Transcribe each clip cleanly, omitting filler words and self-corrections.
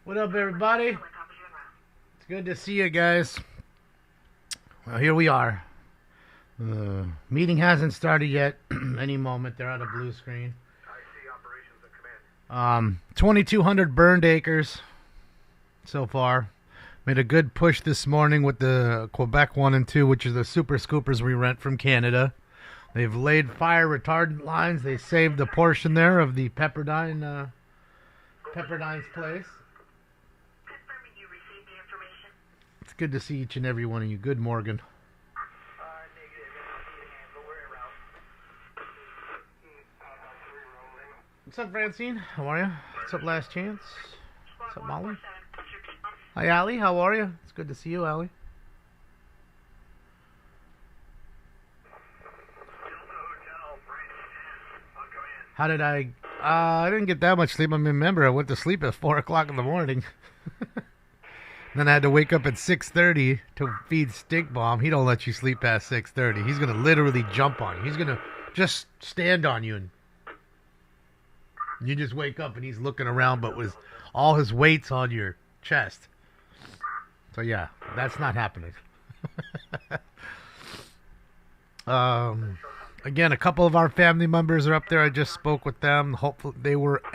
What up, everybody? It's good to see you guys. Well, here we are. The meeting hasn't started yet. Any moment, they're on a blue screen. 2,200 burned acres so far. Made a good push this morning with the Quebec 1 and 2, which is the super scoopers we rent from Canada. They've laid fire retardant lines. They saved a portion there of the Pepperdine's place. It's good to see each and every one of you. Good, Morgan. What's up, Francine? How are you? What's up, Last Chance? What's up, Molly? Hi, Allie. How are you? It's good to see you, Allie. How did I didn't get that much sleep. I remember I went to sleep at 4 o'clock in the morning. Then I had to wake up at 6:30 to feed Stink Bomb. He don't let you sleep past 6:30. He's going to literally jump on you. He's going to just stand on you, and you just wake up and he's looking around, but with all his weight's on your chest. So yeah, that's not happening. Again, a couple of our family members are up there. I just spoke with them. Hopefully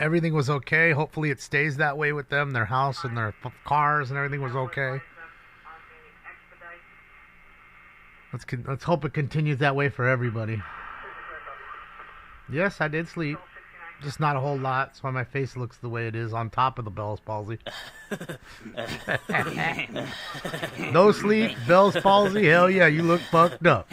everything was okay. Hopefully it stays that way with them. Their house and their cars and everything was okay. Let's hope it continues that way for everybody. Yes, I did sleep. Just not a whole lot. That's why my face looks the way it is on top of the Bell's palsy. No sleep, Bell's palsy. Hell yeah, you look fucked up.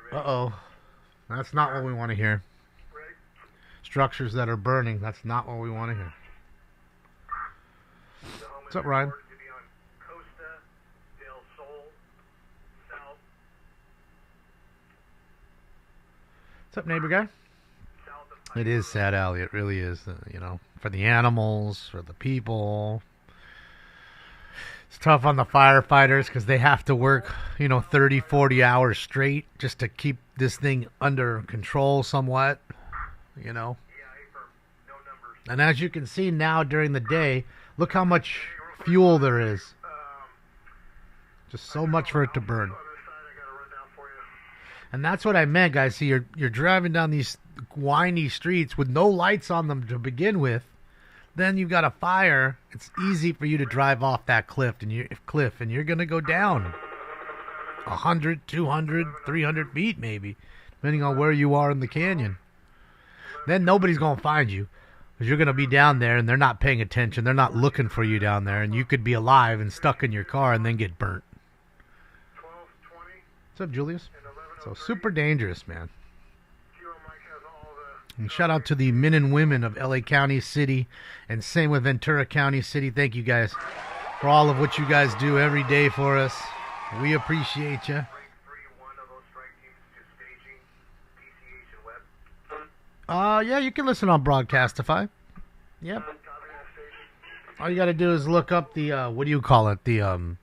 Uh-oh. That's not what we want to hear. Structures that are burning. That's not what we want to hear. What's up, Ryan? What's up, neighbor guy? It is sad, Allie. It really is. For the animals, for the people. It's tough on the firefighters because they have to work, 30, 40 hours straight just to keep this thing under control somewhat, And as you can see now during the day, look how much fuel there is. Just so much for it to burn. And that's what I meant, guys. See, you're driving down these windy streets with no lights on them to begin with. Then you've got a fire. It's easy for you to drive off that cliff, and you're going to go down 100, 200, 300 feet maybe, depending on where you are in the canyon. Then nobody's going to find you because you're going to be down there, and they're not paying attention. They're not looking for you down there, and you could be alive and stuck in your car and then get burnt. What's up, Julius? So super dangerous, man. And shout out to the men and women of LA County City, and same with Ventura County City. Thank you guys for all of what you guys do every day for us. We appreciate you. Yeah, you can listen on Broadcastify. Yep. All you got to do is look up the what do you call it? You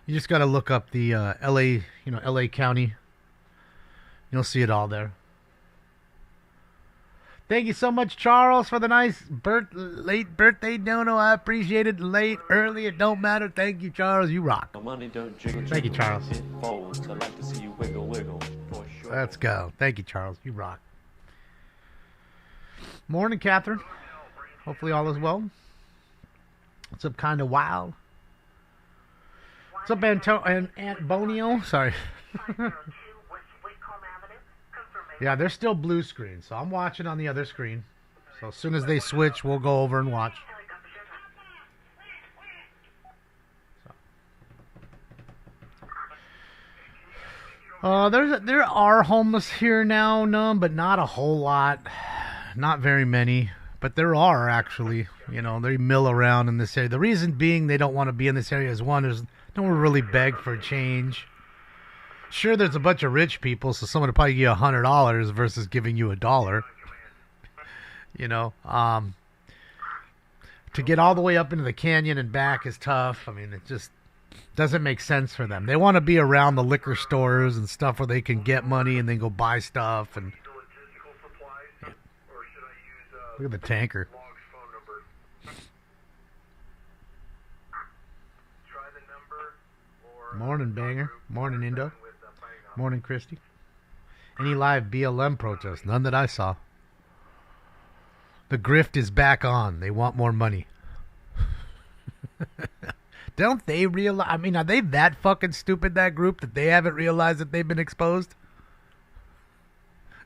just got to look up the LA, LA County. You'll see it all there. Thank you so much, Charles, for the nice late birthday dono. I appreciate it. Late, early, it don't matter. Thank you, Charles. You rock. Money don't jiggle, Thank you, Charles. It folds. I like to see you wiggle, wiggle. For sure. Let's go. Thank you, Charles. You rock. Morning, Catherine. Hopefully all is well. What's up, kind of wild? What's up, Antonio? Sorry. Yeah, they're still blue screen, so I'm watching on the other screen. So as soon as they switch, we'll go over and watch. There are homeless here now, but not a whole lot. Not very many, but there are actually. They mill around in this area. The reason being they don't want to be in this area is one, is no one really beg for change. Sure, there's a bunch of rich people, so someone would probably give you $100 versus giving you $1. To get all the way up into the canyon and back is tough. I mean, it just doesn't make sense for them. They want to be around the liquor stores and stuff where they can get money and then go buy stuff. And Look at the tanker. Log's phone number. Try the number or Morning, Banger. Morning, Indo. with Fighting Off. Morning, Christy. Any live BLM protests? None that I saw. The grift is back on. They want more money. Don't they realize? I mean, are they that fucking stupid, that group, that they haven't realized that they've been exposed?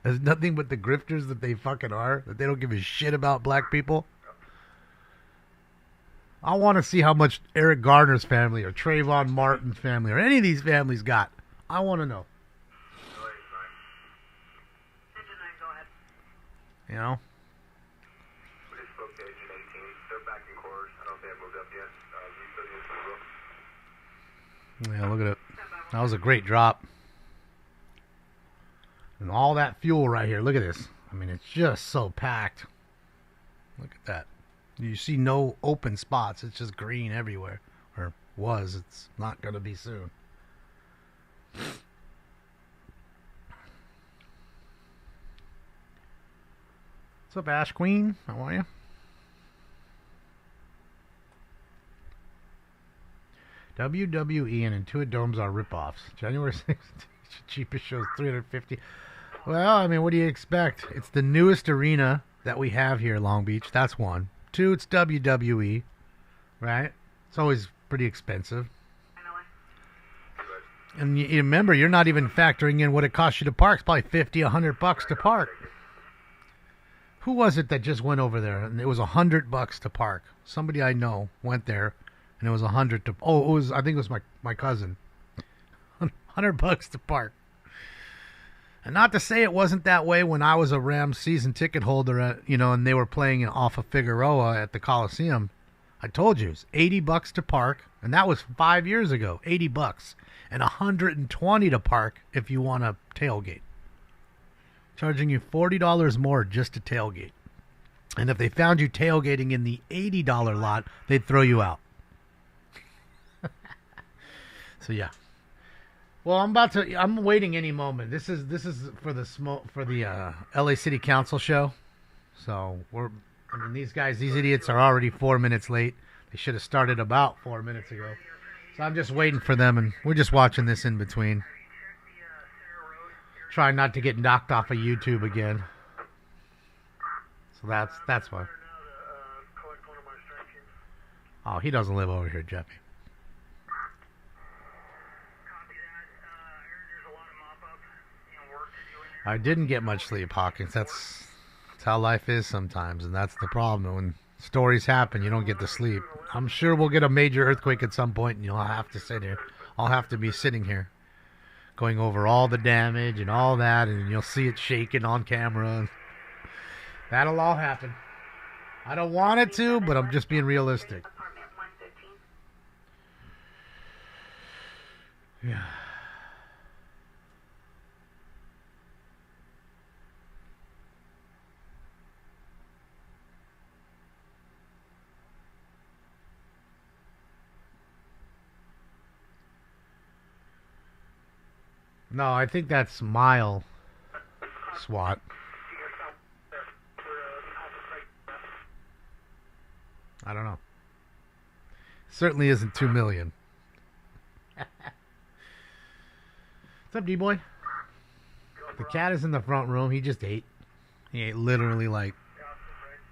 There's nothing but the grifters that they fucking are, that they don't give a shit about black people. I want to see how much Eric Garner's family or Trayvon Martin's family or any of these families got. I want to know. You know? We spoke to Agent 18. They're back in quarters. I don't know if they have moved up yet. Yeah, look at it. That was a great drop. And all that fuel right here. Look at this. I mean, it's just so packed. Look at that. You see no open spots. It's just green everywhere. Or was. It's not going to be soon. What's up, Ash Queen? How are you? WWE and Intuit Domes are ripoffs. January 6th, cheapest shows $350. Well, I mean, what do you expect? It's the newest arena that we have here in Long Beach. That's one. Two, it's WWE, right? It's always pretty expensive. And you remember, you're not even factoring in what it costs you to park. It's probably $50, $100 to park. Who was it that just went over there? And it was $100 to park. Somebody I know went there, and it was $100 to. Oh, it was. I think it was my cousin. $100 to park. And not to say it wasn't that way when I was a Rams season ticket holder, and they were playing off of Figueroa at the Coliseum. I told you, it's $80 to park, and that was 5 years ago. $80 and $120 to park if you want a tailgate. Charging you $40 more just to tailgate. And if they found you tailgating in the $80 lot, they'd throw you out. So yeah. Well, I'm waiting any moment. This is for the LA City Council show. So these idiots are already 4 minutes late. They should have started about 4 minutes ago. So I'm just waiting for them, and we're just watching this in between. Trying not to get knocked off of YouTube again. So that's why. Oh, he doesn't live over here, Jeffy. I didn't get much sleep, Hawkins. That's how life is sometimes, and that's the problem. When stories happen, you don't get to sleep. I'm sure we'll get a major earthquake at some point, and you'll have to sit here. I'll have to be sitting here, going over all the damage and all that, and you'll see it shaking on camera. That'll all happen. I don't want it to, but I'm just being realistic. Yeah. No, I think that's mile SWAT. I don't know. Certainly isn't 2 million. What's up, D-boy? The cat is in the front room. He just ate. He ate literally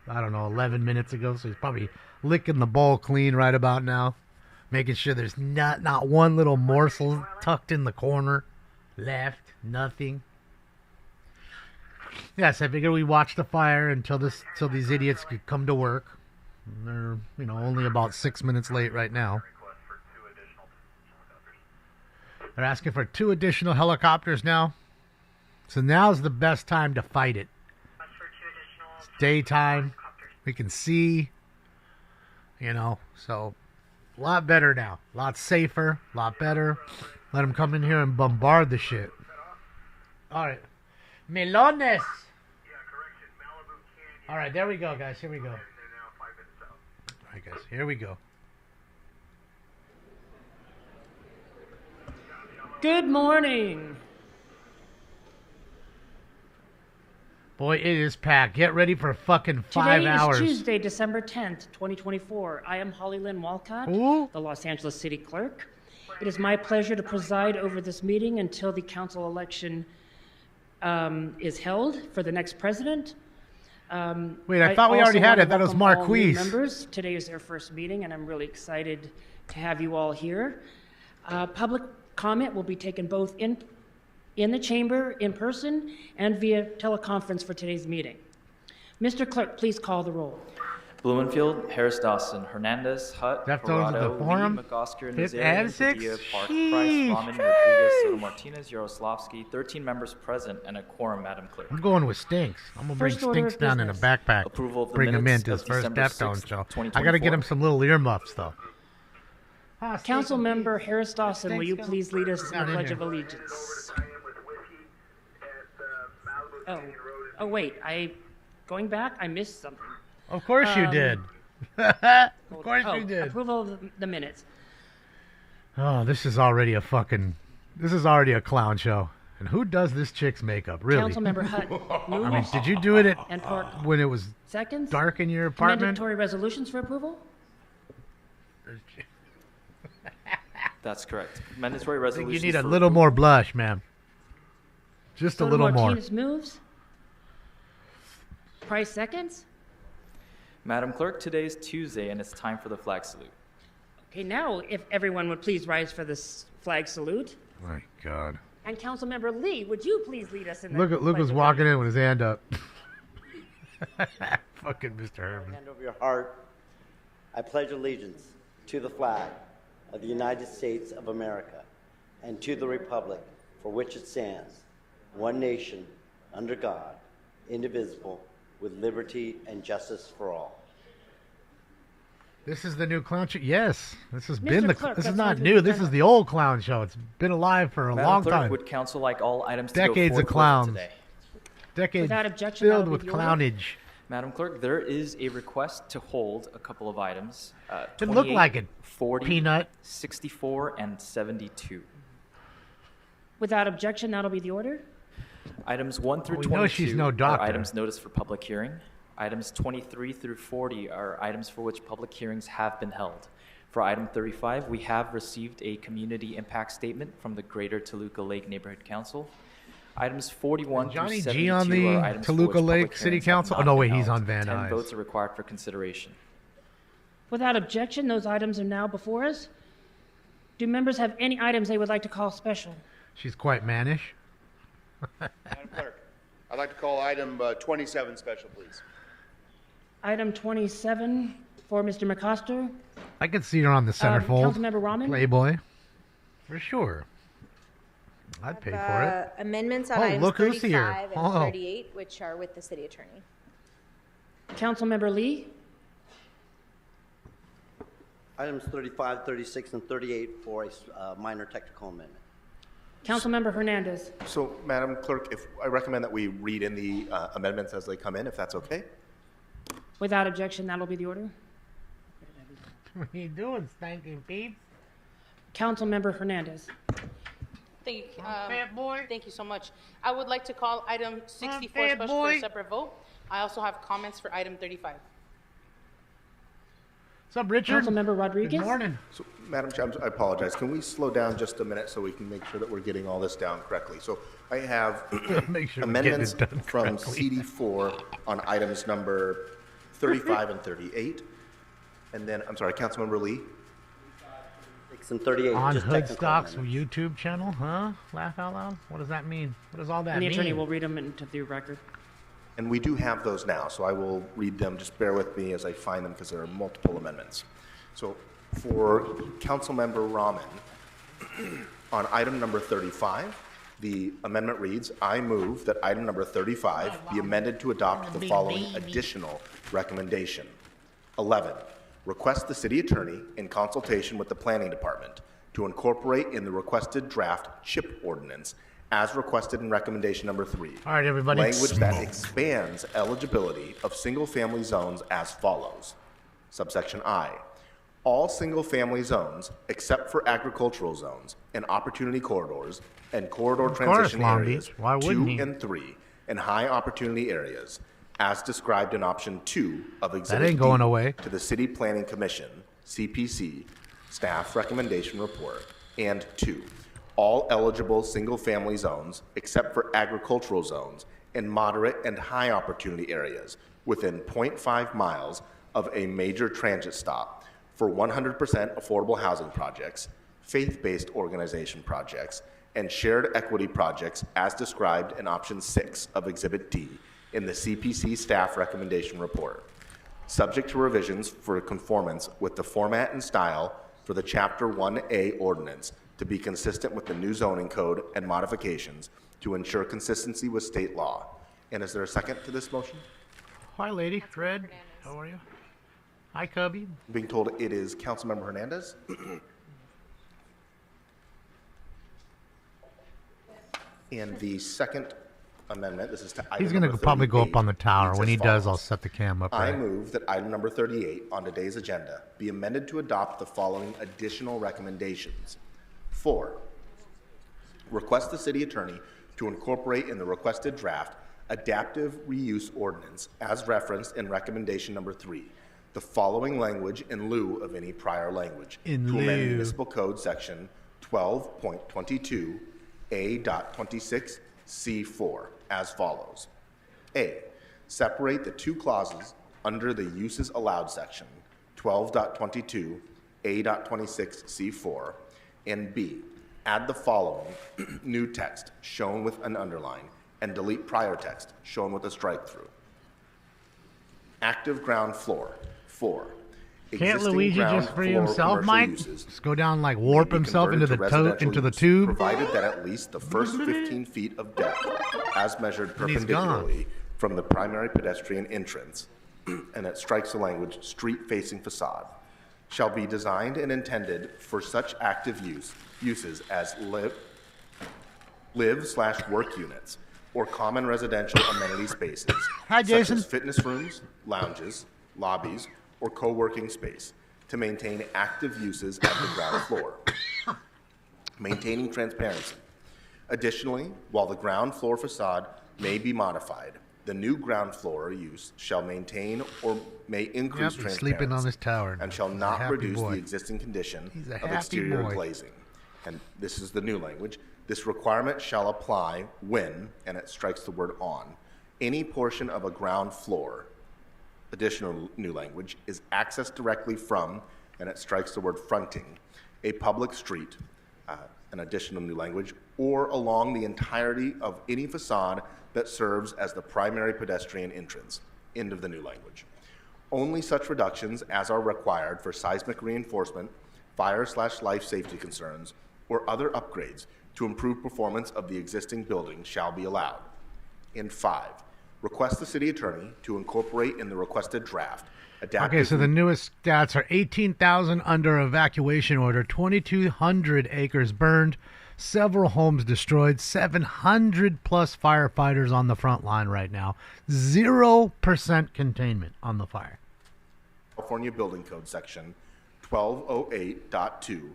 11 minutes ago, so he's probably licking the bowl clean right about now. Making sure there's not one little morsel tucked in the corner. Left, nothing. Yes, I figured we watch the fire until these idiots could come to work. They're, only about 6 minutes late right now. They're asking for 2 additional helicopters now. So now's the best time to fight it. It's daytime. We can see. So a lot better now. A lot safer. A lot better. Let them come in here and bombard the shit. All right. Melones. All right, there we go, guys. Here we go. All right, guys. Here we go. Good morning. Boy, it is packed. Get ready for fucking 5 hours. Today is Tuesday, December 10th, 2024. I am Holly Lynn Walcott, Ooh. the Los Angeles City Clerk. It is my pleasure to preside over this meeting until the council election is held for the next president. Wait, I thought we already had it. That was Marquise. Members. Today is their first meeting, and I'm really excited to have you all here. Public comment will be taken both in the chamber, in person, and via teleconference for today's meeting. Mr. Clerk, please call the roll. Blumenfield, Harris Dawson, Hernandez, Hutt, Deftones at the Parado, forum. Lee, McOsker, Fifth Nazarian, and sixth. Padilla, Park, Sheesh. Price, Rahman, Rodriguez, Soto Martinez, Yaroslavsky, 13 members present, and a quorum, Madam Clerk. I'm going with Stinks. I'm going to bring First order Stinks of down in a business. backpack. Approval of the Bring him minutes into his of first December Deftones 6th, show. I 2024. got to get him some little earmuffs, though. Council Member Harris Dawson, will you Stinks, please lead us in down the in Pledge here. of Allegiance? I am with the whiskey at Malibu Oh, Canyon Road. oh wait, going back, I missed something. Of course you did. Of course Oh, you did. approval of the minutes. Oh, this is already a clown show. And who does this chick's makeup, really? Councilmember Hutt I mean, moves did you do it and Park when it was seconds. dark in your apartment? Mandatory resolutions for approval. That's correct. Mandatory I think resolution. you need a little more blush, ma'am. Just a Soto little more. Martinez moves. Price seconds. Madam Clerk, today is Tuesday, and it's time for the flag salute. Okay, now if everyone would please rise for this flag salute. My God. And Councilmember Lee, would you please lead us in the Look Pledge was of walking Allegiance? in with his hand up. Fucking Mr. Herman. Hand over your heart. I pledge allegiance to the flag of the United States of America and to the republic for which it stands, one nation, under God, indivisible, with liberty and justice for all. This is the new clown show. Yes, this has Mr. been the. Clerk, This is that's not on the new. This agenda. is the old clown show. It's been alive for a Madam long Clerk, time. would council like all items to Decades go of forth clowns. today? Decades Without objection, filled that'll with be the order. clownage. Madam Clerk, there is a request to hold a couple of items. Didn't look 28, like it, 40, Peanut. 64, and 72. Without objection, that'll be the order. Items 1 through We 22 know she's no are doctor. items noticed for public hearing. Items 23 through 40 are items for which public hearings have been held. For item 35, we have received a community impact statement from the Greater Toluca Lake Neighborhood Council. Items 41 Johnny through G 72 on the are items for Toluca which Lake public City hearings have Council? not Oh, no, been wait, he's held. on Van 10 Nuys. votes are required for consideration. Without objection, those items are now before us. Do members have any items they would like to call special? She's quite mannish. Madam Clerk, I'd like to call item 27 special, please. Item 27 for Mr. McOster. I could see her on the centerfold. Councilmember Rahman. Playboy. For sure. I'd pay for it. Amendments on Oh, items look who's here. 35 and Oh. 38, which are with the city attorney. Councilmember Lee. Items 35, 36, and 38 for a minor technical amendment. Councilmember Hernandez. So, Madam Clerk, if I recommend that we read in the amendments as they come in, if that's okay? Without objection, that'll be the order. What are you doing, Stanky Pete? Councilmember Hernandez. Thank you. Fat boy. Thank you so much. I would like to call item 64 fat special boy. for a separate vote. I also have comments for item 35. What's up, Richard? Councilmember Rodriguez. Good morning. So, Madam Chair, I apologize. Can we slow down just a minute so we can make sure that we're getting all this down correctly? So I have Make sure we're getting amendments it done from correctly. CD4 on items number 35 and 38. And then, I'm sorry, Councilmember Lee? 6 and 38, On just technical Hoodstock's amendments. YouTube channel, huh? Laugh out loud? What does that mean? What does all that And the mean? attorney will read them into the record. And we do have those now, so I will read them. Just bear with me as I find them because there are multiple amendments. So for Councilmember Rahman, on item number 35, the amendment reads, I move that item number 35 be amended to adopt the following additional recommendation. 11, request the city attorney, in consultation with the planning department, to incorporate in the requested draft CHIP ordinance as requested in recommendation number 3. All right, everybody. Language that expands eligibility of single-family zones as follows. Subsection I. All single-family zones, except for agricultural zones and opportunity corridors and corridor Of course, transition Long areas Beach. Why wouldn't 2 he? and 3, and high opportunity areas, as described in option 2 of Exhibit ain't D going away. to the City Planning Commission, CPC, staff recommendation report, and 2, all eligible single-family zones, except for agricultural zones, and moderate and high opportunity areas within 0.5 miles of a major transit stop for 100% affordable housing projects, faith-based organization projects, and shared equity projects as described in option 6 of Exhibit D in the CPC staff recommendation report, subject to revisions for conformance with the format and style for the Chapter 1A ordinance to be consistent with the new zoning code and modifications to ensure consistency with state law. And is there a second to this motion? Hi, lady. Fred, how are you? Hi, Cubby. I'm being told it is Councilmember Hernandez. And the second amendment, this is to item He's going to number probably go 38, up on the tower. reads When as he does, I'll follows. set the cam up. I Right? move that item number 38 on today's agenda be amended to adopt the following additional recommendations. 4, request the city attorney to incorporate in the requested draft adaptive reuse ordinance as referenced in recommendation number 3, the following language in lieu of any prior language In to amend lieu. municipal code section 12.22 A.26 C4 as follows. A, separate the two clauses under the uses allowed section 12.22 A.26 C4, and B, add the following new text shown with an underline and delete prior text shown with a strike through. Active ground floor. 4. Can't Existing Luigi ground just free floor himself, commercial Mike? uses Just go down like warp may be himself into converted the to residential into the use, tube. provided that at least the first 15 feet of depth, as measured And he's gone. perpendicularly from the primary pedestrian entrance, and it strikes the language street-facing facade, shall be designed and intended for such active uses as live/work units or common residential amenity spaces, Hi, such Jason. as fitness rooms, lounges, lobbies, or co-working space, to maintain active uses at the ground floor. Maintaining transparency. Additionally, while the ground floor facade may be modified, the new ground floor use shall maintain or may increase Yep, he's transparency sleeping on his tower now. and shall He's a not happy reduce boy. the existing condition He's a of happy exterior boy. glazing. And this is the new language. This requirement shall apply when, and it strikes the word on, any portion of a ground floor, additional new language, is accessed directly from, and it strikes the word fronting, a public street, an additional new language, or along the entirety of any facade that serves as the primary pedestrian entrance, end of the new language. Only such reductions as are required for seismic reinforcement, fire/life safety concerns, or other upgrades to improve performance of the existing building shall be allowed. And 5, request the city attorney to incorporate in the requested draft adaptive. Okay, so the newest stats are 18,000 under evacuation order, 2,200 acres burned, several homes destroyed, 700 plus firefighters on the front line right now, 0% containment on the fire. California Building Code section 1208.2,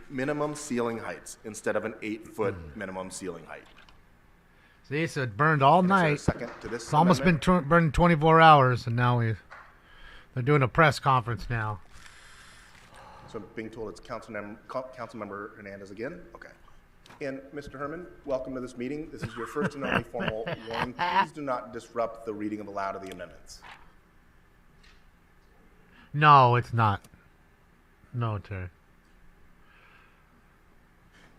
minimum ceiling heights instead of an 8-foot minimum ceiling height. See, so it burned all And is there a night. second to this It's almost been amendment? burning 24 hours, and now they're doing a press conference now. So I'm being told it's Councilmember Hernandez again? Okay. And Mr. Herman, welcome to this meeting. This is your first and only formal warning. Please do not disrupt the reading aloud of the amendments. No, it's not. No, Terry.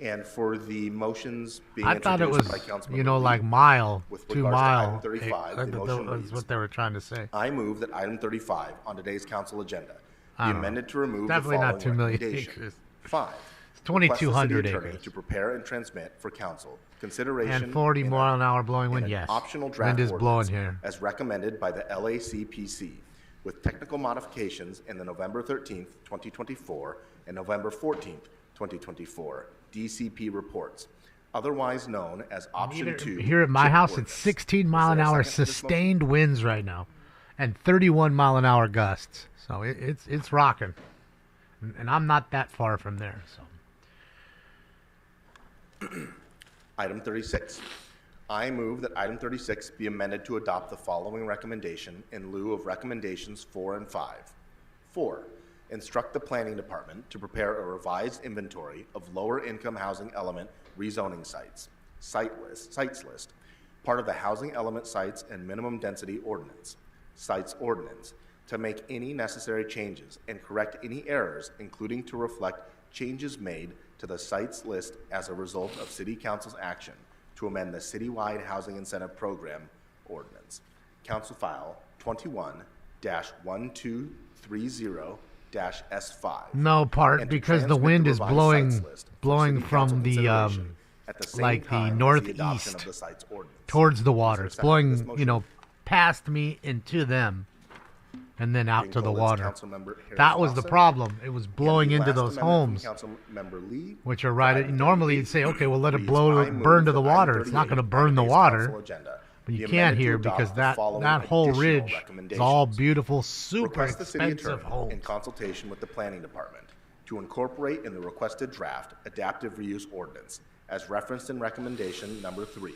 And for the motions being I thought it was, introduced by Councilmember you know, Lee, like mile, with 2 regards to mile. item 35, the motion That's reads, what they were trying to say. I move that item 35 on today's council agenda I be don't know. amended to remove Definitely the not following 2 million recommendation. acres. 5. It's 2,200 request the city attorney acres. to prepare and transmit for council consideration And 40 in mile a- an hour blowing wind, in an yes. optional draft Wind is blowing ordinance here. as recommended by the LACPC with technical modifications in the November 13th, 2024 and November 14th, 2024 DCP reports, otherwise known as option 2. Here at my chip house, ordinance. it's 16 Is mile an there a hour second to this motion? sustained winds right now, and 31 mile an hour gusts. So it's rocking, and I'm not that far from there. So Item 36. I move that item 36 be amended to adopt the following recommendation in lieu of recommendations 4 and 5. 4. Instruct the Planning Department to prepare a revised inventory of lower-income housing element rezoning sites, sites list, part of the Housing Element Sites and Minimum Density Ordinance, Sites Ordinance, to make any necessary changes and correct any errors, including to reflect changes made to the sites list as a result of City Council's action to amend the Citywide Housing Incentive Program Ordinance. Council File 21-1230-S5. No part, and to because the transmit wind is revised blowing sites list for blowing City Council from the consideration at the same like the time as northeast adoption of the sites ordinance. towards the water. Is It's there a second to this blowing, you motion? know, past me and to them, and then out Being to the called as water. Councilmember Harris That was the Lawson. problem. It was blowing And the into last those amendment homes, from Councilmember Lee, which are right. item Normally, 38 you'd say, okay, well, let it reads, blow, "I move burn to the that item water. It's not going to 38 burn the on today's water, council agenda but be you amended can't to here adopt because the that following whole additional ridge is all recommendations. beautiful, super Request the city expensive attorney, homes. in consultation with the planning department, to incorporate in the requested draft adaptive reuse ordinance, as referenced in recommendation number 3,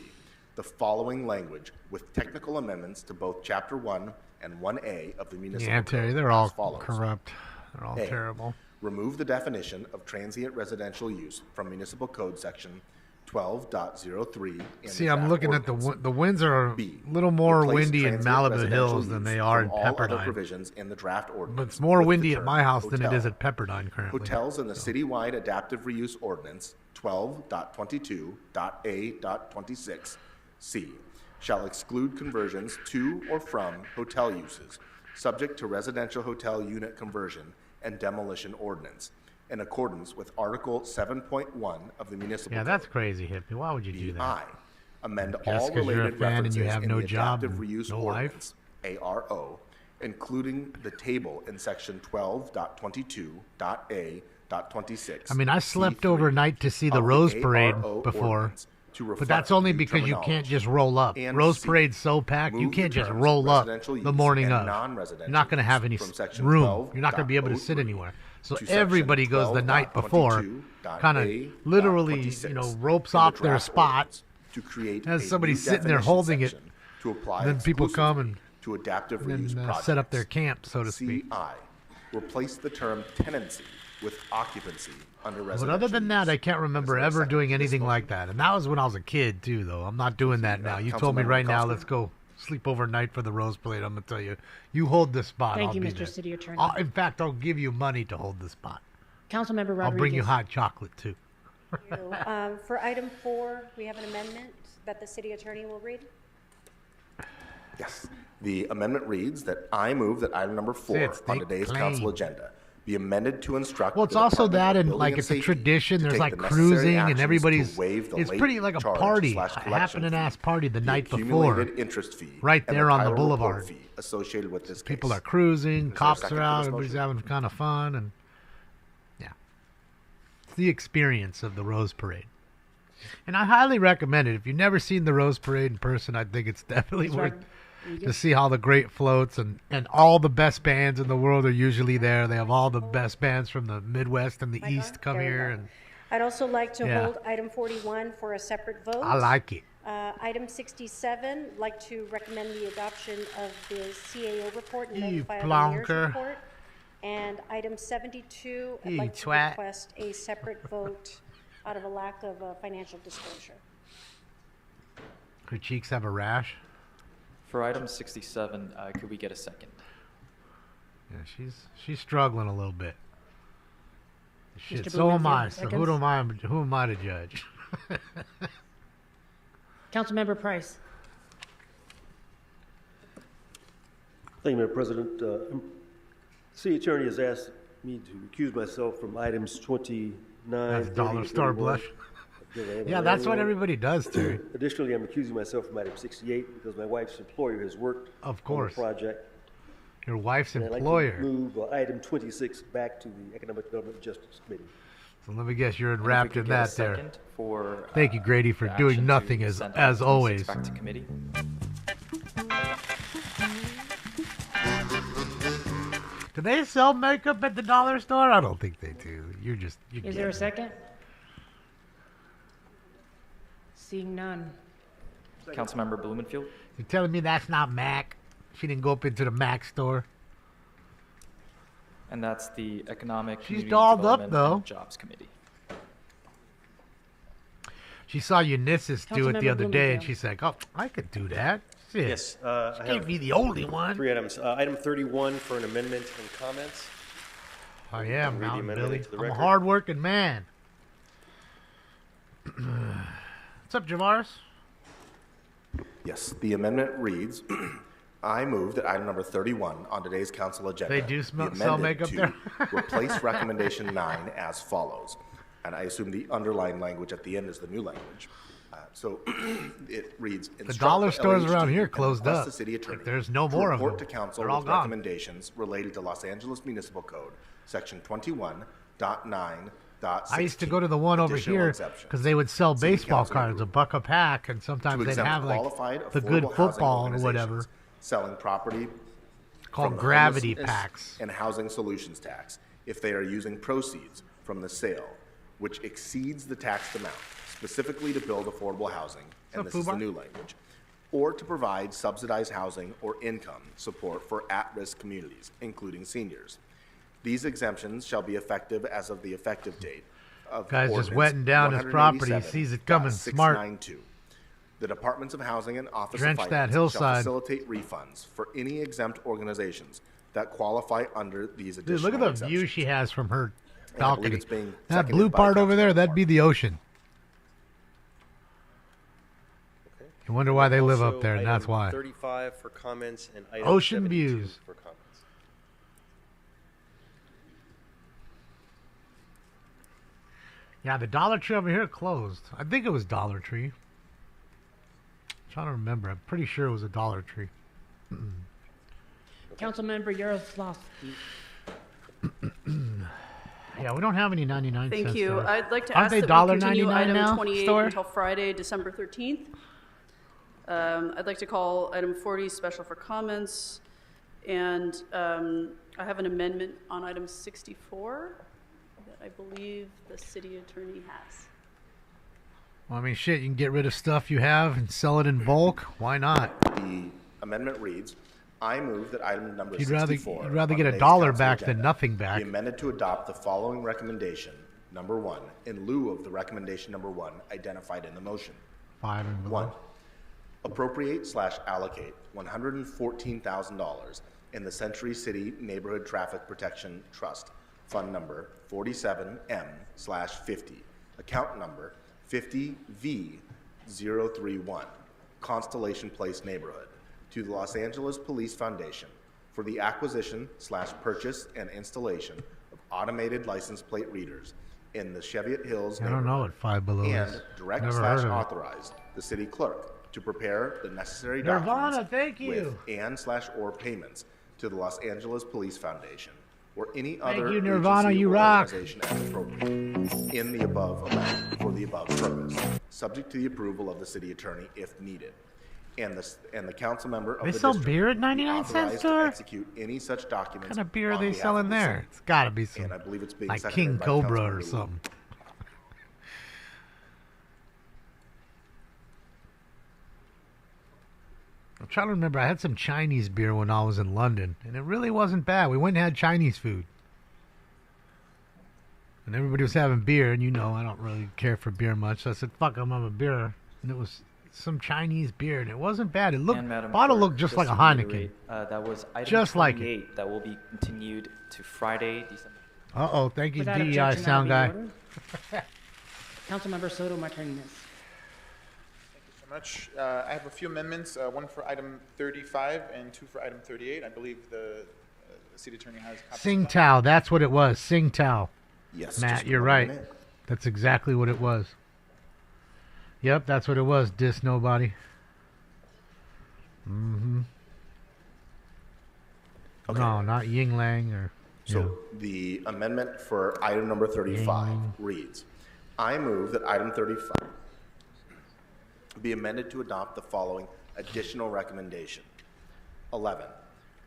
the following language with technical amendments to both Chapter 1 and 1A of the municipal Yeah, code Terry, they're as all follows. corrupt. They're all A, terrible. remove the definition of transient residential use from municipal code section 12.03 in See, the I'm draft looking at ordinance. the winds are a B, little more replace windy in transient Malibu residential Hills than use they are in from all other Pepperdine. provisions in the draft ordinance, But it's more with the windy at term my house than it hotel. is at Pepperdine currently. Hotels in the citywide adaptive reuse ordinance 12.22.A.26 C shall exclude conversions to or from hotel uses, subject to residential hotel unit conversion and demolition ordinance, in accordance with Article 7.1 of the municipal Yeah, code. that's crazy, hippie. Why would you do that? I amend Just all 'cause you're a related fan and references you have in no the job adaptive and reuse no life? ordinance ARO, including the table in section 12.22.A.26. I mean, I slept C3 overnight to see the of Rose ARO Parade before, ordinance to but reflect that's only new because you can't terminology. just roll up. And Rose C, Parade's so packed, you move the can't just terms roll up residential the use morning and of. You're non-residential not going to have use any from section room. You're not going to be able to sit 12.03 anywhere. So to section everybody goes the night before, kind of literally, you know, ropes in the off their draft spot. ordinance to create Has a somebody new sitting there definition holding it, section to apply then people come exclusively to adaptive reuse and projects. set up their camp, so to speak. CI, replace the term tenancy with occupancy under residential But other than that, use. I can't remember Is there a ever second doing to this anything motion? like that. And that was when I was a kid, too, though. I'm not doing that now. You told me Councilmember right now, Costa? let's go sleep overnight for the Rose Parade. I'm going to tell you, you hold this spot. Thank I'll you, be Mr. there. City Attorney. In fact, I'll give you money to hold the spot. Councilmember Rodriguez. I'll bring you hot chocolate, too. For item 4, we have an amendment that the city attorney will read. Yes. The amendment reads that I move that item number 4 it's on Nick today's Plain. council agenda be amended to instruct. Well, it's the also Department that, of and Building like it's a Safety tradition. to There's take like the necessary cruising, actions and to everybody's. waive the It's late pretty like a charge party, / collection happening ass fee, party the night before. accumulated interest fee, right and there on the title report boulevard. fee associated with this People case. are cruising, Is there a cops second are to out, this everybody's motion? having kind of fun, and yeah, it's the experience of the Rose Parade. And I highly recommend it. If you've never seen the Rose Parade in person, I think it's definitely Ms. worth Rodriguez. to see how the great floats and all the best bands in the world are usually there. They have all the best bands from the Midwest and the Mic on? East come There we here, go. and I'd also like to Yeah. hold item 41 for a separate vote. I like it. Item 67, like to recommend the adoption of the CAO report and You notify of the mayor's plonker. report. And item 72, I'd You like to twat. request a separate vote out of a lack of financial disclosure. Her cheeks have a rash. For item 67, could we get a second? Yeah, she's struggling a little bit. Shit, Mr. so am I. Blumenfield, So seconds. who am I to judge? Councilmember Price. Thank you, Madam President. City Attorney has asked me to recuse myself from items 29, That's 30, dollar store 31. blush. Because I am Yeah, a that's what landlord. everybody does, Terry. Additionally, I'm recusing myself from item 68 because my wife's employer has worked Of on course. the project. Your wife's And I'd like employer. to move item 26 back to the Economic Development and Justice Committee. So let me guess, you're And if we wrapped could in get a that there. second for, Thank you, Grady, for the doing action nothing to as send item 26 always. Back to committee. Do they sell makeup at the dollar store? I don't think they do. You're Is there a second? Seeing none. Councilmember Blumenfield. You're telling me that's not Mac? She didn't go up into the Mac store. And that's the Economic She's Community dolled up, Development though. and Jobs Committee. She saw Ulysses do it the Councilmember other day, and Blumenfield. she's like, "Oh, I could do that." Shit. Yes, She I can't have be the only one. 3 items. Item 31 for an amendment and comments. Oh yeah, Read the Mountain amendment Billy. into the I'm a record. hard-working man. What's up, Javaris? Yes, the amendment reads, I move that item number 31 on today's council agenda They do be sell amended makeup to there? replace recommendation 9 as follows. And I assume the underlying language at the end is the new language. So it reads, The dollar stores around here closed request up. the city attorney Like, there's no to more of report them. to council They're all with gone. recommendations related to Los Angeles Municipal Code, section 21.9. I used to go to the one over additional here exceptions. because they would sell City baseball council cards, approval. $1 a pack, and sometimes To they'd exempt have like qualified the good affordable housing football or whatever organizations selling property called from the gravity homelessness packs. and housing solutions tax if they are using proceeds from the sale, which exceeds the taxed amount, specifically to build affordable housing, and up, this is the Fubar? new language, or to provide subsidized housing or income support for at-risk communities, including seniors. These exemptions shall be effective as of the effective date of Guy's just ordinance wetting down his property. He 187.692. sees it coming. Smart. The Departments of Housing and Office Drench of that Finance hillside. shall facilitate refunds for any exempt organizations that qualify under these additional Dude, look at the exemptions. view she has from her And I believe balcony. it's being That seconded blue by part over there, Councilmember that'd be the ocean. Okay. You wonder why they live Also, up there, and that's item why. 35 for comments and item Ocean 72 views. for comments. Yeah, the Dollar Tree over here closed. I think it was Dollar Tree. I'm trying to remember. I'm pretty sure it was a Dollar Tree. Councilmember Yaroslavsky. Yeah, we don't have any 99 Thank cent you. stores. I'd like to Aren't ask they that we continue $1.99 item now, 28 store? until Friday, December 13th. I'd like to call item 40 special for comments. And I have an amendment on item 64 that I believe the city attorney has. Well, I mean, shit, you can get rid of stuff you have and sell it in bulk. Why not? The amendment reads, I move that item number You'd rather- 64 you'd rather on get a today's dollar council back than agenda nothing back. be amended to adopt the following recommendation, number 1, in lieu of the recommendation number 1 identified in the motion. 5 and 1. Appropriate/allocate $114,000 in the Century City Neighborhood Traffic Protection Trust, Fund Number 47M/50, Account Number 50V031, Constellation Place Neighborhood, to the Los Angeles Police Foundation for the acquisition/purchase and installation of automated license plate readers in the Cheviot Hills I don't know what Five Below and is. direct Never slash heard of it. authorize the city clerk to prepare the necessary Nirvana, documents thank you. with and/or payments to the Los Angeles Police Foundation or any other you, Nirvana, agency you or rock. organization as appropriate in the above amount for the above purpose, subject to the approval of the city attorney if needed. And the council member of They the sell district beer at be 99 cent authorized to store? execute any such documents. What kind of beer are on they behalf selling of the there? city. It's got to be some, And I believe it's being like seconded King by Cobra Councilmember or Wu. something. I'm trying to remember. I had some Chinese beer when I was in London, and it really wasn't bad. We went and had Chinese food. And everybody was having beer, and you know I don't really care for beer much. So I said, fuck, I'm having a beer. And it was some Chinese beer, and it wasn't bad. It looked, And Madam bottle Clerk, looked just like a to Heineken. reiterate, that was item Just like it. 28 that will be continued to Friday, December. Uh-oh, thank you, Without DEI objection, sound guy. that'll be ordered. Councilmember Soto Martinez. So much. I have a few amendments, one for item 35 and two for item 38. I believe the city attorney has copies of Sing them. Tao, that's what it was. Sing Tao. Yes, Matt, just you're one right. minute. That's exactly what it was. Yep, that's what it was. Diss nobody. Mm-hmm. Okay. No, not Ying Lang or... So the amendment for item number 35 reads, I move that item 35 be amended to adopt the following additional recommendation. 11,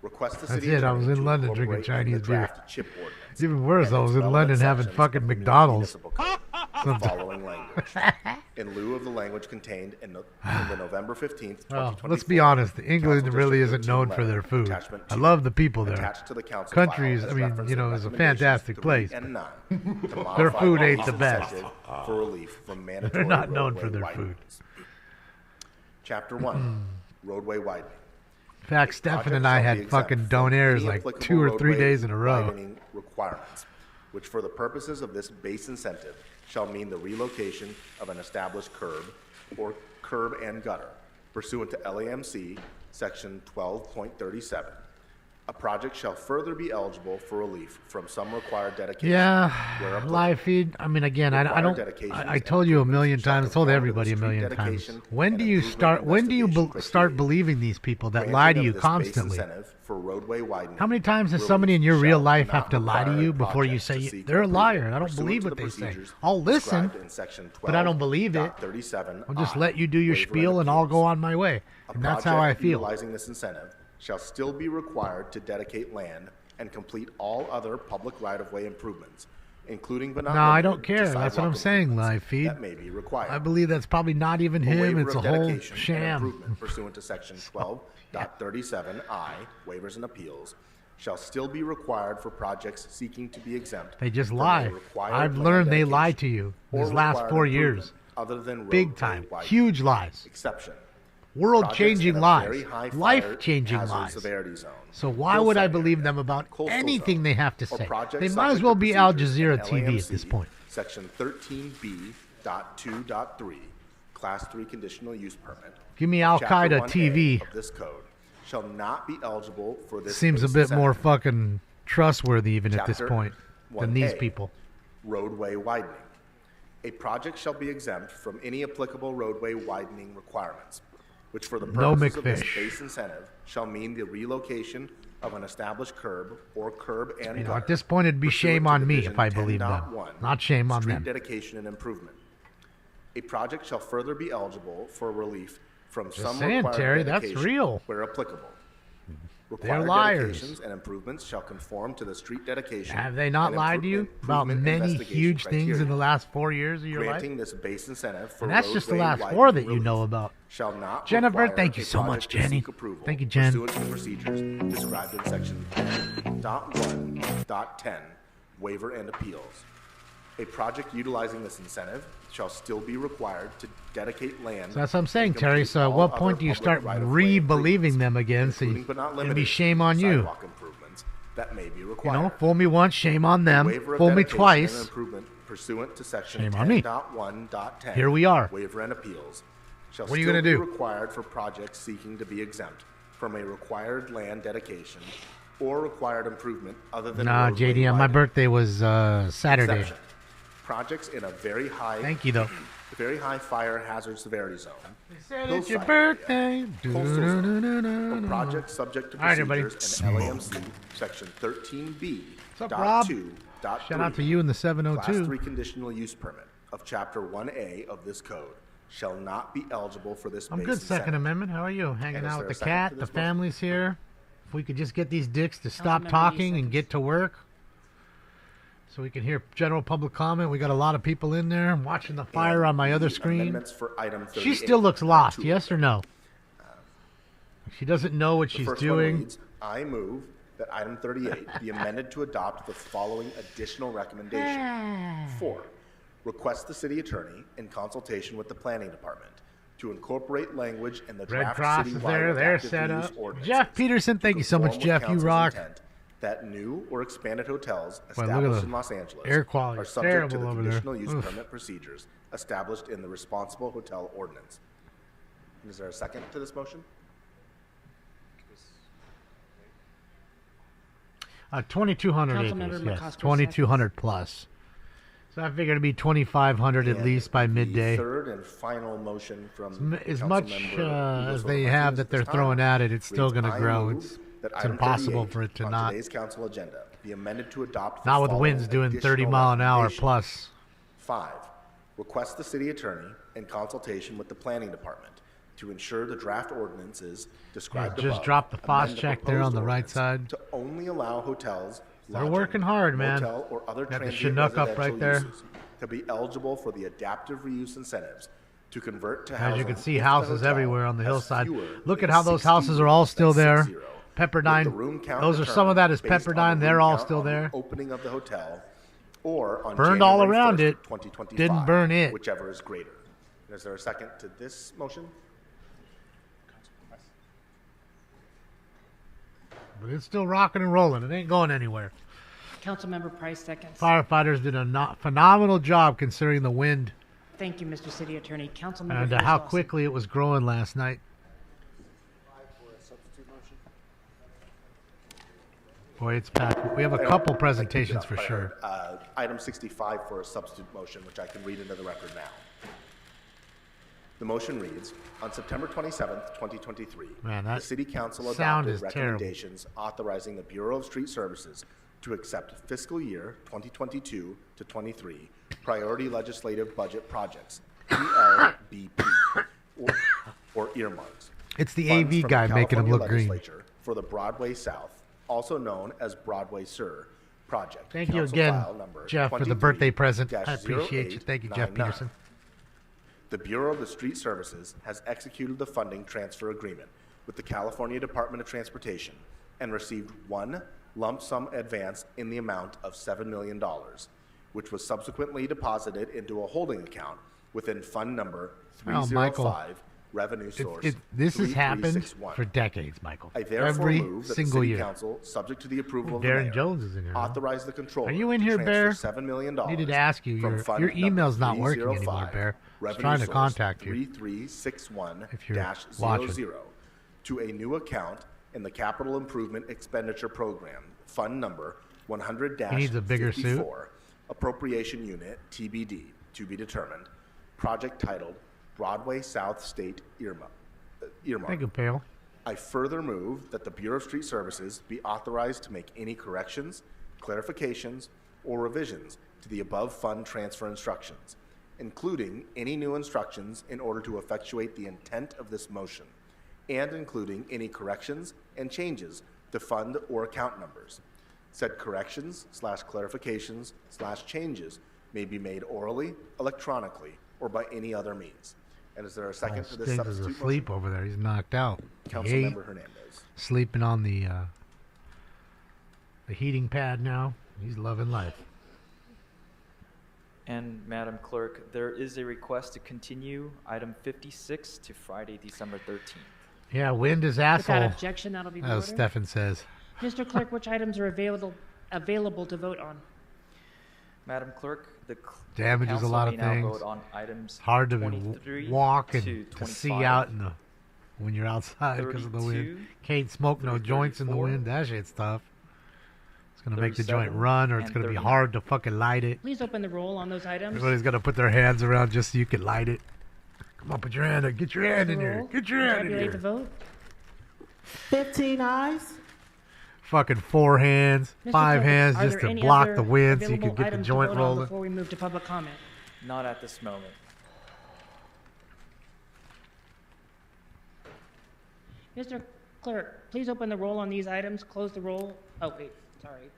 request the That's city it, I was attorney in to London drinking incorporate in the Chinese beer. draft chip ordinance Even worse, and I was its in relevant London having sections fucking of the McDonald's. municipal code the following language. In lieu of the language contained in the November 15th, 2024. Well, let's be honest. England Council really District isn't known 13 for their letter, food. attachment I 2, love the people there. attached to the council Countries, file I as mean, referenced you know, in is a recommendations fantastic 3 place. and 9 to Their modify food the ain't the base best. incentive for relief from mandatory They're not known roadway for their widenings. food. Chapter 1, roadway widening. In fact, Stefan and I had fucking donairs like 2 or 3 days in a row. Widening requirements, which for the purposes of this base incentive shall mean the relocation of an established curb or curb and gutter pursuant to LAMC section 12.37. A project shall further be eligible for relief from some required dedication. Yeah, where applicable. live feed. I mean, again, I Required don't. dedications I and told you a improvements million shall times. I told conform to everybody the a street million times. dedication When and do you improvement start? When do you investigation start procedure. believing these people that Granting lie to of you this base constantly? incentive for roadway widening, How many times does relief somebody in your real shall life not have to lie to require you a before you project say to seek they're a approval liar and I don't pursuant believe to what the they say? procedures I'll listen, described in section but I don't believe it. 12.37 I'll just I, let you do your waiver and spiel and I'll appeals. go on my way. A And that's how I project feel. utilizing this incentive shall still be required to dedicate land and complete all other public right-of-way improvements, including but not No, I limited don't to care. That's what I'm sidewalk saying, improvements live feed. that may be required. I believe that's probably not even A him. waiver It's a of whole dedication and sham. improvement pursuant to section 12.37I, waivers and appeals, shall still be required for projects seeking to be exempt. They just from a lie. required I've land learned they dedication lie to you or these last required 4 improvement years. Other than Big roadway time. widening. Huge lies. Exception. World-changing Projects in a lies. very high fire Life-changing hazard lies. severity zone, So why hillside would I area, believe them about coastal anything zone, they have to or say? projects They might as subject well to be Al procedures Jazeera in TV at LAMC, this point. Section 13B.2.3, Class 3 conditional use permit. Give me of Al Chapter Qaeda 1A TV. Of this code shall not be eligible for this. Seems a base bit incentive. more fucking trustworthy even at this Chapter point than these 1A, people. Roadway widening. A project shall be exempt from any applicable roadway widening requirements, which for the No purposes of this McFish. base incentive shall mean the relocation of an established curb or curb and You know, gutter at this point, it'd be pursuant shame to on me Division if I believed them. 10.1, Not shame on street them. dedication and improvement. A project shall further be eligible for relief from some saying, required Terry, that's dedication real. where applicable. They're Required liars. dedications and improvements shall conform to the street dedication. Have they not and lied to you about improvement many investigation huge things in criteria. the last 4 years of your life? Granting this base incentive for And that's just the roadway last widening 4 that you relief know about. shall not Jennifer, require thank you a so much, project to Jenny. seek approval Thank you, Jen. pursuant to the procedures described in section 10.1.10, waiver and appeals. A project utilizing this incentive shall still be required to dedicate land. So that's what I'm saying, and Terry. complete So at all what other point do you public start right-of-way re-believing improvements, them again? So including but not it'd be limited shame to on you. sidewalk improvements that may be You required. know, fool me once, shame on them. Waiver of Fool me dedication and twice. improvement pursuant to section Shame on me. 10.1.10. Here we are. Waiver and appeals shall What are you still gonna be do? required for projects seeking to be exempt from a required land dedication or required improvement other than Nah, roadway JDM, my widening. birthday was Saturday. Exception. Projects in a very high Thank you, though. very high fire hazard severity zone. Said it's your hillside birthday. area, coastal zone, Do-do-do-do-do-do. or projects subject to All right, everybody. procedures in LAMC section 13B. What's up, Rob? 2.3, Shout out to you in the Class 702. 3 conditional use permit of Chapter 1A of this code shall not be eligible for this I'm base good, Second incentive. Amendment. How are you? Hanging And is out there with a the second cat. to The this motion? family's here. If we could just get these dicks to stop Councilmember talking Lee and get to work so we can hear general public comment. We got a lot of people in there. I'm watching the fire on my other The screen. amendments for item She 38 still looks are lost, two yes of or them. no? She doesn't know what The she's first doing. one reads, I move that item 38 be amended to adopt the following additional recommendation. 4, request the city attorney, in consultation with the planning department, to incorporate language in the Red draft Cross is citywide there. They're adaptive set reuse up. ordinances Jeff Peterson, thank to you so much, conform with Jeff. You council's rock. intent that new or expanded hotels Boy, look at established the in Los Angeles air quality. are It's subject to terrible the over there. conditional use Oof. permit procedures established in the responsible hotel ordinance. Is there a second to this motion? 2,200 Councilmember acres, yes. McCosker 2,200 plus. So I figured it'd be 2,500 at And least by the midday. third and final motion from As much Councilmember as Ugo's they Martinez have at that they're this time throwing at it, it's still reads, going to "I grow. move It's that it's item impossible 38 for it to on not. today's council agenda be amended to adopt the Not with following winds doing 30 additional mile an hour recommendation. plus. 5, request the city attorney, in consultation with the planning department, to ensure the draft ordinances described Just above drop the amend FOS check there on proposed the right ordinance side. to only allow hotels, They're lodging, working hard, man. motel, or other Got the transient Chinook up residential right there. uses to be eligible for the adaptive reuse incentives to convert to As housing. you can see, if the houses hotel everywhere on the has hillside. fewer Look than at how those 60 houses are all rooms, still that's there. 60, with the Pepperdine, room count those are some of that is determined based on the Pepperdine. They're room all count still on the there. opening of the hotel, or on Burned all January around 1st it. of 2025, Didn't burn it. whichever is greater. And is there a second to this motion? But it's still rocking and rolling. It ain't going anywhere. Councilmember Price seconds. Firefighters did a phenomenal job considering the wind Thank you, Mr. City Attorney. Councilmember and First how Dawson. quickly it was growing last night. Boy, it's packed. We have a couple presentations for sure. Item 65 for a substitute motion, which I can read into the record now. The motion reads, on September 27th, 2023, Man, the that City Council sound adopted is terrible. recommendations authorizing the Bureau of Street Services to accept fiscal year 2022 to 23 priority legislative budget projects, PLBP, or earmarks. It's the Funds AV from guy the making him California look green. Legislature for the Broadway South, also known as Broadway Sur project. Thank you Council again, file number Jeff, for the birthday present. I appreciate you. Thank you, Jeff 23-0899. Peterson. The Bureau of the Street Services has executed the funding transfer agreement with the California Department of Transportation and received one lump sum advance in the amount of $7 million, which was subsequently deposited into a holding account within fund number Oh, Michael. 305, revenue source This has happened 3361. for decades, Michael. I therefore Every move that the single City year. Council, subject to the approval of the Darren mayor, Jones is in here. huh? authorize the controller Are you in here, to Bear? transfer $7 million Needed to ask you. from Your fund number email's not working 305, anymore, Bear. I was revenue trying to source contact you. 3361 If you're watching. to a new account in the Capital Improvement Expenditure Program, fund number 100-54, He needs a bigger suit. appropriation unit TBD, to be determined, project titled Broadway South State Earmark. Thank you, Pale. I further move that the Bureau of Street Services be authorized to make any corrections, clarifications, or revisions to the above fund transfer instructions, including any new instructions in order to effectuate the intent of this motion, and including any corrections and changes to fund or account numbers. Said corrections/clarifications/changes may be made orally, electronically, or by any other means. And is there a second to this Stings is substitute asleep over there. He's knocked out. Councilmember Hernandez. Sleeping on the heating pad now. He's loving life. And Madam Clerk, there is a request to continue item 56 to Friday, December 13th. Yeah, wind is asshole. Without objection, that'll be As ordered. Stefan says. Mr. Clerk, which items are available to vote on? Madam Clerk, the Damages a council lot may of now things. vote on items Hard to 23 walk to and to see 25. out in the when you're outside because of the wind. 32, Can't smoke no joints in the 34, wind. That shit's tough. It's gonna make the joint 37, run, or it's and gonna be 39. hard to fucking light it. Please open the roll on those items. Everybody's gonna put their hands around just so you can light it. Come on, put your hand in. Get your hand in here. Get your hand in Tabulate here. the vote. 15 eyes. Fucking 4 hands, Mr. 5 Clerk, hands are just there to any block other the wind so you available can get the items to joint vote on rolling. Before we move to public comment. Not at this moment. Mr. Clerk, please open the roll on these items. Close the roll. Oh, wait, sorry.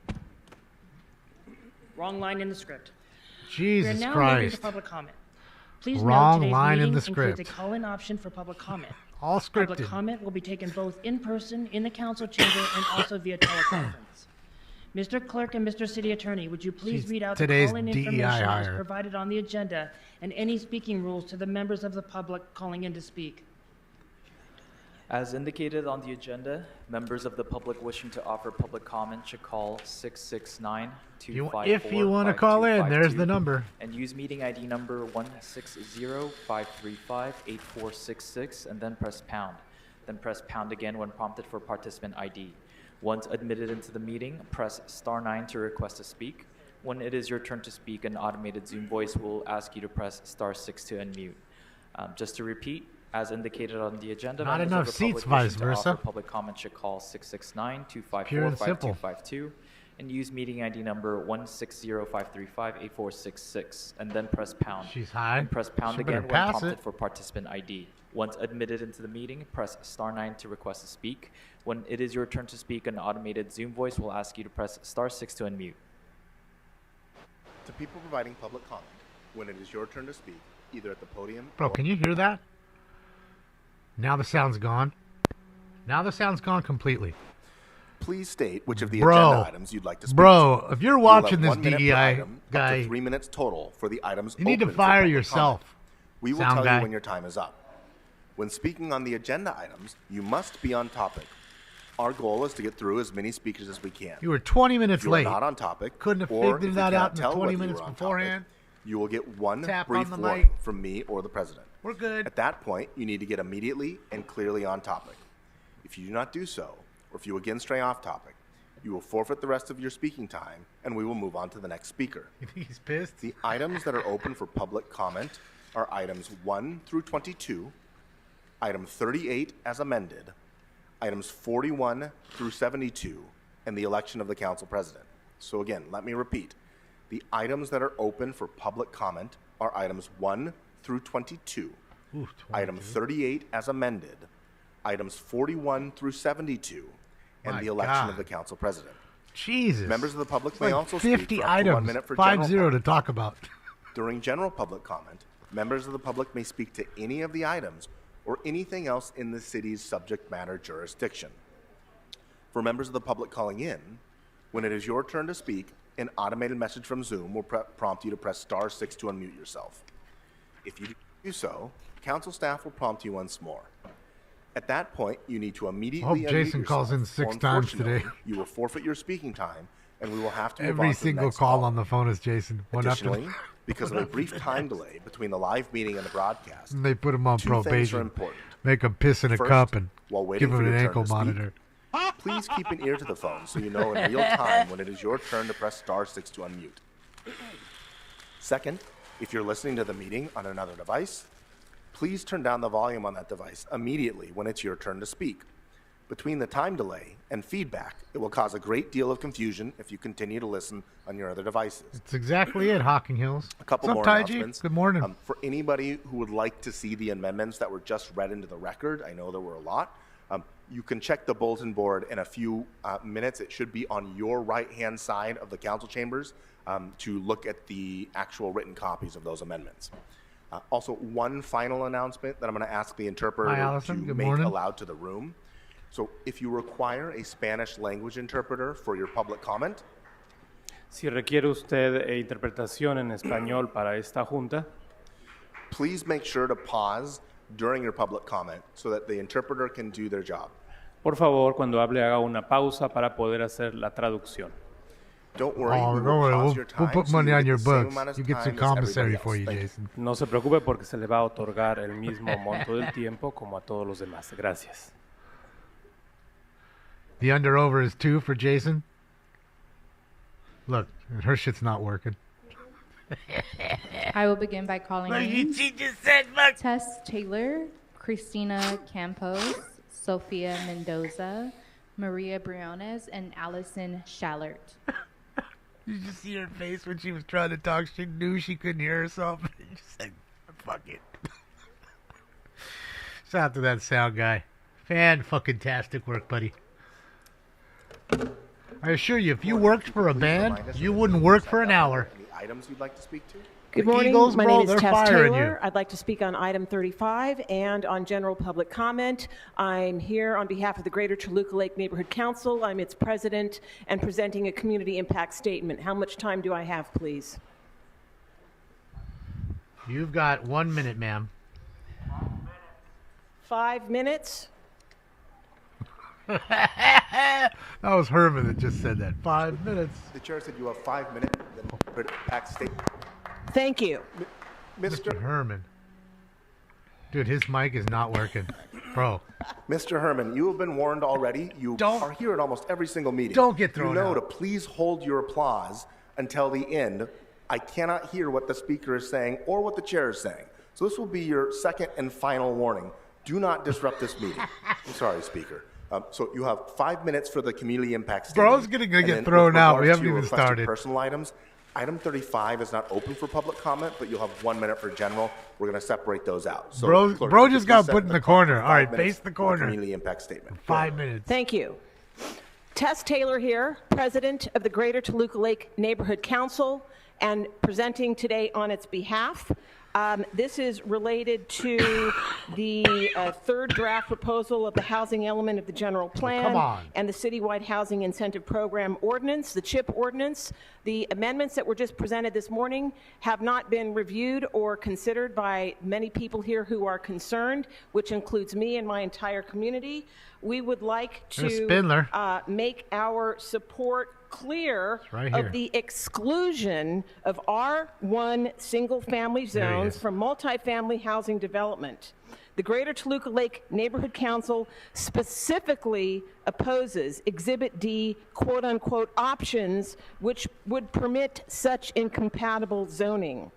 Wrong line in the script. Jesus We are now moving Christ. to public comment. Please Wrong note today's line in meeting the includes script. a call-in option for public comment. All Public scripted. comment will be taken both in person in the council chamber and also via teleconference. Mr. Clerk and Mr. City Attorney, would you please She's read out the today's call-in DEI information as hire. provided on the agenda and any speaking rules to the members of the public calling in to speak? As indicated on the agenda, members of the public wishing to offer public comment should call 669-254-5252 If you want to call in, there's the number. and use meeting ID number 160-535-8466 and then press pound. Then press pound again when prompted for participant ID. Once admitted into the meeting, press *9 to request to speak. When it is your turn to speak, an automated Zoom voice will ask you to press *6 to unmute. Just to repeat, as indicated on the agenda, Not members enough of the seats, public vice wishing to offer versa. public comment should call 669-254-5252 Pure and simple. and use meeting ID number 160-535-8466 and then press pound. She's high. And press pound She better again when pass prompted it. for participant ID. Once admitted into the meeting, press *9 to request to speak. When it is your turn to speak, an automated Zoom voice will ask you to press *6 to unmute. To people providing public comment, When it is your turn to speak, either at the podium Bro, or... can you hear that? Now the sound's gone. Now the sound's gone completely. Please state which of the Bro. agenda items you'd like to speak Bro, to. if you're You will have watching this 1 minute per DEI item, up guy, to 3 minutes total for the items you need to open for fire public yourself. comment. We will sound tell guy. you when your time is up. When speaking on the agenda items, you must be on topic. Our goal is to get through as many speakers as we can. You were 20 minutes if you late. are not on topic, Couldn't have or figured if that you out cannot in the tell 20 whether you minutes were on beforehand. topic, you will get one Tap brief on the warning mic. from me or the president. We're good. At that point, you need to get immediately and clearly on topic. If you do not do so, or if you again stray off topic, you will forfeit the rest of your speaking time, and we will move on to the next speaker. You think he's pissed? The items that are open for public comment are items 1 through 22, item 38 as amended, items 41 through 72, and the election of the council president. So again, let me repeat. The items that are open for public comment are items 1 through 22, item 38 as amended, items 41 through 72, and My the election God. of the council president. Jesus. Members of the public It's may like also 50 speak for up to 1 items, minute for 5-0 general to talk about. During general public comment, members of the public may speak to any of the items or anything else in the city's subject matter jurisdiction. For members of the public calling in, when it is your turn to speak, an automated message from Zoom will prompt you to press *6 to unmute yourself. If you do so, council staff will prompt you once more. At that point, you need to immediately I hope unmute Jason yourself, calls in or 6 times unfortunately, today. You will forfeit your speaking time, and we will have to move on Every to the single next call on the phone is Jason. One after Additionally, because of a brief time delay between the live meeting and the broadcast, And they put him on two things are probation. important. Make him piss in a First, cup and while waiting give him for an your turn ankle to speak, monitor. Please keep an ear to the phone so you know in real time when it is your turn to press *6 to unmute. Second, if you're listening to the meeting on another device, please turn down the volume on that device immediately when it's your turn to speak. Between the time delay and feedback, it will cause a great deal of confusion if you continue to listen on your other devices. That's exactly it, Hocking Hills. A couple What's more up, Ty G? announcements. Good morning. For anybody who would like to see the amendments that were just read into the record, I know there were a lot. You can check the bulletin board in a few minutes. It should be on your right-hand side of the council chambers to look at the actual written copies of those amendments. Also, one final announcement that I'm going to ask the interpreter Hi, Allison. to Good make morning. aloud to the room. So if you require a Spanish language interpreter for your public comment, Si requiere usted interpretación en español para esta junta, please make sure to pause during your public comment so that the interpreter can do their job. por favor, cuando hable haga una pausa para poder hacer la traducción. Don't worry, Oh, we don't will worry. pause We'll, your we'll time put so money you on get your the same books. amount of You get time some as commissary everybody for you, else. Thank Jason. No se preocupe porque se le va a otorgar el mismo monto del tiempo como a todos los demás. Gracias. The under-over is 2 for Jason. Look, her shit's not working. I will begin by calling names. She just said, Tess Taylor, Christina Campos, Sophia Mendoza, Maria Briones, and Allison Schallert. You just see her face when she was trying to talk. She knew she couldn't hear herself. She said, fuck it. Shout out to that sound guy. Fan-fucking-tastic work, buddy. I assure you, if you worked for a band, you wouldn't work for an hour. Any items you'd like to speak to? Good The morning. Eagles, My bro, name is they're Tess firing Taylor. you. I'd like to speak on item 35 and on general public comment. I'm here on behalf of the Greater Toluca Lake Neighborhood Council. I'm its president and presenting a community impact statement. How much time do I have, please? You've got 1 minute, ma'am. 5 minutes? That was Herman that just said that. 5 minutes. The chair said you have 5 minutes. Then back statement. Thank you. Mr. Herman. Dude, his mic is not working. Bro. Mr. Herman, you have been warned already. You are here at almost every single meeting. Don't get thrown You know out. to please hold your applause until the end. I cannot hear what the speaker is saying or what the chair is saying. So this will be your second and final warning. Do not disrupt this meeting. I'm sorry, Speaker. So you have 5 minutes for the community impact statement. Bro's gonna And get then thrown with out. We regards haven't to your even requested started. Personal items. Item 35 is not open for public comment, but you'll have 1 minute for general. We're going to separate those out. So, Bro clerk, just please got set put in the clock corner. for All right, 5 minutes face the for corner. Community impact statement. 5 minutes. Thank you. Tess Taylor here, president of the Greater Toluca Lake Neighborhood Council and presenting today on its behalf. This is related to the third draft proposal of the housing element of the general plan and the citywide housing incentive program ordinance, the CHIP ordinance. The amendments that were just presented this morning have not been reviewed or considered by many people here who are concerned, which includes me and my entire community. We would like to make our support clear of the exclusion of R1 single-family zones from multifamily housing development. The Greater Toluca Lake Neighborhood Council specifically opposes Exhibit D, quote-unquote, options which would permit such incompatible zoning.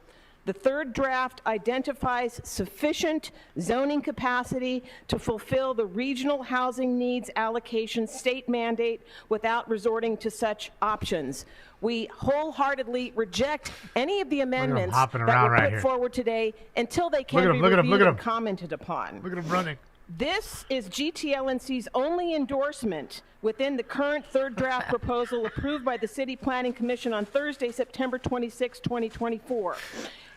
The third draft identifies sufficient zoning capacity to fulfill the regional housing needs allocation state mandate without resorting to such options. We wholeheartedly reject any of the amendments that were put forward today until they can be reviewed and commented upon. Look at him running. This is GTLNC's only endorsement within the current third draft proposal approved by the City Planning Commission on Thursday, September 26, 2024.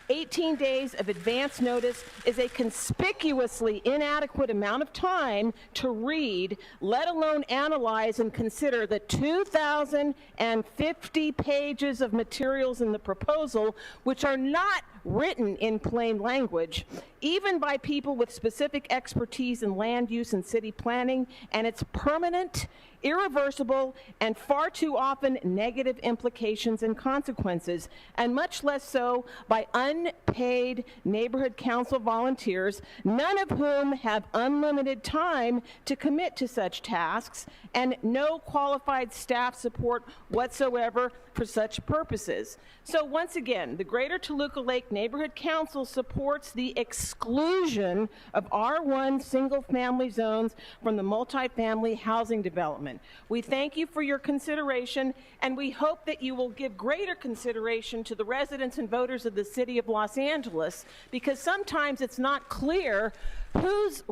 18 days of advance notice is a conspicuously inadequate amount of time to read, let alone analyze and consider the 2,050 pages of materials in the proposal, which are not written in plain language, even by people with specific expertise in land use and city planning, and its permanent, irreversible, and far too often negative implications and consequences, and much less so by unpaid neighborhood council volunteers, none of whom have unlimited time to commit to such tasks, and no qualified staff support whatsoever for such purposes. So once again, the Greater Toluca Lake Neighborhood Council supports the exclusion of R1 single-family zones from the multifamily housing development. We thank you for your consideration, and we hope that you will give greater consideration to the residents and voters of the City of Los Angeles, because sometimes it's not clear whose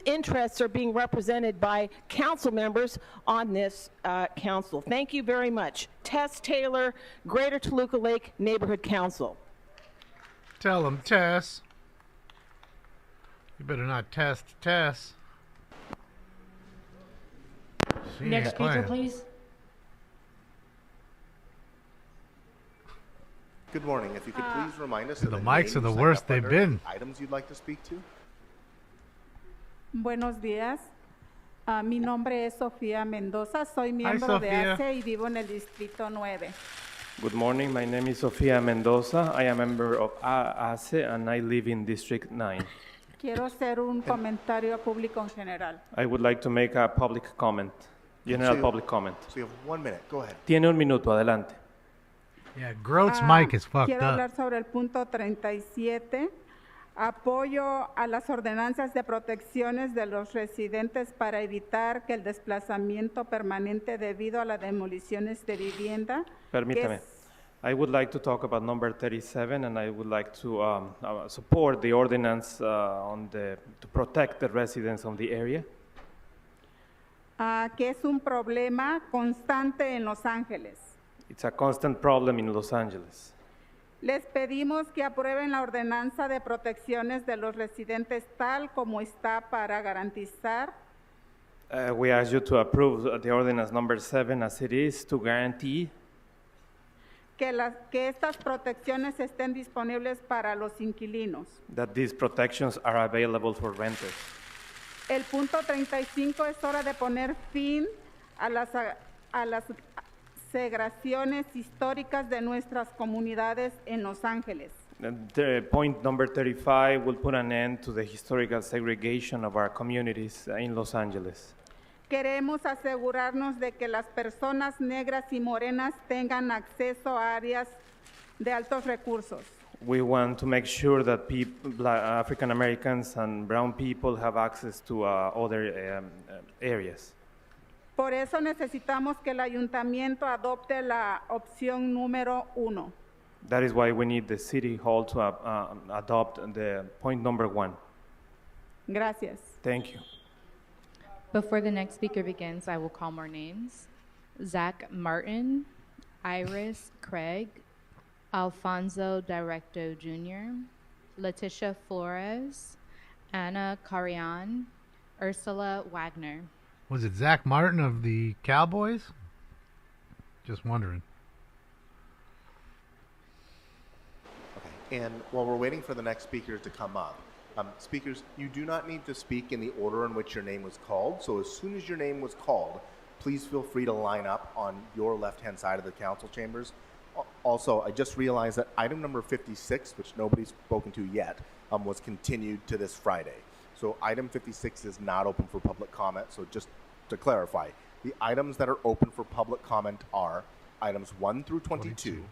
interests are being represented by council members on this council. Thank you very much. Tess Taylor, Greater Toluca Lake Neighborhood Council. Tell them, Tess. You better not test Tess. Next speaker, please. Good morning. If you could please remind us of the mics are the worst they've been. Items you'd like to speak to? Buenos días. Mi nombre es Sofía Mendoza. Soy miembro de ACE y vivo en el Distrito 9. Good morning. My name is Sofía Mendoza. I am a member of ACE and I live in District 9. Quiero hacer un comentario público en general. I would like to make a public comment. General public comment. So you have 1 minute. Go ahead. Tiene un minuto. Adelante. Yeah, Groth's mic is fucked quiero up. hablar sobre el punto 37. Apoyo a las ordenanzas de protecciones de los residentes para evitar que el desplazamiento permanente debido a las demoliciones de vivienda. Permítame. I would like to talk about number 37, and I would like to support the ordinance to protect the residents of the area. Que es un problema constante en Los Ángeles. It's a constant problem in Los Angeles. Les pedimos que aprueben la ordenanza de protecciones de los residentes tal como está para garantizar We ask you to approve the ordinance number 7 as it is to guarantee que estas protecciones estén disponibles para los inquilinos. that these protections are available for renters. El punto 35 es hora de poner fin a las segregaciones históricas de nuestras comunidades en Los Ángeles. The point number 35 will put an end to the historical segregation of our communities in Los Angeles. Queremos asegurarnos de que las personas negras y morenas tengan acceso a áreas de altos recursos. We want to make sure that African Americans and brown people have access to other areas. Por eso necesitamos que el ayuntamiento adopte la opción número 1. That is why we need the city hall to adopt the point number 1. Gracias. Thank you. Before the next speaker begins, I will call more names. Zach Martin, Iris Craig, Alfonso Directo Jr., Leticia Flores, Anna Carian, Ursula Wagner. Was it Zach Martin of the Cowboys? Just wondering. Okay. And while we're waiting for the next speaker to come up, speakers, you do not need to speak in the order in which your name was called. So as soon as your name was called, please feel free to line up on your left-hand side of the council chambers. Also, I just realized that item number 56, which nobody's spoken to yet, was continued to this Friday. So item 56 is not open for public comment. So just to clarify, the items that are open for public comment are items 1 through 22,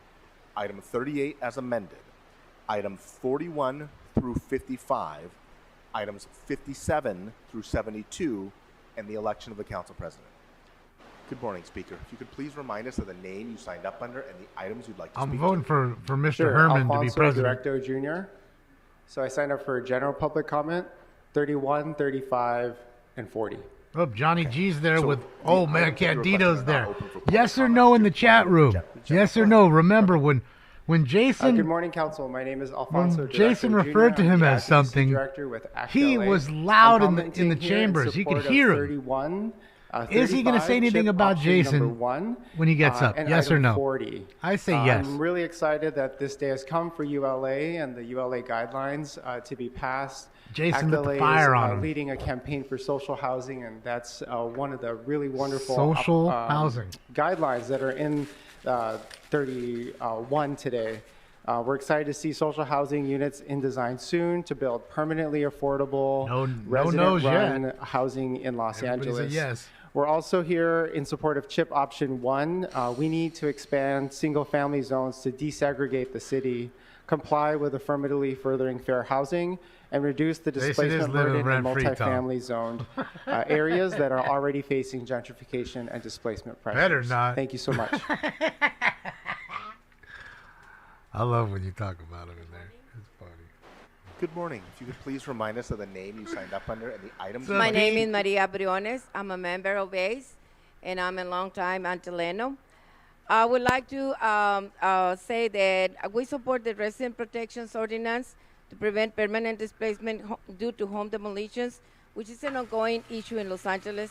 item 38 as amended, item 41 through 55, items 57 through 72, and the election of the council president. Good morning, Speaker. If you could please remind us of the name you signed up under and the items you'd like to speak I'm voting to. for Mr. Sure, Herman Alfonso to be president. Directo Jr. So I signed up for general public comment, 31, 35, and 40. Oh, Johnny G's there So with, the oh man, items you're Candido's requesting are there. not open for public Yes or no in the chat room? Yes or no? Remember, when Jason... Good morning, Council. My name is Alfonso When Directo Jason Jr. referred to I'm him the as advocacy something, director with ACT he LA. was loud I'm in the commenting here in chambers. You could support of hear him. 31, Is he going to 35, say anything chip about option Jason number 1, when he gets up? and Yes or item no? 40. I say yes. I'm really excited that this day has come for ULA and the ULA guidelines to be passed. Jason ACT lit the LA fire is on him. leading a campaign for social housing, and that's one of the really wonderful Social housing. guidelines that are in 31 today. We're excited to see social housing units in design soon to build permanently affordable resident-run housing in Los Everybody said Angeles. yes. We're also here in support of CHIP Option 1. We need to expand single-family zones to desegregate the city, comply with affirmatively furthering fair housing, and reduce the Jason is displacement living burden in rent-free, Tom. multifamily zoned areas that are already facing gentrification and displacement pressures. Better not. Thank you so much. I love when you talk about him in there. It's funny. Good morning. If you could please remind us of the name you signed up under and the items. My name is Maria Briones. I'm a member of ACE, and I'm a long-time Antillano. I would like to say that we support the Resident Protections Ordinance to prevent permanent displacement due to home demolitions, which is an ongoing issue in Los Angeles.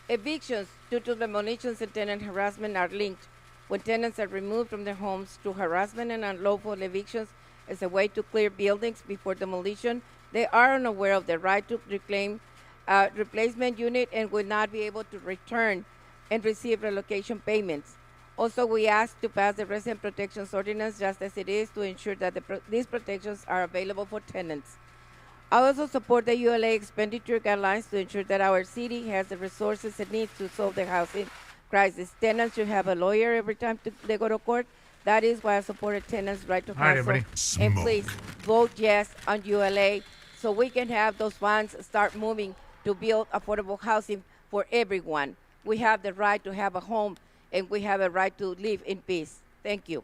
Evictions due to demolitions and tenant harassment are linked. When tenants are removed from their homes through harassment and unlawful evictions as a way to clear buildings before demolition, they are unaware of their right to reclaim a replacement unit and will not be able to return and receive relocation payments. Also, we ask to pass the Resident Protections Ordinance just as it is to ensure that these protections are available for tenants. I also support the ULA expenditure guidelines to ensure that our city has the resources it needs to solve the housing crisis. Tenants should have a lawyer every time they go to court. That is why I support tenants' right to All right, counsel. everybody. And please vote yes on ULA so we can have those funds start moving to build affordable housing for everyone. We have the right to have a home, and we have a right to live in peace. Thank you.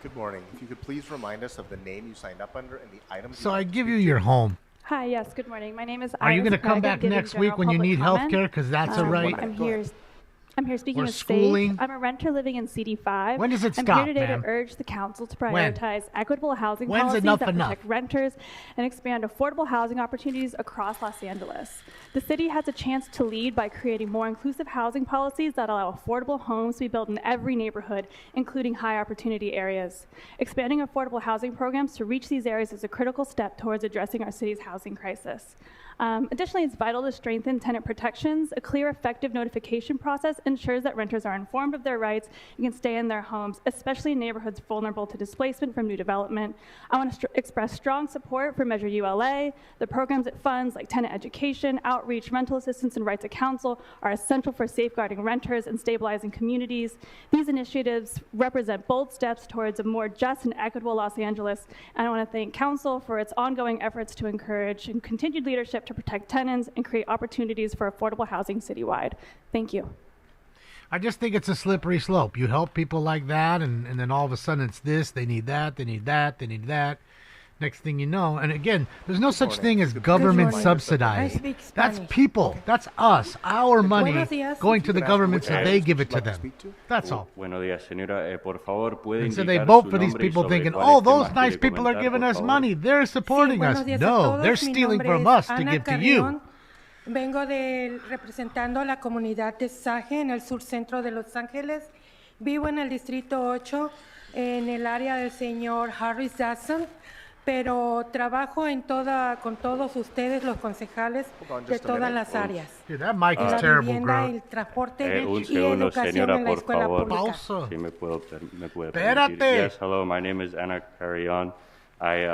Good morning. If you could please remind us of the name you signed up under and the items. So I give you your home. Hi, yes, good morning. My name is Are you Iris going to come Craig. I'm back giving next general week when you public need comment. health care? Because that's a right. I'm here speaking Or of schooling. SAFE. I'm a renter living in CD5. When does it I'm stop, here today ma'am? to urge the council to When? prioritize equitable housing When's policies enough that enough? protect renters and expand affordable housing opportunities across Los Angeles. The city has a chance to lead by creating more inclusive housing policies that allow affordable homes to be built in every neighborhood, including high opportunity areas. Expanding affordable housing programs to reach these areas is a critical step towards addressing our city's housing crisis. Additionally, it's vital to strengthen tenant protections. A clear, effective notification process ensures that renters are informed of their rights and can stay in their homes, especially in neighborhoods vulnerable to displacement from new development. I want to express strong support for Measure ULA. The programs it funds, like tenant education, outreach, rental assistance, and right to counsel, are essential for safeguarding renters and stabilizing communities. These initiatives represent bold steps towards a more just and equitable Los Angeles, and I want to thank Council for its ongoing efforts to encourage and continued leadership to protect tenants and create opportunities for affordable housing citywide. Thank you. I just think it's a slippery slope. You help people like that, and then all of a sudden it's this, they need that, they need that, they need that. Next thing you know, and again, there's no such thing as government subsidized. That's people. That's us. Our money going to the government so they give it to them. That's all. Buenos días, señora. Por favor, puede And so they indicar vote su for these nombre y people sobre thinking, cuáles oh, those temas nice quiere people are comentar, giving por us favor. money. They're supporting us. No, they're stealing from us to give to you. Vengo representando a la comunidad de Saje en el sur centro de Los Ángeles. Vivo en el distrito 8, en el área del señor Harris Dawson, pero trabajo con todos ustedes, los concejales de todas las áreas. Dude, that mic is La terrible, vivienda, bro. el transporte Un y segundo, educación señora, en la por escuela favor. pública. Si me puede Espérate. permitir. Yes, hello, my name is Anna Carrion. I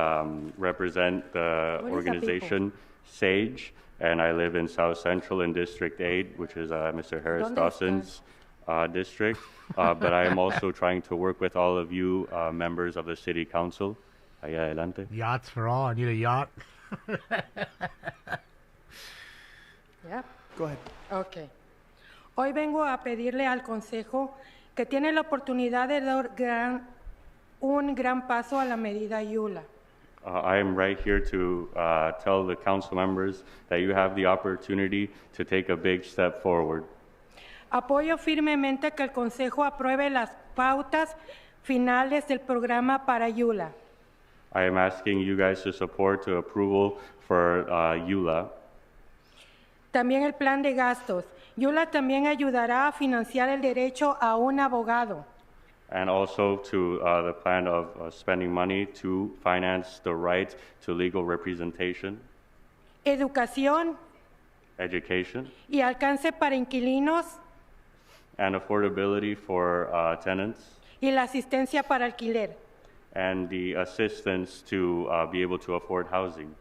represent the What is that, organization SAGE, and I live in South Central in District 8, which is Mr. Harris ¿Dónde Dawson's district. But I am also trying to work with all of you members of the City Council. Ahí adelante. Yachts for all. I need a yacht. Yeah. Go ahead. Okay. Hoy vengo a pedirle al Consejo que tiene la oportunidad de dar un gran paso a la medida Yula. I am right here to tell the council members that you have the opportunity to take a big step forward. Apoyo firmemente que el Consejo apruebe las pautas finales del programa para Yula. I am asking you guys to support to approval for EULA. También el plan de gastos. Yula también ayudará a financiar el derecho a un abogado. And also to the plan of spending money to finance the right to legal representation, Educación education, y alcance para inquilinos and affordability for tenants, y la asistencia para alquiler. and the assistance to be able to afford housing.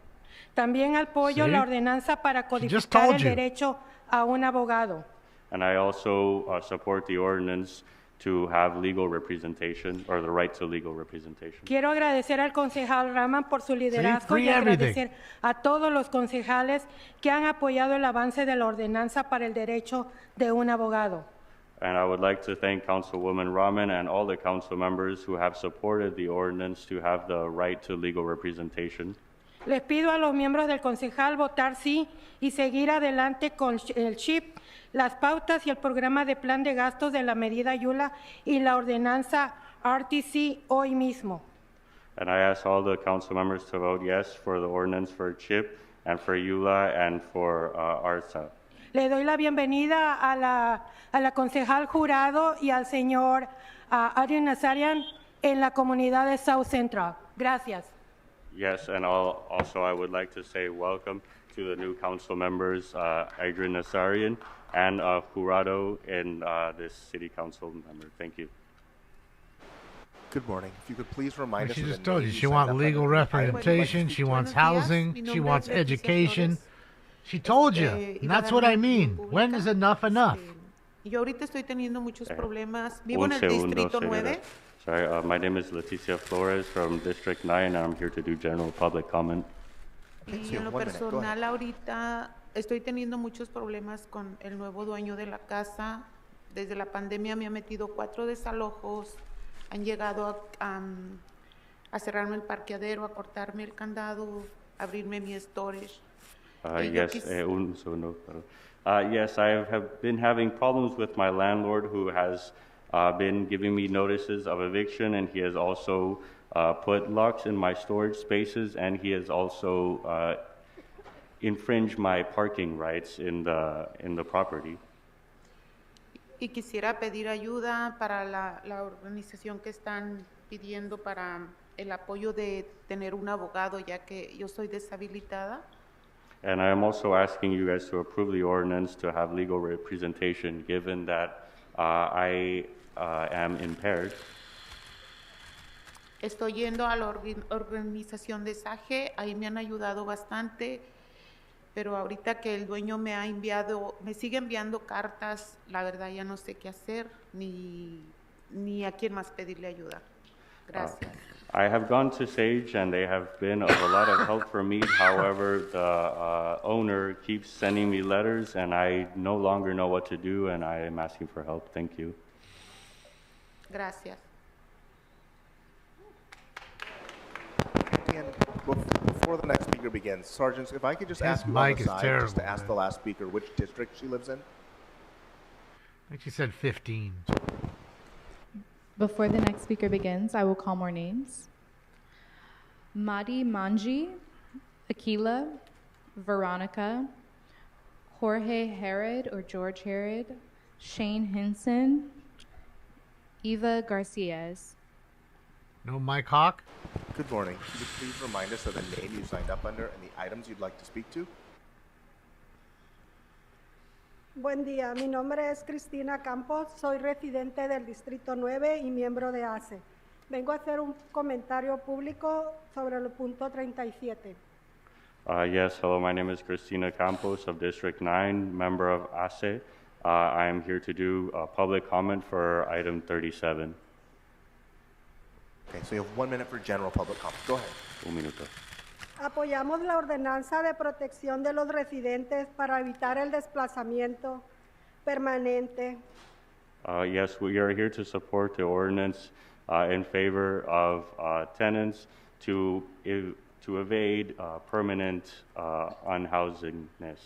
También apoyo Sí. la ordenanza para just codificar told el you. derecho a un abogado. And I also support the ordinance to have legal representation, or the right to legal representation. Quiero agradecer al concejal Raman por su liderazgo free y agradecer everything. a todos los concejales que han apoyado el avance de la ordenanza para el derecho de un abogado. And I would like to thank Councilwoman Rahman and all the council members who have supported the ordinance to have the right to legal representation. Les pido a los miembros del concejal votar sí y seguir adelante con el CHIP, las pautas y el programa de plan de gastos de la medida Yula y la ordenanza RTC hoy mismo. And I ask all the council members to vote yes for the ordinance for CHIP and for EULA and for ARSA. Le doy la bienvenida a la concejal jurado y al señor Adrian Nazarian en la comunidad de South Central. Gracias. Yes, and also I would like to say welcome to the new council members, Adrian Nassarian and Jurado and this city council member. Thank you. Good morning. If you could please remind us She of the just told you names she signed wants up on legal the item. representation, she wants housing, she wants education. She told you, and that's what I mean. When is enough enough? Yo ahorita estoy teniendo muchos problemas. Vivo en Un el segundo, distrito señora. 9. Sorry, my name is Leticia Flores from District 9, and I'm here to do general public comment. Y en lo personal ahorita estoy teniendo muchos problemas con el nuevo dueño de la casa. Desde la pandemia me ha metido 4 desalojos. Han llegado a cerrarme el parqueadero, a cortarme el candado, abrirme mi storage. Un segundo. Yes, I have been having problems with my landlord who has been giving me notices of eviction, and he has also put locks in my storage spaces, and he has also infringed my parking rights in the property. Y quisiera pedir ayuda para la organización que están pidiendo para el apoyo de tener un abogado, ya que yo soy deshabilitada. And I am also asking you guys to approve the ordinance to have legal representation, given that I am impaired. Estoy yendo a la organización de SAGE, ahí me han ayudado bastante, pero ahorita que el dueño me sigue enviando cartas, la verdad ya no sé qué hacer, ni a quién más pedirle ayuda. Gracias. I have gone to Sage, and they have been of a lot of help for me. However, the owner keeps sending me letters, and I no longer know what to do, and I am asking for help. Thank you. Gracias. before the next speaker begins, Sergeants, if I could just ask you on the side, just to ask the last speaker which district she lives in. I think she said 15. Before the next speaker begins, I will call more names. Madi Manji, Aquila, Veronica, Jorge Herod or George Herod, Shane Henson, Eva Garcias. No Mike Hawk? Good morning. Could you please remind us of the name you signed up under and the items you'd like to speak to? Buen día, mi nombre es Cristina Campos, soy residente del Distrito 9 y miembro de ACE. Vengo a hacer un comentario público sobre el punto 37. Yes, hello, my name is Cristina Campos of District 9, member of ACE. I am here to do a public comment for item 37. Okay, so you have 1 minute for general public comment. Go ahead. Un minuto. Apoyamos la ordenanza de protección de los residentes para evitar el desplazamiento permanente. Yes, we are here to support the ordinance in favor of tenants to evade permanent unhousingness.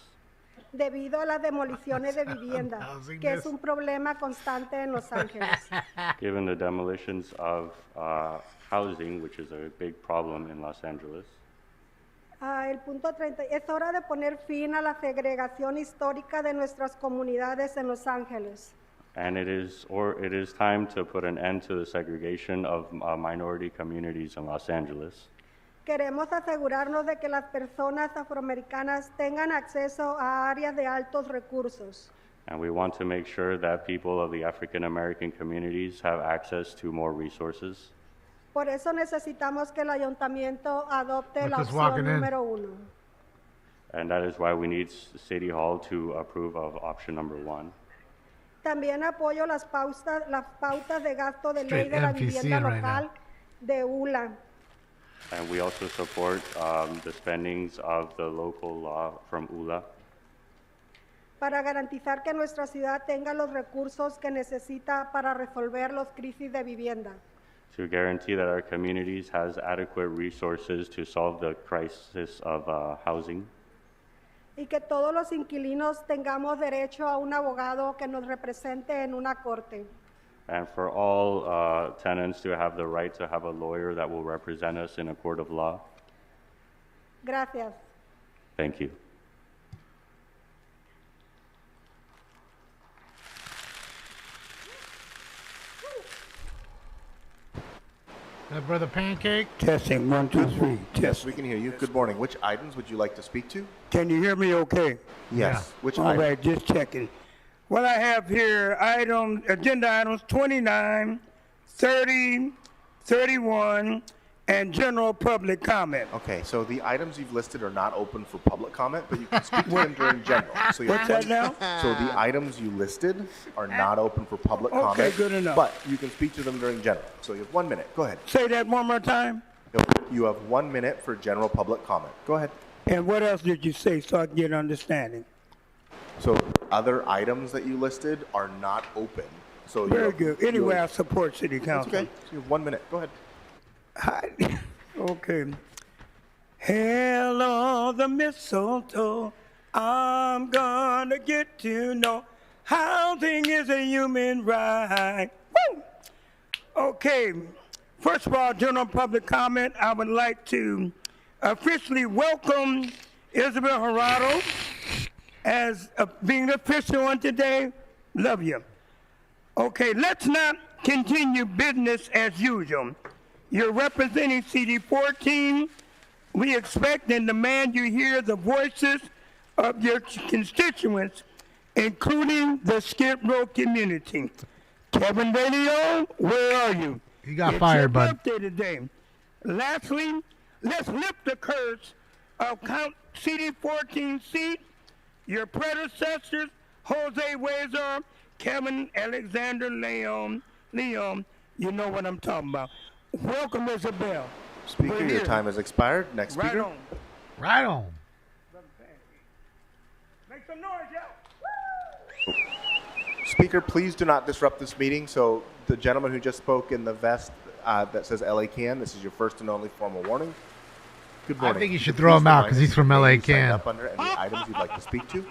Debido a las demoliciones de vivienda, que es un problema constante en Los Ángeles. Given the demolitions of housing, which is a big problem in Los Angeles. El punto 30, es hora de poner fin a la segregación histórica de nuestras comunidades en Los Ángeles. And it is time to put an end to the segregation of minority communities in Los Angeles. Queremos asegurarnos de que las personas afroamericanas tengan acceso a áreas de altos recursos. And we want to make sure that people of the African American communities have access to more resources. Por eso necesitamos que el ayuntamiento adopte la opción número 1. And that is why we need City Hall to approve of option number 1. También apoyo las pautas de gasto de ley de la vivienda local de ULA. And we also support the spendings of the local law from ULA. Para garantizar que nuestra ciudad tenga los recursos que necesita para resolver las crisis de vivienda. To guarantee that our communities has adequate resources to solve the crisis of housing. Y que todos los inquilinos tengamos derecho a un abogado que nos represente en una corte. And for all tenants to have the right to have a lawyer that will represent us in a court of law. Gracias. Thank you. Brother Pancake? Testing, 1, 2, 3. Yes, we can hear you. Good morning. Which items would you like to speak to? Can you hear me okay? Yes. Which All item? right, just checking. What I have here, agenda items 29, 30, 31, and general public comment. Okay, so the items you've listed are not open for public comment, but you can speak to them during general. So What's that now? So the items you listed are not open for public comment. Okay, good enough. But you can speak to them during general. So you have 1 minute. Go ahead. Say that one more time. You have 1 minute for general public comment. Go ahead. And what else did you say so I can get an understanding? So other items that you listed are not open. So Very good. Anyway, I support city council. Okay. So you have 1 minute. Go ahead. Okay. Hail on the mistletoe, I'm gonna get to know housing is a human right. Woo! Okay. First of all, general public comment, I would like to officially welcome Isabel Gerardo as being the official one today. Love you. Okay, let's not continue business as usual. You're representing CD14. We expect and demand you hear the voices of your constituents, including the Skid Row community. Kevin Radio, where are you? He got fired, bud. It's your birthday today. Lastly, let's lift the curse of Count CD14 seat. Your predecessors, Jose Huezer, Kevin Alexander Leon, you know what I'm talking about. Welcome, Isabel. Speaker, your time has expired. Next speaker. Right on. Right on. Make some noise, y'all. Speaker, please do not disrupt this meeting. So the gentleman who just spoke in the vest that says LA Can, this is your first and only formal warning. Good morning. I think you should Could throw him please out remind because us he's of from the name LA you signed Can. up under and the items you'd like to speak to.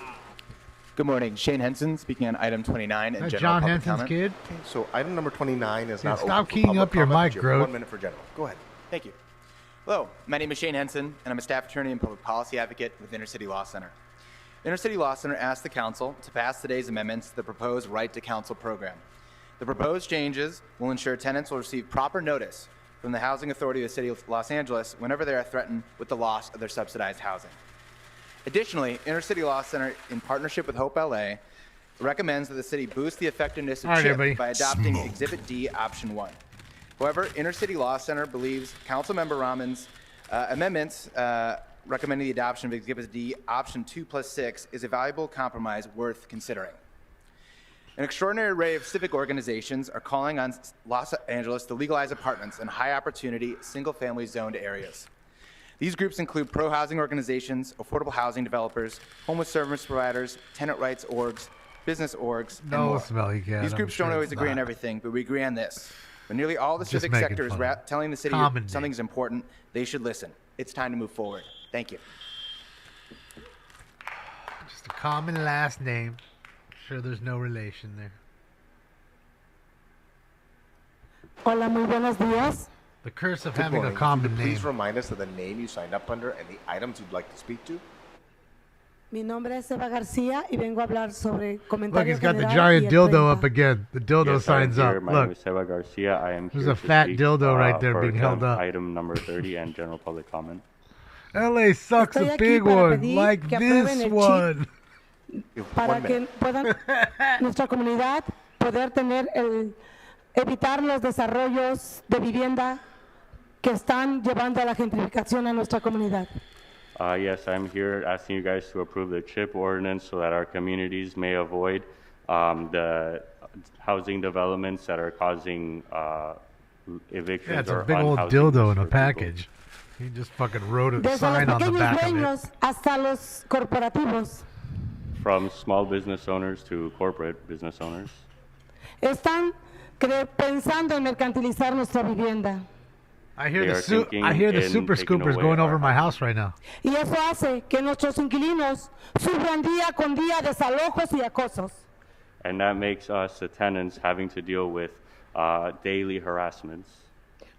Good morning. Shane Henson, speaking on item 29 and That's general John public Henson's comment. kid. Okay, so item number 29 is Yeah, not stop open for keying public up your comment, mic, but you have Grote. 1 minute for general. Go ahead. Thank you. Hello, my name is Shane Henson, and I'm a staff attorney and public policy advocate with Intercity Law Center. Intercity Law Center asked the council to pass today's amendments to the proposed Right to Counsel program. The proposed changes will ensure tenants will receive proper notice from the Housing Authority of the City of Los Angeles whenever they are threatened with the loss of their subsidized housing. Additionally, Intercity Law Center, in partnership with Hope LA, recommends that the city boost the effectiveness of All right, CHIP everybody. by adopting Exhibit D, Option 1. However, Intercity Law Center believes Councilmember Rahman's amendments recommending the adoption of Exhibit D, Option 2 plus 6 is a valuable compromise worth considering. An extraordinary array of civic organizations are calling on Los Angeles to legalize apartments in high-opportunity, single-family zoned areas. These groups include pro-housing organizations, affordable housing developers, homeless service providers, tenant rights orgs, business orgs, and No, more. smelly cat. These I'm groups sure don't always it's agree on not. everything, but we agree on this. When nearly all the Just civic making sector is fun. telling the city Common something's important, they should listen. It's time to move forward. Thank you. Just a common last name. Sure, there's no relation there. Hola, muy buenos días. The curse of Good having morning. a common If you could name. please remind us of the name you signed up under and the items you'd like to speak to. Mi nombre es Eva García y vengo a hablar sobre comentario Look, he's got the general giant y el dildo 30. up again. The dildo Yes, I'm signs here. up. My name Look, is Seba Garcia. I am there's here a to fat speak, dildo right there for being held up. Item number 30 and general public comment. LA sucks Estoy a aquí big para one, pedir like que aprueben this el chip one. para que puedan nuestra comunidad poder tener evitar los desarrollos de vivienda que están llevando a la gentrificación a nuestra comunidad. Yes, I'm here asking you guys to approve the CHIP ordinance so that our communities may avoid the housing developments that are causing evictions Yeah, it's a or big old unhousing dildo in a for people. package. He just fucking wrote a Desde los sign on the pequeños back of it. dueños hasta los corporativos From small business owners to corporate business owners. están pensando en mercantilizar nuestra vivienda. I hear They the are su- I hear the thinking super in taking scoopers away going our over my house right now. Y eso hace que nuestros inquilinos sufran día con día desalojos y acosos. And that makes us, the tenants, having to deal with daily harassments.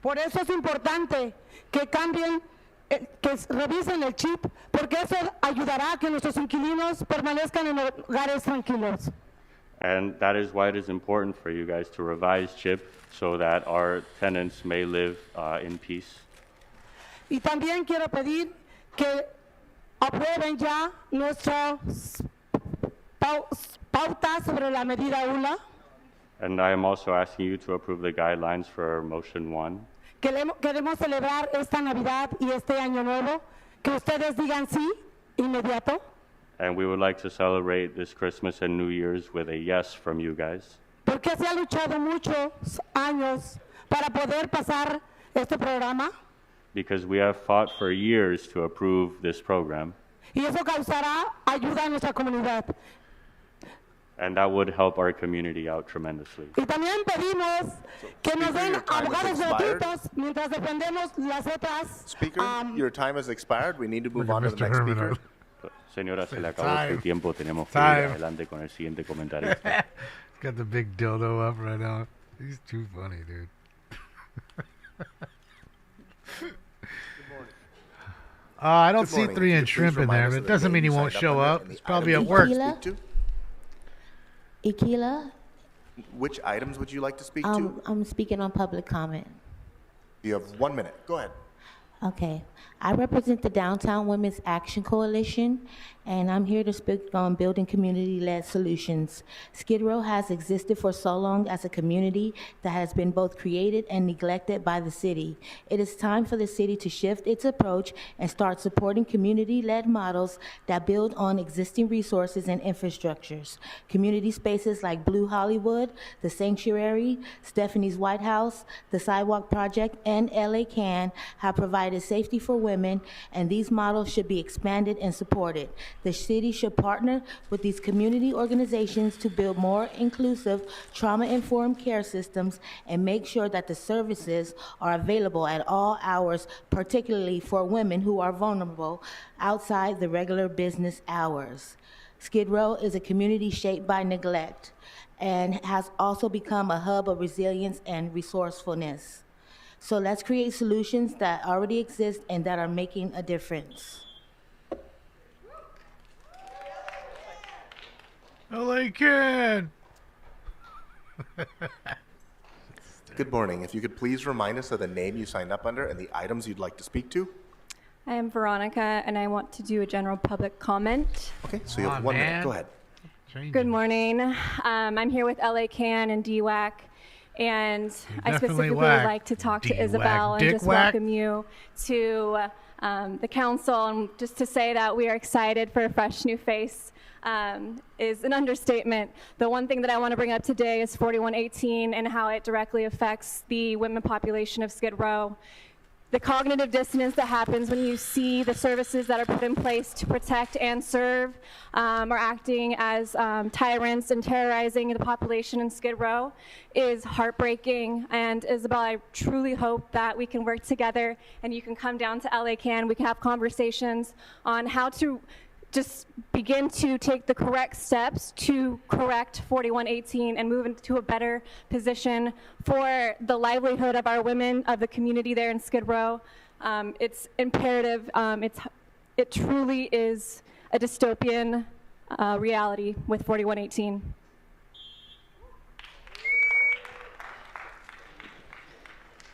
Por eso es importante que cambien, que revisen el chip, porque eso ayudará a que nuestros inquilinos permanezcan en hogares tranquilos. And that is why it is important for you guys to revise CHIP so that our tenants may live in peace. Y también quiero pedir que aprueben ya nuestras pautas sobre la medida ULA, And I am also asking you to approve the guidelines for motion 1. queremos celebrar esta Navidad y este Año Nuevo, que ustedes digan sí inmediato, And we would like to celebrate this Christmas and New Year's with a yes from you guys. porque se ha luchado muchos años para poder pasar este programa Because we have fought for years to approve this program. y eso causará ayuda a nuestra comunidad. And that would help our community out tremendously. Y también pedimos que nos den your time has abogados expired. gratuitos mientras defendemos las otras. Speaker, your time has expired. We need to move on to the Mr. next Herman. speaker. Señora, se le acabó Time. su tiempo. Tenemos que ir Time. adelante con el siguiente comentario. He's got the big dildo up right now. He's too funny, dude. I don't Good see morning. 3 Could inch you shrimp please in remind there, us but of it the doesn't name mean he you won't signed show under up. and the He's probably items at work. you'd like to speak Ikila, to? Which items would you like to speak to? I'm speaking on public comment. You have 1 minute. Go ahead. Okay. I represent the Downtown Women's Action Coalition, and I'm here to speak on building community-led solutions. Skid Row has existed for so long as a community that has been both created and neglected by the city. It is time for the city to shift its approach and start supporting community-led models that build on existing resources and infrastructures. Community spaces like Blue Hollywood, the Sanctuary, Stephanie's White House, the Sidewalk Project, and LA Can have provided safety for women women, and these models should be expanded and supported. The city should partner with these community organizations to build more inclusive, trauma-informed care systems and make sure that the services are available at all hours, particularly for women who are vulnerable outside the regular business hours. Skid Row is a community shaped by neglect and has also become a hub of resilience and resourcefulness. So let's create solutions that already exist and that are making a difference. LA can. Good morning. If you could please remind us of the name you signed up under and the items you'd like to speak to. I am Veronica, and I want to do a general public comment. Okay, so you have 1 minute. Go ahead. Good morning. I'm here with LA Can and DWAC, and I specifically would like to talk to Isabel and just welcome you to the council, and just to say that we are excited for a fresh new face is an understatement. The one thing that I want to bring up today is 4118 and how it directly affects the women population of Skid Row. The cognitive dissonance that happens when you see the services that are put in place to protect and serve are acting as tyrants and terrorizing the population in Skid Row is heartbreaking. And Isabel, I truly hope that we can work together and you can come down to LA Can. We can have conversations on how to just begin to take the correct steps to correct 4118 and move into a better position for the livelihood of our women of the community there in Skid Row. It's imperative. It truly is a dystopian reality with 4118.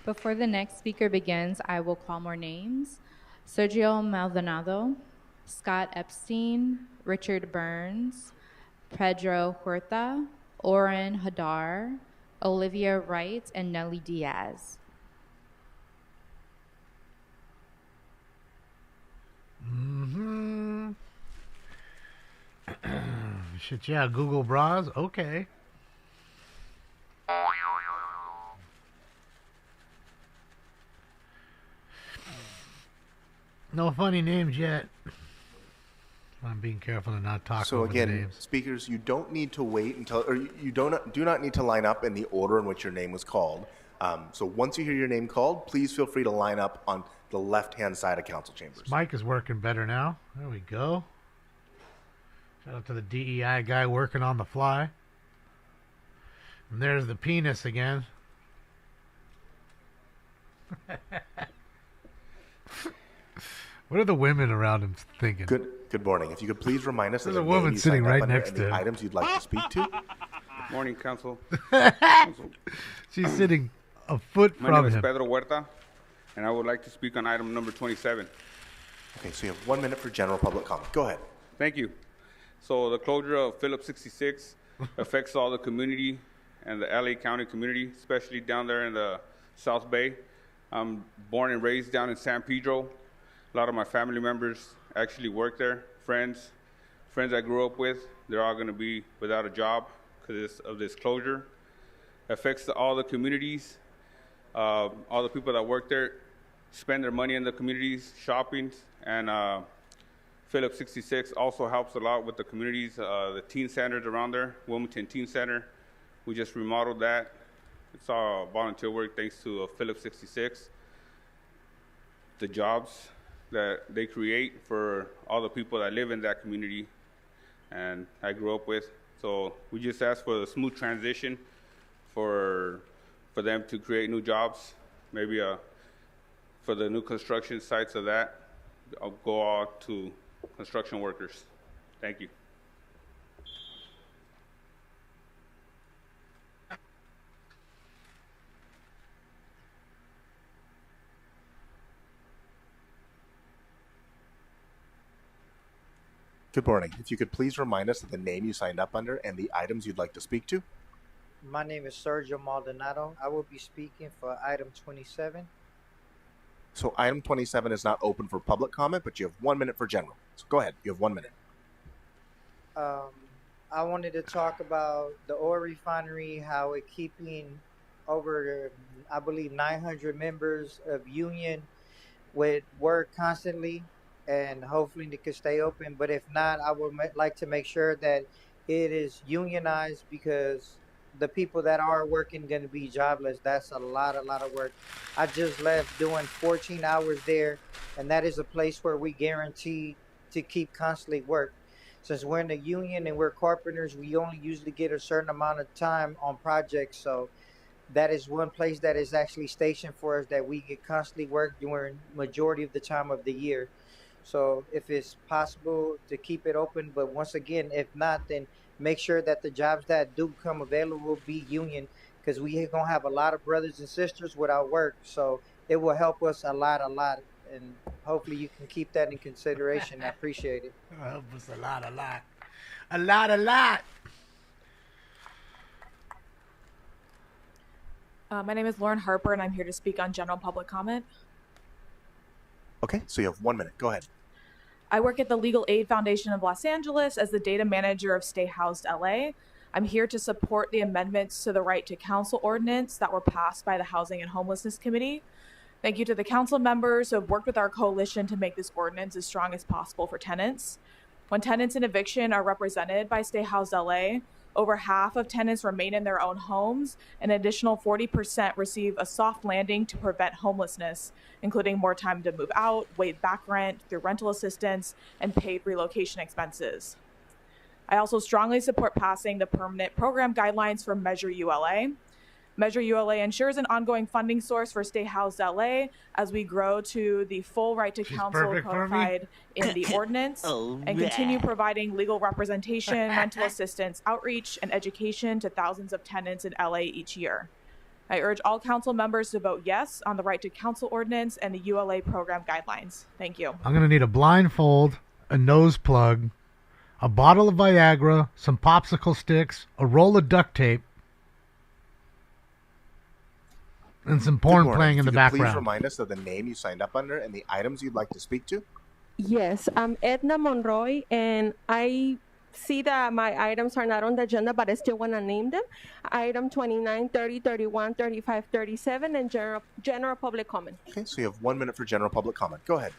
Before the next speaker begins, I will call more names. Sergio Maldonado, Scott Epstein, Richard Burns, Pedro Huerta, Oren Hadar, Olivia Wright, and Nelly Diaz. Mm-hmm. Shit, yeah, Google Bras, okay. No funny names yet. I'm being careful to not talk So over the again, names. speakers, you don't need to wait until, or you do not need to line up in the order in which your name was called. So once you hear your name called, please feel free to line up on the left-hand side of council chambers. This mic is working better now. There we go. Shout out to the DEI guy working on the fly. And there's the penis again. What are the women around him thinking? Good morning. If you could please remind us There's of a the woman name you sitting signed up right under next and to the him. items you'd like to speak to. Morning, Council. She's sitting a foot My from name is him. Pedro Huerta, and I would like to speak on item number 27. Okay, so you have 1 minute for general public comment. Go ahead. Thank you. So the closure of Phillips 66 affects all the community and the LA County community, especially down there in the South Bay. I'm born and raised down in San Pedro. A lot of my family members actually work there. Friends I grew up with, they're all going to be without a job because of this closure. Affects all the communities. All the people that work there spend their money in the communities, shopping, and Phillips 66 also helps a lot with the communities, the teen centers around there, Wilmington Teen Center. We just remodeled that. It's all volunteer work thanks to Phillips 66. The jobs that they create for all the people that live in that community and I grew up with. So we just ask for a smooth transition for them to create new jobs, maybe for the new construction sites of that, I'll go out to construction workers. Thank you. Good morning. If you could please remind us of the name you signed up under and the items you'd like to speak to. My name is Sergio Maldonado. I will be speaking for item 27. So item 27 is not open for public comment, but you have 1 minute for general. So go ahead. You have 1 minute. I wanted to talk about the oil refinery, how it keeping over, I believe, 900 members of union with work constantly, and hopefully it could stay open. But if not, I would like to make sure that it is unionized, because the people that are working going to be jobless. That's a lot of work. I just left doing 14 hours there, and that is a place where we guarantee to keep constantly work. Since we're in the union and we're carpenters, we only usually get a certain amount of time on projects. So that is one place that is actually stationed for us, that we get constantly work during majority of the time of the year. So if it's possible to keep it open, but once again, if not, then make sure that the jobs that do come available be union, because we gonna have a lot of brothers and sisters without work. So it will help us a lot, and hopefully you can keep that in consideration. I appreciate it. It'll help us a lot. My name is Lauren Harper, and I'm here to speak on general public comment. Okay, so you have 1 minute. Go ahead. I work at the Legal Aid Foundation of Los Angeles as the data manager of Stay Housed LA. I'm here to support the amendments to the Right to Counsel ordinance that were passed by the Housing and Homelessness Committee. Thank you to the council members who have worked with our coalition to make this ordinance as strong as possible for tenants. When tenants in eviction are represented by Stay Housed LA, over half of tenants remain in their own homes. An additional 40% receive a soft landing to prevent homelessness, including more time to move out, waived back rent through rental assistance, and paid relocation expenses. I also strongly support passing the permanent program guidelines for Measure ULA. Measure ULA ensures an ongoing funding source for Stay Housed LA as we grow to the full right to counsel codified in the ordinance and continue providing legal representation, rental assistance, outreach, and education to thousands of tenants in LA each year. I urge all council members to vote yes on the right to counsel ordinance and the ULA program guidelines. Thank you. I'm going to need a blindfold, a nose plug, a bottle of Viagra, some popsicle sticks, a roll of duct tape, and some porn playing in the background. Please remind us of the name you signed up under and the items you'd like to speak to. Yes, I'm Edna Monroy, and I see that my items are not on the agenda, but I still want to name them. Item 29, 30, 31, 35, 37, and general public comment. Okay, so you have 1 minute for general public comment. Go ahead.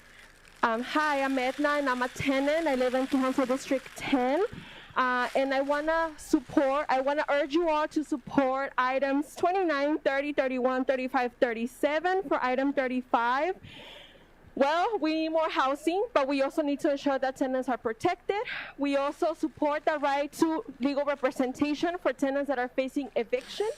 Hi, I'm Edna, and I'm a tenant. I live in Council District 10. And I want to urge you all to support items 29, 30, 31, 35, 37 for item 35. Well, we need more housing, but we also need to ensure that tenants are protected. We also support the right to legal representation for tenants that are facing eviction.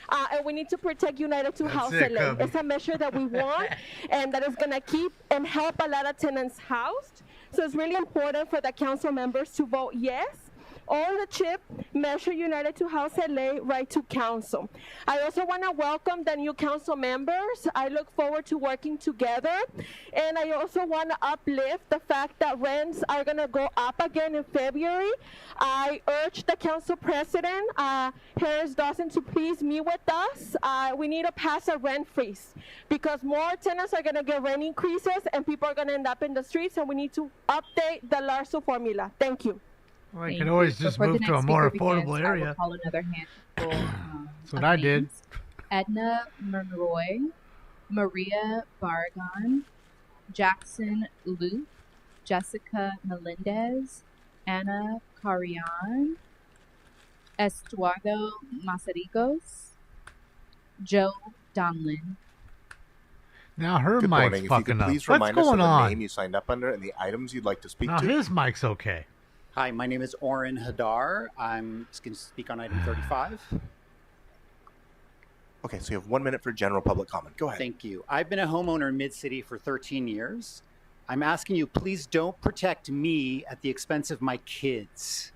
And we need to protect United to House LA. It's a measure that we want, and that is going to keep and help a lot of tenants housed. So it's really important for the council members to vote yes on the CHIP Measure United to House LA Right to Counsel. I also want to welcome the new council members. I look forward to working together. And I also want to uplift the fact that rents are going to go up again in February. I urge the council president, Harris Dawson, to please meet with us. We need to pass a rent freeze because more tenants are going to get rent increases and people are going to end up in the streets, and we need to update the LARSO formula. Thank you. Well, I can always just move to a more affordable area. I will call another handful. That's what I did. Edna Monroy, Maria Barragan, Jackson Luke, Jessica Melendez, Anna Carrion, Estuardo Mazaricos, Joe Donlin. Now her Good mic's morning. fucking up. Please What's remind us going of the on? name you signed up under and the items you'd like to speak Now to. his mic's okay. Hi, my name is Oren Hadar. I'm going to speak on item 35. Okay, so you have 1 minute for general public comment. Go ahead. Thank you. I've been a homeowner in Mid-City for 13 years. I'm asking you, please don't protect me at the expense of my kids.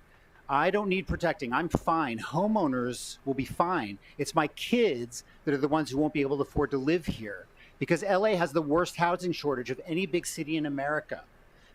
I don't need protecting. I'm fine. Homeowners will be fine. It's my kids that are the ones who won't be able to afford to live here, because LA has the worst housing shortage of any big city in America.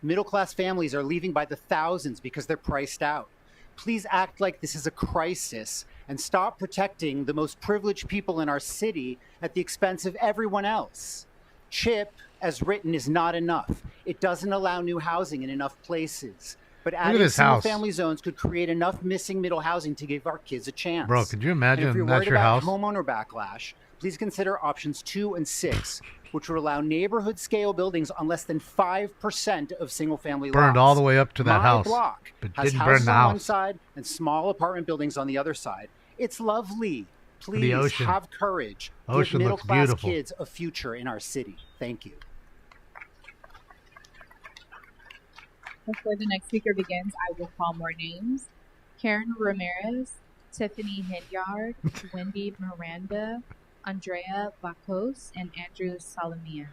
Middle-class families are leaving by the thousands because they're priced out. Please act like this is a crisis and stop protecting the most privileged people in our city at the expense of everyone else. CHIP, as written, is not enough. It doesn't allow new housing in enough places. But adding single-family zones could create enough missing middle housing to give our kids a chance. Bro, could you imagine and if you're that's worried your about house? homeowner backlash, please consider options 2 and 6, which would allow neighborhood scale buildings on less than 5% of single-family lots. Burned all the way up to that My house, block but has didn't burn houses the on one house. side and small apartment buildings on the other side. It's lovely. Please ocean. have courage. Ocean Give looks middle-class beautiful. kids a future in our city. Thank you. Before the next speaker begins, I will call more names. Karen Ramirez, Tiffany Hinyard, Wendy Miranda, Andrea Bacos, and Andrew Salamian.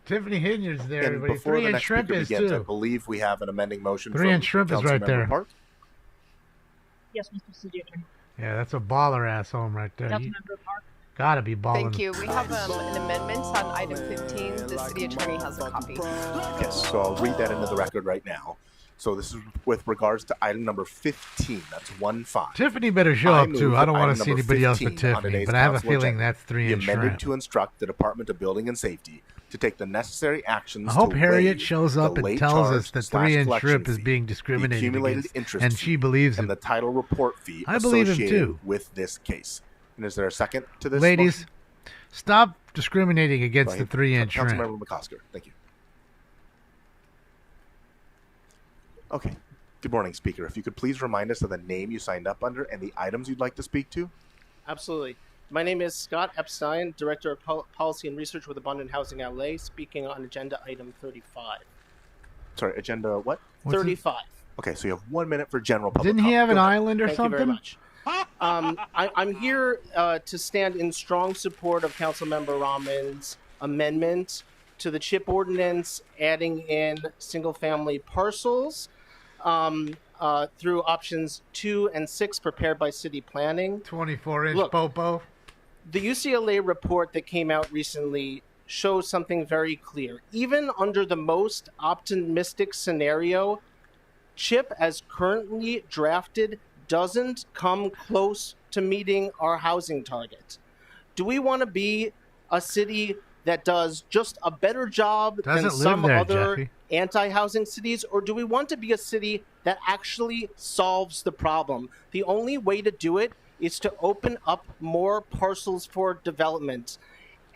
Tiffany Hinyard's there, And everybody. before 3 the and next Shrimp speaker is begins, I too. believe we have an amending motion 3 from and Shrimp is right Councilmember there. Park. Yes, Mr. City Attorney. Yeah, that's a baller ass home right there. You Councilmember Park. gotta be balling. Thank you. We have an amendment on item 15. The city attorney has a copy. Yes, so I'll read that into the record right now. So this is with regards to item number 15. That's 1-5. Tiffany better show up, move too. I that don't want item to see number anybody else but 15 on Tiffany, today's but I have a council feeling agenda that's 3 be and amended Shrimp. to instruct the Department of Building and Safety to take the necessary actions I hope to Harriet waive shows up the and late tells charge us that slash 3 and collection Shrimp is fee, being the discriminated accumulated against, interest and she believes and it. the title report fee I believe him, associated too. with this case. And is there a second to this? Ladies, motion? stop discriminating against Go the ahead. 3 and Shrimp. Councilmember McCosker, thank you. Okay. Good morning, Speaker. If you could please remind us of the name you signed up under and the items you'd like to speak to. Absolutely. My name is Scott Epstein, Director of Policy and Research with Abundant Housing LA, speaking on agenda item 35. Sorry, agenda what? 35. Okay, so you have 1 minute for general public Didn't he have an comment. Go ahead. island or Thank something? you very much. I'm here to stand in strong support of Councilmember Rahman's amendment to the CHIP ordinance, adding in single-family parcels through options 2 and 6 prepared by city planning. 24-inch Look, popo. The UCLA report that came out recently shows something very clear. Even under the most optimistic scenario, CHIP as currently drafted doesn't come close to meeting our housing target. Do we want to be a city that does just a better job than Doesn't live some there, other Jeffy. anti-housing cities, or do we want to be a city that actually solves the problem? The only way to do it is to open up more parcels for development.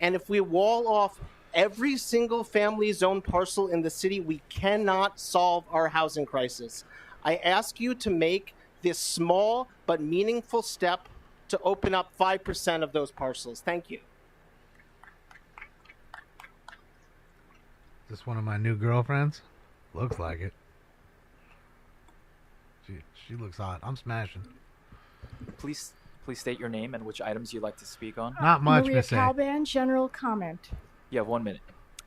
And if we wall off every single family zone parcel in the city, we cannot solve our housing crisis. I ask you to make this small but meaningful step to open up 5% of those parcels. Thank you. Is this one of my new girlfriends? Looks like it. She looks hot. I'm smashing. Please state your name and which items you'd like to speak on. Not much, Maria Miss A. Calban, general comment. You have 1 minute.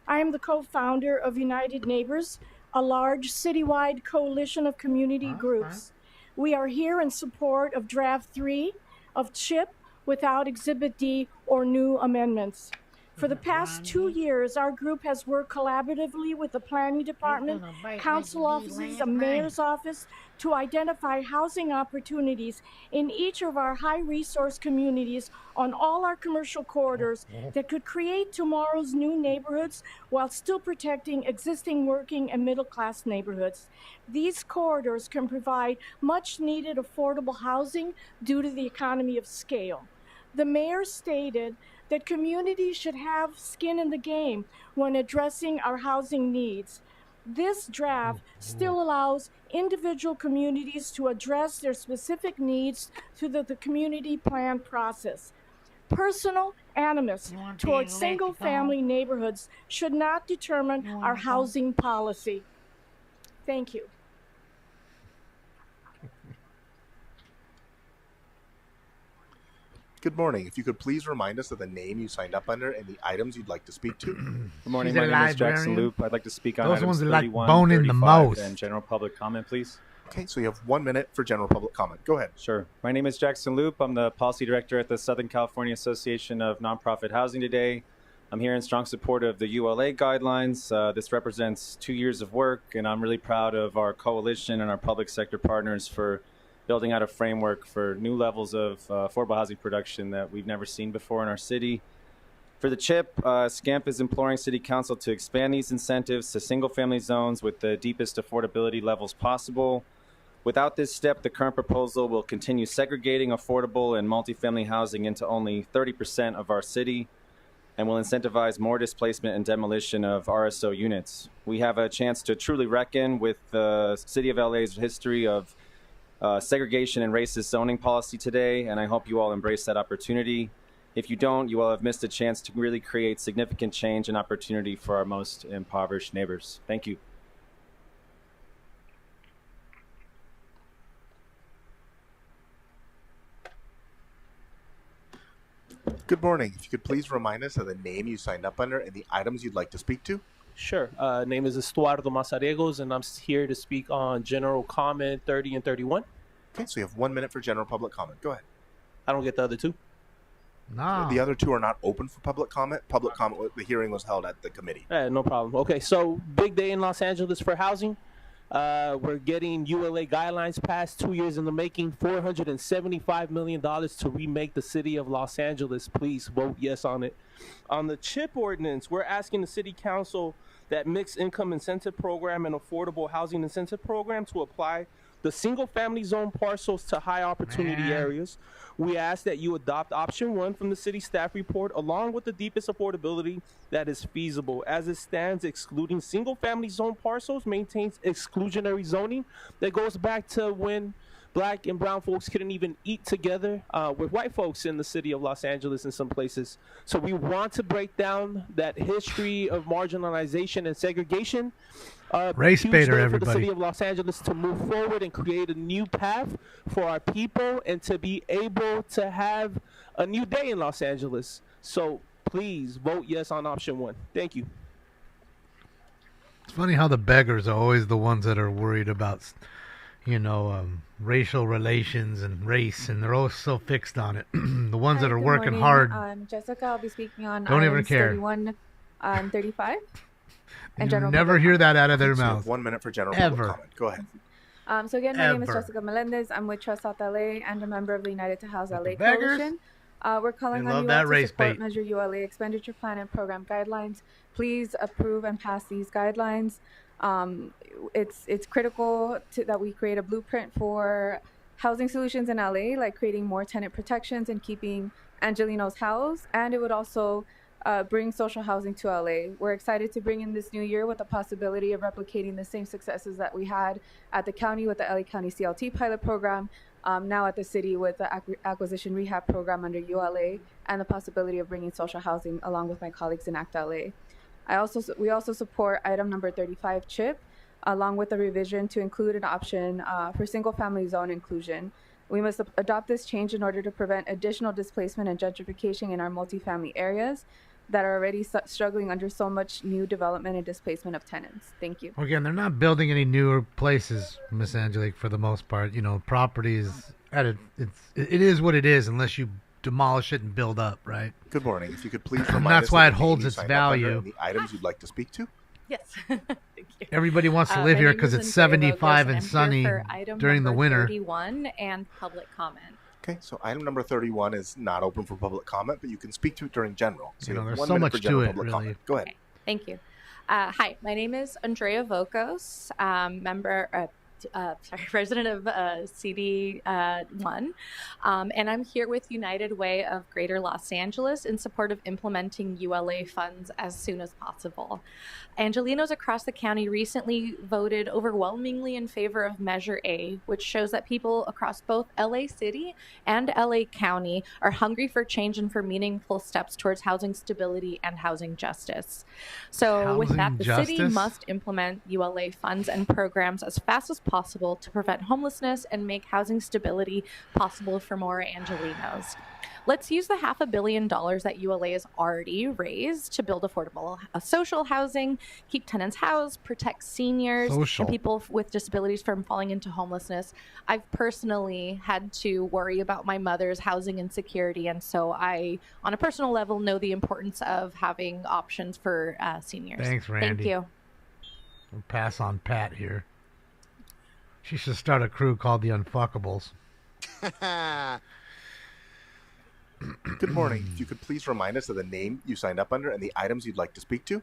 I am the co-founder of United Neighbors, a large citywide coalition of community groups. We are here in support of Draft 3 of CHIP without Exhibit D or new amendments. For the past 2 years, our group has worked collaboratively with the planning department, council offices, and mayor's office to identify housing opportunities in each of our high-resource communities on all our commercial corridors that could create tomorrow's new neighborhoods while still protecting existing working and middle-class neighborhoods. These corridors can provide much-needed affordable housing due to the economy of scale. The mayor stated that communities should have skin in the game when addressing our housing needs. This draft still allows individual communities to address their specific needs through the community plan process. Personal animus towards single-family neighborhoods should not determine our housing policy. Thank you. Good morning. If you could please remind us of the name you signed up under and the items you'd like to speak to. Good morning. My name is Jackson Loop. I'd like to speak on Those items ones that like 31, boning the 35, most. and general public comment, please. Okay, so you have 1 minute for general public comment. Go ahead. Sure. My name is Jackson Loop. I'm the policy director at the Southern California Association of Nonprofit Housing today. I'm here in strong support of the ULA guidelines. This represents 2 years of work, and I'm really proud of our coalition and our public sector partners for building out a framework for new levels of affordable housing production that we've never seen before in our city. For the CHIP, SCAMP is imploring City Council to expand these incentives to single-family zones with the deepest affordability levels possible. Without this step, the current proposal will continue segregating affordable and multifamily housing into only 30% of our city and will incentivize more displacement and demolition of RSO units. We have a chance to truly reckon with the City of LA's history of segregation and racist zoning policy today, and I hope you all embrace that opportunity. If you don't, you will have missed a chance to really create significant change and opportunity for our most impoverished neighbors. Thank you. Good morning. If you could please remind us of the name you signed up under and the items you'd like to speak to. Sure. Name is Estuardo Mazariegos, and I'm here to speak on general comment 30 and 31. Okay, so you have 1 minute for general public comment. Go ahead. I don't get the other two. No. The other two are not open for public comment. Public comment, the hearing was held at the committee. No problem. Okay, so big day in Los Angeles for housing. We're getting ULA guidelines passed, 2 years in the making, $475 million to remake the city of Los Angeles. Please vote yes on it. On the CHIP ordinance, we're asking the city council that mixed income incentive program and affordable housing incentive program to apply the single family zone parcels to high opportunity areas. We ask that you adopt option 1 from the city staff report along with the deepest affordability that is feasible. As it stands, excluding single family zone parcels maintains exclusionary zoning that goes back to when Black and brown folks couldn't even eat together with white folks in the city of Los Angeles in some places. So we want to break down that history of marginalization and segregation. Race Huge baiter, day for everybody. the city of Los Angeles to move forward and create a new path for our people and to be able to have a new day in Los Angeles. So please vote yes on option 1. Thank you. It's funny how the beggars are always the ones that are worried about, racial relations and race, and they're always so fixed on it. The ones that are Good working morning. hard I'm Jessica. I'll be speaking on don't even items care. 31 and 35. You general never public hear that out of their So you have mouth. 1 minute for general Ever. public comment. Go ahead. So again, my name is Ever. Jessica Melendez. I'm with Trust South LA and a member of the United to House LA beggars, Coalition. We're calling they on love you that all to race support bait. Measure ULA expenditure plan and program guidelines. Please approve and pass these guidelines. It's critical that we create a blueprint for housing solutions in LA, like creating more tenant protections and keeping Angelinos housed, and it would also bring social housing to LA. We're excited to bring in this new year with the possibility of replicating the same successes that we had at the county with the LA County CLT pilot program, now at the city with the acquisition rehab program under ULA, and the possibility of bringing social housing along with my colleagues in ACT LA. We also support item number 35 CHIP, along with a revision to include an option for single family zone inclusion. We must adopt this change in order to prevent additional displacement and gentrification in our multifamily areas that are already struggling under so much new development and displacement of tenants. Thank you. Again, they're not building any newer places, Miss Angelique, for the most part. Properties, it is what it is unless you demolish it and build up, right? Good morning. If you could please remind And us that's of why the it name holds you its signed up under value. and the items you'd like to speak to. Yes. Thank you. Everybody wants to live my here name because is it's Andrea 75 Logos, and I'm sunny here for item during the number winter. 31 and public comment. Okay, so item number 31 is not open for public comment, but you can speak to it during general. So you have there's 1 so minute much for to general it, public really. comment. Go ahead. Thank you. Hi, my name is Andrea Vokos, resident of CD1, and I'm here with United Way of Greater Los Angeles in support of implementing ULA funds as soon as possible. Angelinos across the county recently voted overwhelmingly in favor of Measure A, which shows that people across both LA City and LA County are hungry for change and for meaningful steps towards housing stability and housing justice. So with that, the city justice? must implement ULA funds and programs as fast as possible to prevent homelessness and make housing stability possible for more Angelinos. Let's use the $500 million that ULA has already raised to build affordable social housing, keep tenants housed, protect seniors Social. and people with disabilities from falling into homelessness. I've personally had to worry about my mother's housing insecurity, and so I, on a personal level, know the importance of having options for seniors. Thanks, Randy. Thank you. We'll pass on Pat here. She should start a crew called the Unfuckables. Good morning. If you could please remind us of the name you signed up under and the items you'd like to speak to.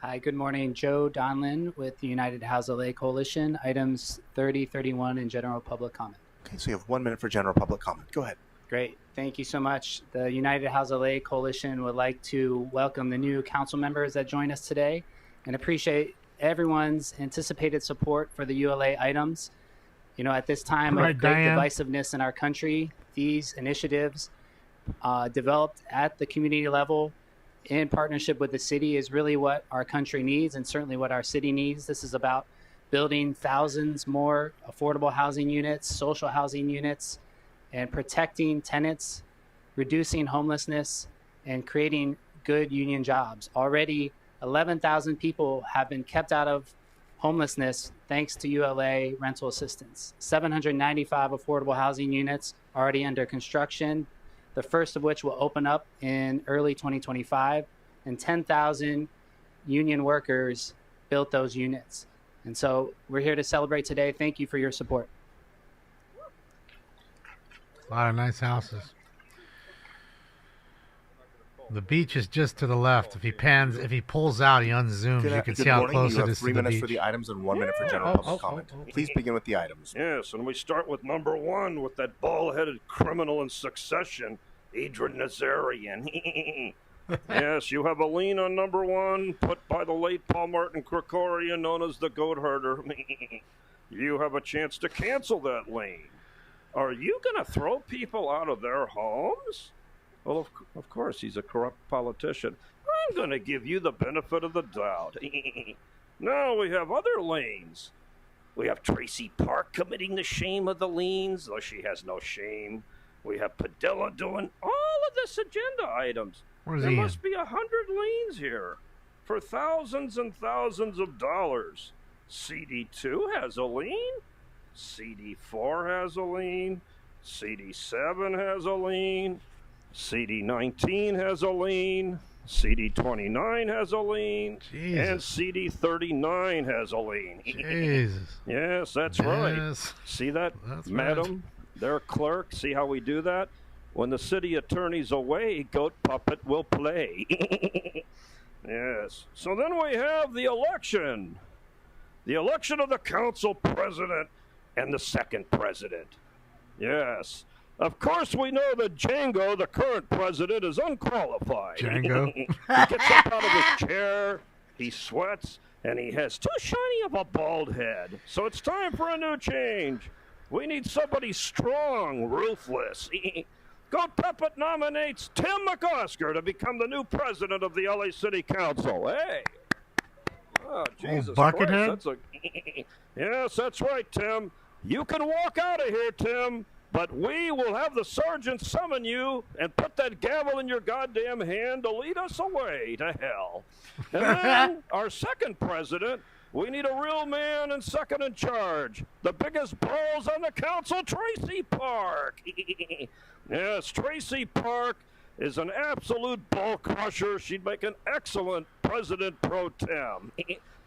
Hi, good morning. Joe Donlin with the United House LA Coalition, items 30, 31 in general public comment. Okay, so you have 1 minute for general public comment. Go ahead. Great. Thank you so much. The United House LA Coalition would like to welcome the new council members that joined us today and appreciate everyone's anticipated support for the ULA items. You know, at this time of great divisiveness in our country, these initiatives developed at the community level in partnership with the city is really what our country needs and certainly what our city needs. This is about building thousands more affordable housing units, social housing units, and protecting tenants, reducing homelessness, and creating good union jobs. Already, 11,000 people have been kept out of homelessness thanks to ULA rental assistance. 795 affordable housing units already under construction, the first of which will open up in early 2025, and 10,000 union workers built those units. And so we're here to celebrate today. Thank you for your support. A lot of nice houses. The beach is just to the left. If he pulls out, he unzooms. You can see how close it is to the beach. 3 minutes for the items and 1 minute for general public comment. Please begin with the items. Yes, and we start with number 1 with that bald-headed criminal in succession, Adrian Nazarian. Yes, you have a lien on number 1 put by the late Paul Martin Krikorian, known as the Goat Herder. You have a chance to cancel that lien. Are you going to throw people out of their homes? Well, of course, he's a corrupt politician. I'm going to give you the benefit of the doubt. Now we have other liens. We have Tracy Park committing the shame of the liens, though she has no shame. We have Padilla doing all of this agenda items. There must be 100 liens here for thousands and thousands of dollars. CD2 has a lien. CD4 has a lien. CD7 has a lien. CD19 has a lien. CD29 has a lien. Jesus. And CD39 has a lien. Jesus. Yes, that's right. See that, madam? Right. Their clerk. See how we do that? When the city attorney's away, Goat Puppet will play. Yes. So then we have the election. The election of the council president and the second president. Yes. Of course, we know that Django, the current president, is unqualified. Django? He gets up out of his chair, he sweats, and he has too shiny of a bald head. So it's time for a new change. We need somebody strong, ruthless. Goat Puppet nominates Tim McOsker to become the new president of the LA City Council. Hey! Oh, Jesus Buckethead? Christ, yes, that's right, Tim. You can walk out of here, Tim, but we will have the sergeant summon you and put that gavel in your goddamn hand to lead us away to hell. And then our second president, we need a real man and second in charge. The biggest balls on the council, Tracy Park. Yes, Tracy Park is an absolute ball crusher. She'd make an excellent president pro tem.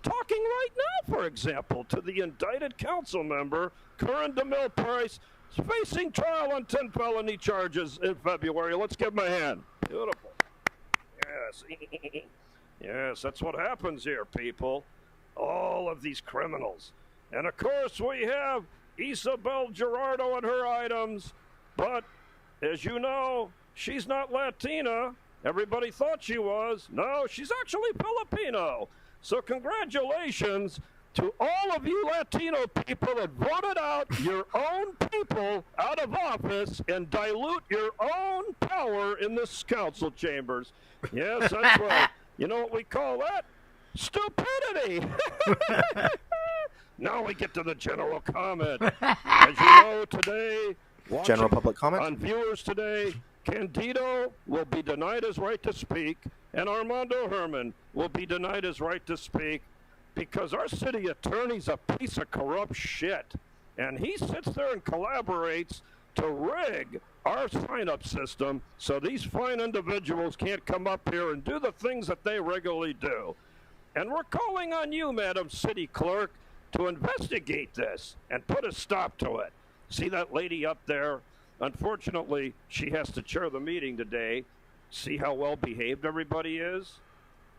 Talking right now, for example, to the indicted council member, Curran DeMille Price, facing trial on 10 felony charges in February. Let's give him a hand. Beautiful. Yes. Yes, that's what happens here, people. All of these criminals. And, of course, we have Isabel Gerardo and her items. But, as you know, she's not Latina. Everybody thought she was. No, she's actually Filipino. So congratulations to all of you Latino people that voted out your own people out of office and dilute your own power in this council chambers. Yes, that's right. You know what we call that? Stupidity. Now we get to the general comment. As you know, today, General public comment? On viewers today, Candido will be denied his right to speak, and Armando Herman will be denied his right to speak because our city attorney's a piece of corrupt shit. And he sits there and collaborates to rig our sign-up system so these fine individuals can't come up here and do the things that they regularly do. And we're calling on you, Madam City Clerk, to investigate this and put a stop to it. See that lady up there? Unfortunately, she has to chair the meeting today. See how well behaved everybody is?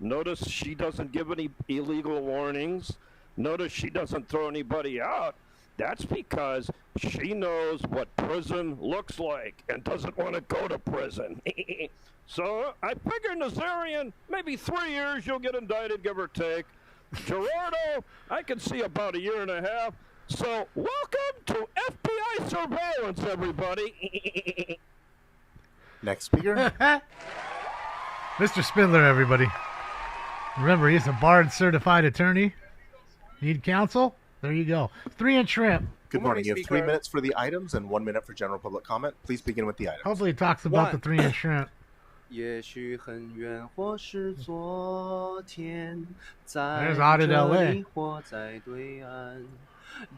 Notice she doesn't give any illegal warnings. Notice she doesn't throw anybody out. That's because she knows what prison looks like and doesn't want to go to prison. So I figure Nazarian, maybe 3 years you'll get indicted, give or take. Gerardo, I can see about 1.5 years. So welcome to FBI surveillance, everybody. Next speaker. Mr. Spindler, everybody. Remember, he's a Bard certified attorney. Need counsel? There you go. 3-inch shrimp. Good morning. You have 3 minutes for the items and 1 minute for general public comment. Please begin with the items. Hopefully he talks about the 3-inch shrimp. 也许很远，或是昨天，在 There's Audit 这 LA 里或在对岸，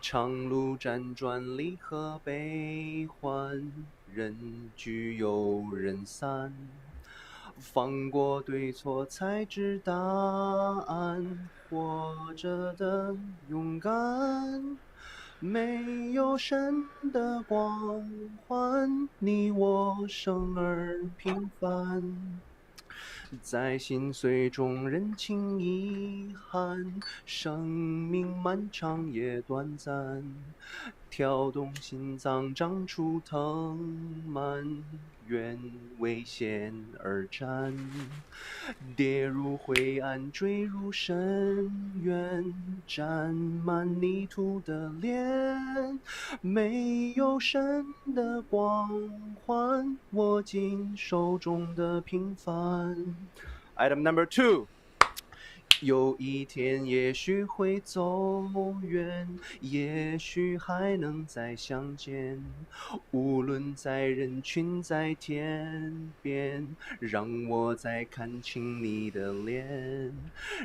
长路辗转，离合悲欢，人聚又人散。放过对错，才知答案。活着的勇敢，没有神的光环，你我生而平凡，在心碎中认清遗憾。生命漫长也短暂，跳动心脏长出藤蔓，愿为险而战，跌入灰暗，坠入深渊，沾满泥土的脸，没有神的光环，握紧手中的平凡。Item number 2。有一天也许会走远，也许还能再相见，无论在人群在天边，让我再看清你的脸。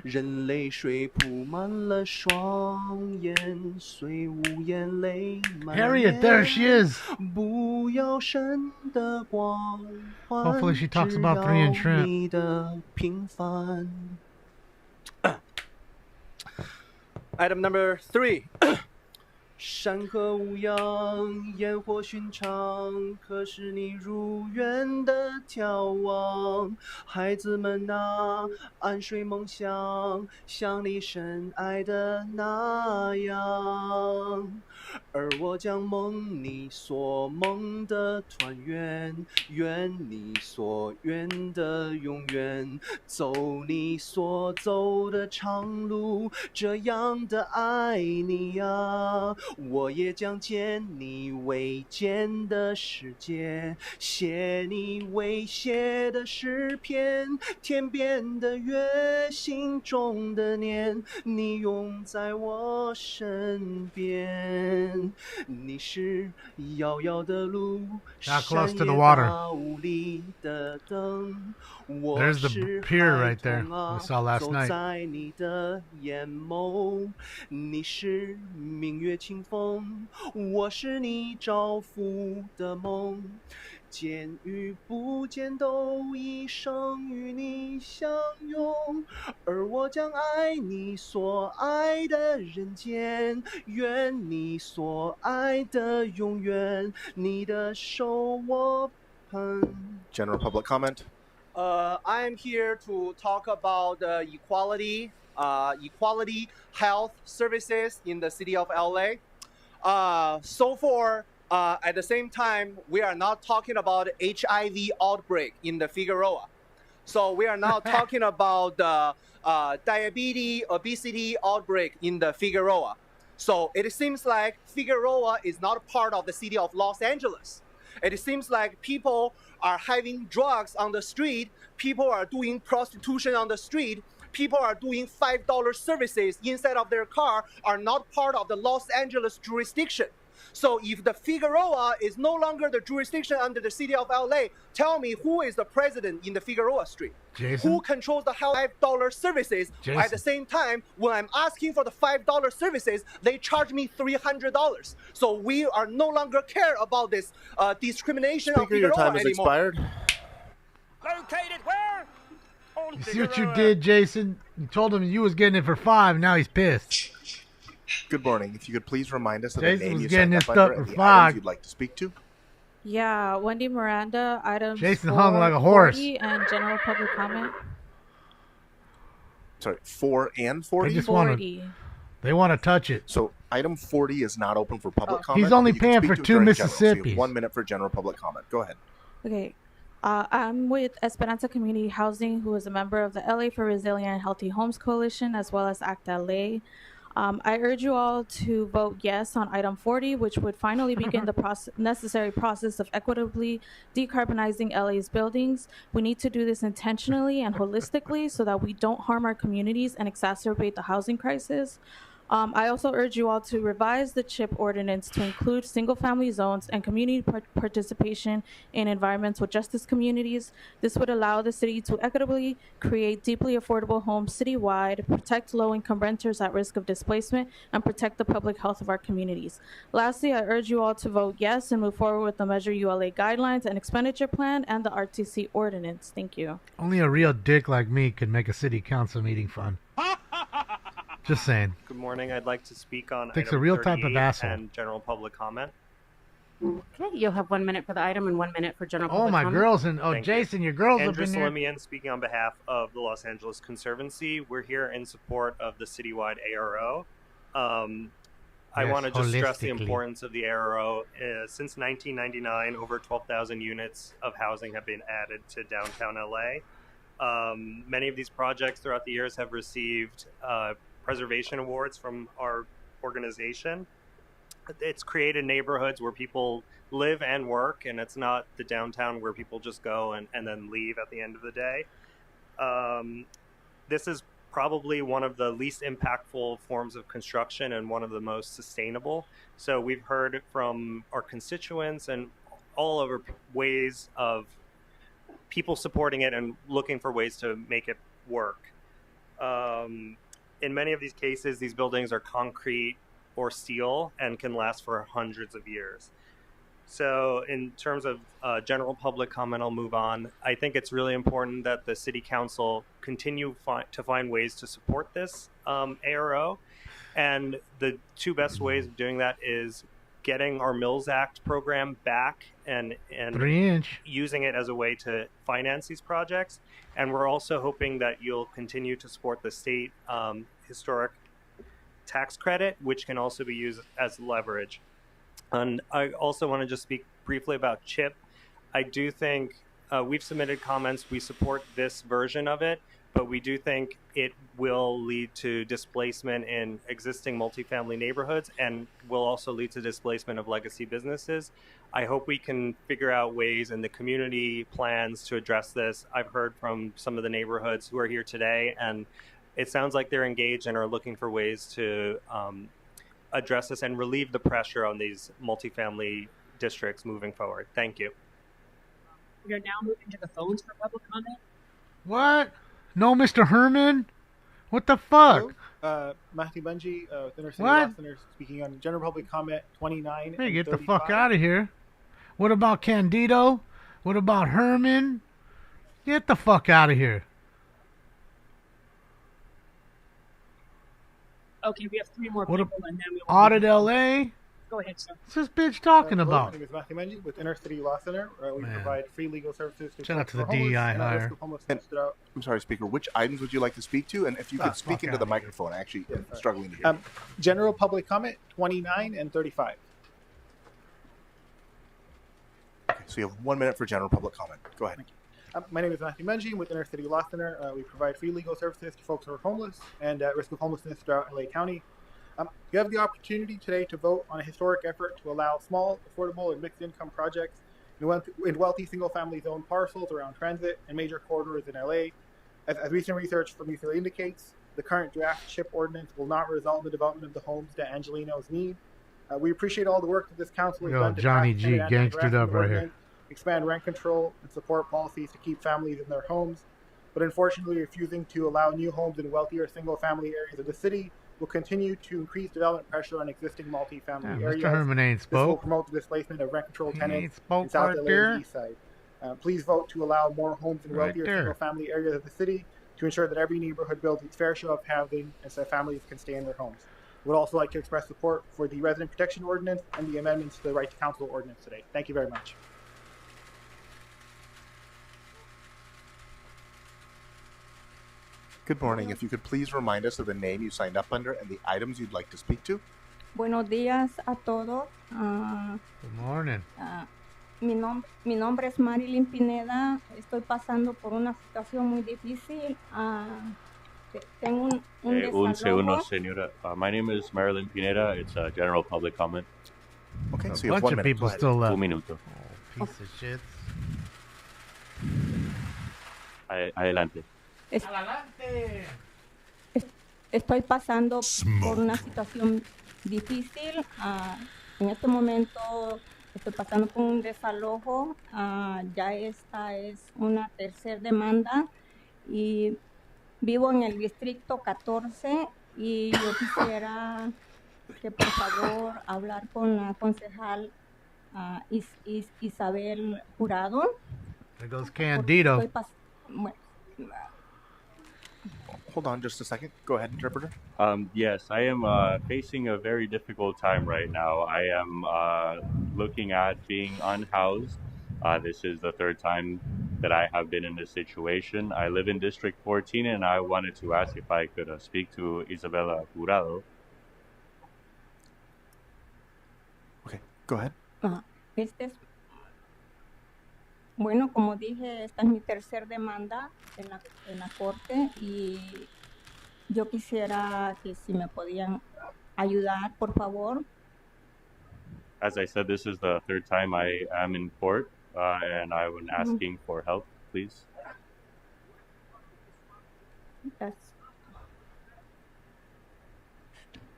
任泪水铺满了双眼，虽无眼泪满面。 Harriet, there she is. 不要神的光环， Hopefully she talks about 3-inch shrimp. 你的平凡。Item number 3. 山河无恙，烟火寻常，可是你如愿的眺望。孩子们啊，安睡梦乡，像你深爱的那样。而我将梦你所梦的团圆，愿你所愿的永远，走你所走的长路，这样的爱你呀。我也将见你未见的世界，写你未写的诗篇，天边的月，心中的念，你永在我身边。你是遥遥的路，山野道里的灯，我是孩童啊，走在你的眼眸。你是明月清风，我是你照拂的梦。见与不见都一生与你相拥，而我将爱你所爱的人间，愿你所爱的永远，你的手我捧。 General public comment. I am here to talk about equality health services in the city of LA. At the same time, we are not talking about HIV outbreak in the Figueroa. So we are not talking about diabetes, obesity outbreak in the Figueroa. So it seems like Figueroa is not part of the city of Los Angeles. It seems like people are having drugs on the street, people are doing prostitution on the street, people are doing $5 services inside of their car are not part of the Los Angeles jurisdiction. So if the Figueroa is no longer the jurisdiction under the city of LA, tell me who is the president in the Figueroa Street? Jason? Who controls the $5 services? Jason? At the same time, when I'm asking for the $5 services, they charge me $300. So we are no longer care about this discrimination of Figueroa your time anymore. has expired. Located where? You see what you did, Jason? You told him you was getting it for $5. Now he's pissed. Good morning. If you could please remind us of Jason the name was you getting signed his up under stuff and for the $5. items you'd like to speak to. Yeah, Wendy Miranda, items Jason hung like a horse. 40 and general public comment. Sorry, 4 and 40? They just want to. They want to touch it. So item 40 is not open for public comment. He's only but you can paying speak for to it 2 during general. Mississippis. So you have 1 minute for general public comment. Go ahead. Okay. I'm with Esperanza Community Housing, who is a member of the LA for Resilient and Healthy Homes Coalition, as well as ACT LA. I urge you all to vote yes on item 40, which would finally begin the necessary process of equitably decarbonizing LA's buildings. We need to do this intentionally and holistically so that we don't harm our communities and exacerbate the housing crisis. I also urge you all to revise the CHIP ordinance to include single-family zones and community participation in environmental justice communities. This would allow the city to equitably create deeply affordable homes citywide, protect low-income renters at risk of displacement, and protect the public health of our communities. Lastly, I urge you all to vote yes and move forward with the Measure ULA guidelines and expenditure plan and the RTC ordinance. Thank you. Only a real dick like me could make a city council meeting fun. Just saying. Good morning. I'd like to speak on Takes item a real type of 38 asshole. and general public comment. Okay, you'll have 1 minute for the item and 1 minute for general Oh, public my comment. girls and Thank Jason, your girls Andrew have been here. Salimian speaking on behalf of the Los Angeles Conservancy. We're here in support of the citywide ARO. I Yes, want to just stress the holistically. importance of the ARO. Since 1999, over 12,000 units of housing have been added to downtown LA. Many of these projects throughout the years have received preservation awards from our organization. It's created neighborhoods where people live and work, and it's not the downtown where people just go and then leave at the end of the day. This is probably one of the least impactful forms of construction and one of the most sustainable. So we've heard from our constituents and all over ways of people supporting it and looking for ways to make it work. In many of these cases, these buildings are concrete or steel and can last for hundreds of years. So in terms of general public comment, I'll move on. I think it's really important that the City Council continue to find ways to support this ARO. And the 2 best ways of doing that is getting our Mills Act program back and 3-inch. using it as a way to finance these projects. And we're also hoping that you'll continue to support the state historic tax credit, which can also be used as leverage. And I also want to just speak briefly about CHIP. I do think we've submitted comments. We support this version of it, but we do think it will lead to displacement in existing multifamily neighborhoods and will also lead to displacement of legacy businesses. I hope we can figure out ways in the community plans to address this. I've heard from some of the neighborhoods who are here today, and it sounds like they're engaged and are looking for ways to address this and relieve the pressure on these multifamily districts moving forward. Thank you. We are now moving to the phones for public comment. What? No, Mr. Herman? What the fuck? Matthew Bungie, Inner City What? Law Center, speaking on general public comment 29 Hey, and get the 35. fuck out of here. What about Candido? What about Herman? Get the fuck out of here. Okay, we have 3 more What people, and then we will Audit LA? Go ahead, sir. What's this bitch talking Hello, about? My name is Matthew Bungie with Inner City Law Center. We Man. provide free legal services to Shout out folks to the who are homeless DEI and at risk hire. of homelessness throughout. I'm sorry, Speaker. Which items would you like to speak to? And if you could speak fuck into the outta here. microphone, I actually am struggling to hear you. General public comment 29 and 35. Okay, so you have 1 minute for general public comment. Go ahead. My name is Matthew Bungie with Inner City Law Center. We provide free legal services to folks who are homeless and at risk of homelessness throughout LA County. You have the opportunity today to vote on a historic effort to allow small, affordable, and mixed-income projects in wealthy single-family zone parcels around transit and major corridors in LA. As recent research from UCLA indicates, the current draft CHIP ordinance will not result in the development of the homes that Angelinos need. We appreciate all the work that this council has Yo, done to Johnny pass G an gangstered anti-harassment up right here. ordinance, expand rent control, and support policies to keep families in their homes. But unfortunately, refusing to allow new homes in wealthier single-family areas of the city will continue to increase development pressure on existing multifamily Yeah, Mr. areas. Herman ain't This will spoke. promote the displacement of rent-controlled He tenants ain't spoke in South right LA there. and the East Side. Please vote to allow more homes in Right wealthier there. single-family areas of the city to ensure that every neighborhood builds its fair share of housing and so families can stay in their homes. Would also like to express support for the Resident Protection Ordinance and the amendments to the Right to Counsel Ordinance today. Thank you very much. Good morning. If you could please remind us of the name you signed up under and the items you'd like to speak to. Buenos días a todos. Good morning. Mi nombre es Marilyn Pineda. Estoy pasando por una situación muy difícil. Tengo un Un desalojo. segundo, señora. My name is Marilyn Pineda. It's a general public comment. Okay, A so you have bunch 1 of minute. people Go ahead. still left. Un minuto. Piece of shit. Adelante. Estoy pasando por una situación difícil. En este momento estoy pasando por un desalojo. Ya esta es una tercera demanda y vivo en el distrito 14 y yo quisiera que por favor hablar con la concejal Isabel Jurado. There goes Candido. Hold on just a second. Go ahead, interpreter. Yes, I am facing a very difficult time right now. I am looking at being unhoused. This is the third time that I have been in this situation. I live in District 14, and I wanted to ask if I could speak to Isabela Jurado. Okay, go ahead. Bueno, como dije, esta es mi tercera demanda en la corte y yo quisiera que si me podían ayudar, por favor. As I said, this is the third time I am in court, and I was asking for help, please.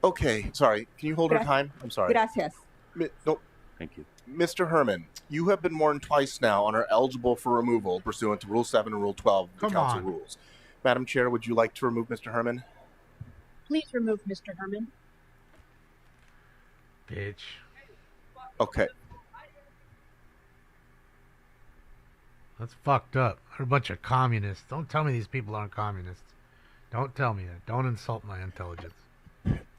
Okay, sorry. Can you hold our time? I'm sorry. Gracias. No. Thank you. Mr. Herman, you have been warned twice now and are eligible for removal pursuant to Rule 7 and Rule 12 of the Come Council on. rules. Madam Chair, would you like to remove Mr. Herman? Please remove Mr. Herman. Bitch. Okay. That's fucked up. They're a bunch of communists. Don't tell me these people aren't communists. Don't tell me that. Don't insult my intelligence.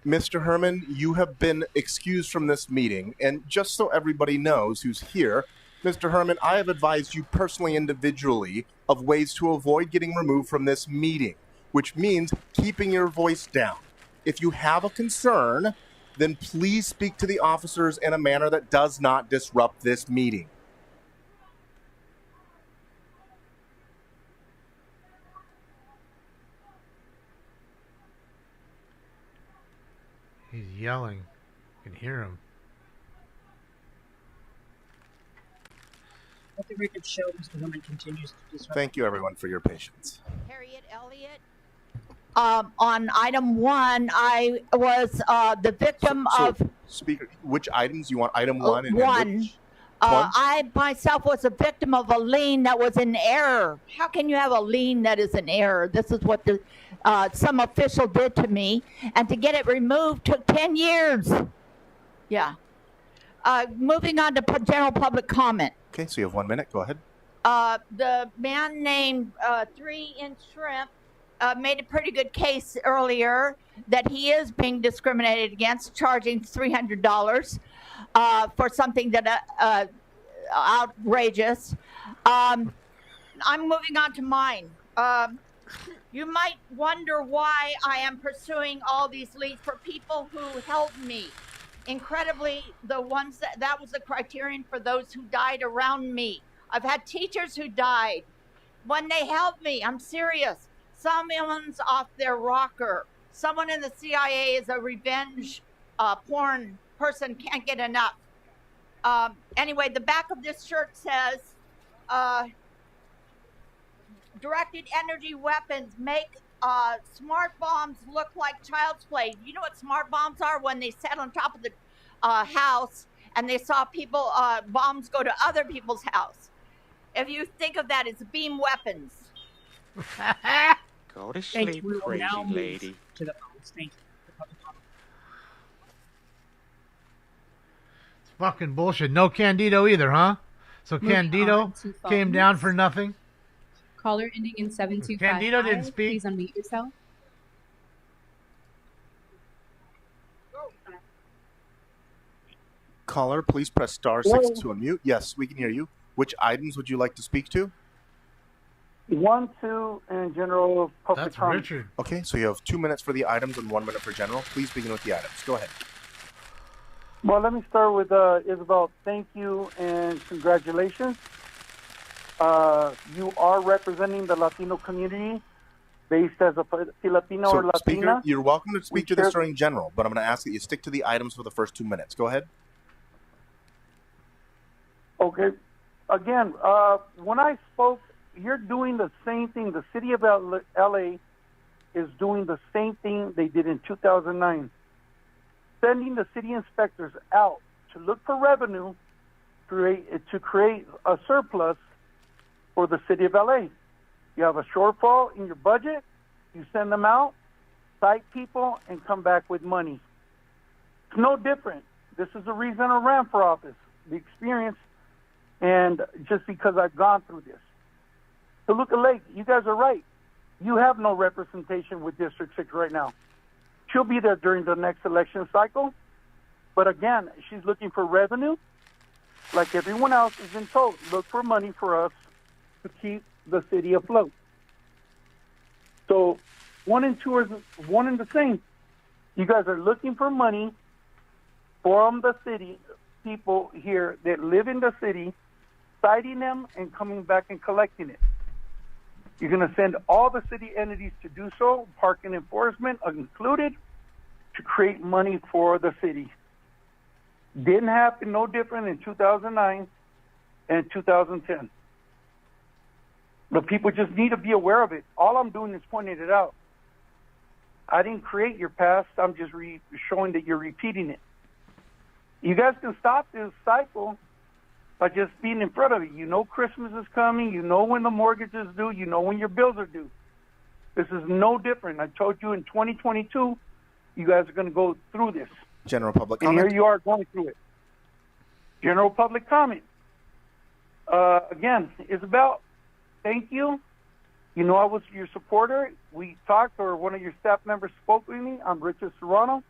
Mr. Herman, you have been excused from this meeting, and just so everybody knows who's here, Mr. Herman, I have advised you personally, individually, of ways to avoid getting removed from this meeting, which means keeping your voice down. If you have a concern, then please speak to the officers in a manner that does not disrupt this meeting. He's yelling. You can hear him. Let the record show Mr. Herman continues to disrupt. Thank you, everyone, for your patience. Harriet Elliott. On item 1, I was the victim of Speaker, which items you want? Item 1 and one. which? I myself was a victim of a lien that was in error. How can you have a lien that is in error? This is what the some official did to me, and to get it removed took 10 years. Yeah. Moving on to general public comment. Okay, so you have 1 minute. Go ahead. The man named 3-inch Shrimp made a pretty good case earlier that he is being discriminated against, charging $300 for something that outrageous. I'm moving on to mine. You might wonder why I am pursuing all these leads for people who helped me. Incredibly, the ones that was the criterion for those who died around me. I've had teachers who died when they helped me. I'm serious. Someone's off their rocker. Someone in the CIA is a revenge porn person, can't get enough. Anyway, the back of this shirt says, directed energy weapons make smart bombs look like child's play. You know what smart bombs are? When they sat on top of the house and they saw people, bombs go to other people's house. If you think of that as beam weapons. Go to Thank sleep, you. We will crazy now move lady. to the phones. Thank you. It's fucking bullshit. No Candido either, huh? So Moving Candido on to came phones. down for nothing? Caller ending in 7255. Candido didn't speak. Please unmute yourself. Caller, please press star 6 to unmute. Yes, we can hear you. Which items would you like to speak to? 1, 2, and general public That's comment. Richard. Okay, so you have 2 minutes for the items and 1 minute for general. Please begin with the items. Go ahead. Well, let me start with Isabel. Thank you and congratulations. You are representing the Latino community based as a Filipino or So, Speaker, Latina. you're welcome to speak to this share- during general, but I'm going to ask that you stick to the items for the first 2 minutes. Go ahead. Okay. Again, when I spoke, you're doing the same thing. The city of LA is doing the same thing they did in 2009. Sending the city inspectors out to look for revenue to create a surplus for the city of LA. You have a shortfall in your budget, you send them out, cite people, and come back with money. It's no different. This is the reason I ran for office, the experience, and just because I've gone through this. So look at Lake, you guys are right. You have no representation with District 6 right now. She'll be there during the next election cycle. But again, she's looking for revenue. Like everyone else has been told, look for money for us to keep the city afloat. So 1 and 2 are one and the same. You guys are looking for money from the city, people here that live in the city, citing them and coming back and collecting it. You're going to send all the city entities to do so, parking enforcement included, to create money for the city. Didn't happen no different in 2009 and 2010. But people just need to be aware of it. All I'm doing is pointing it out. I didn't create your past. I'm just showing that you're repeating it. You guys can stop this cycle by just being in front of it. You know Christmas is coming. You know when the mortgage is due. You know when your bills are due. This is no different. I told you in 2022, you guys are going to go through this. General public And comment. here you are going through it. General public comment. Again, Isabel, thank you. You know I was your supporter. We talked, or one of your staff members spoke with me. I'm Richard Serrano.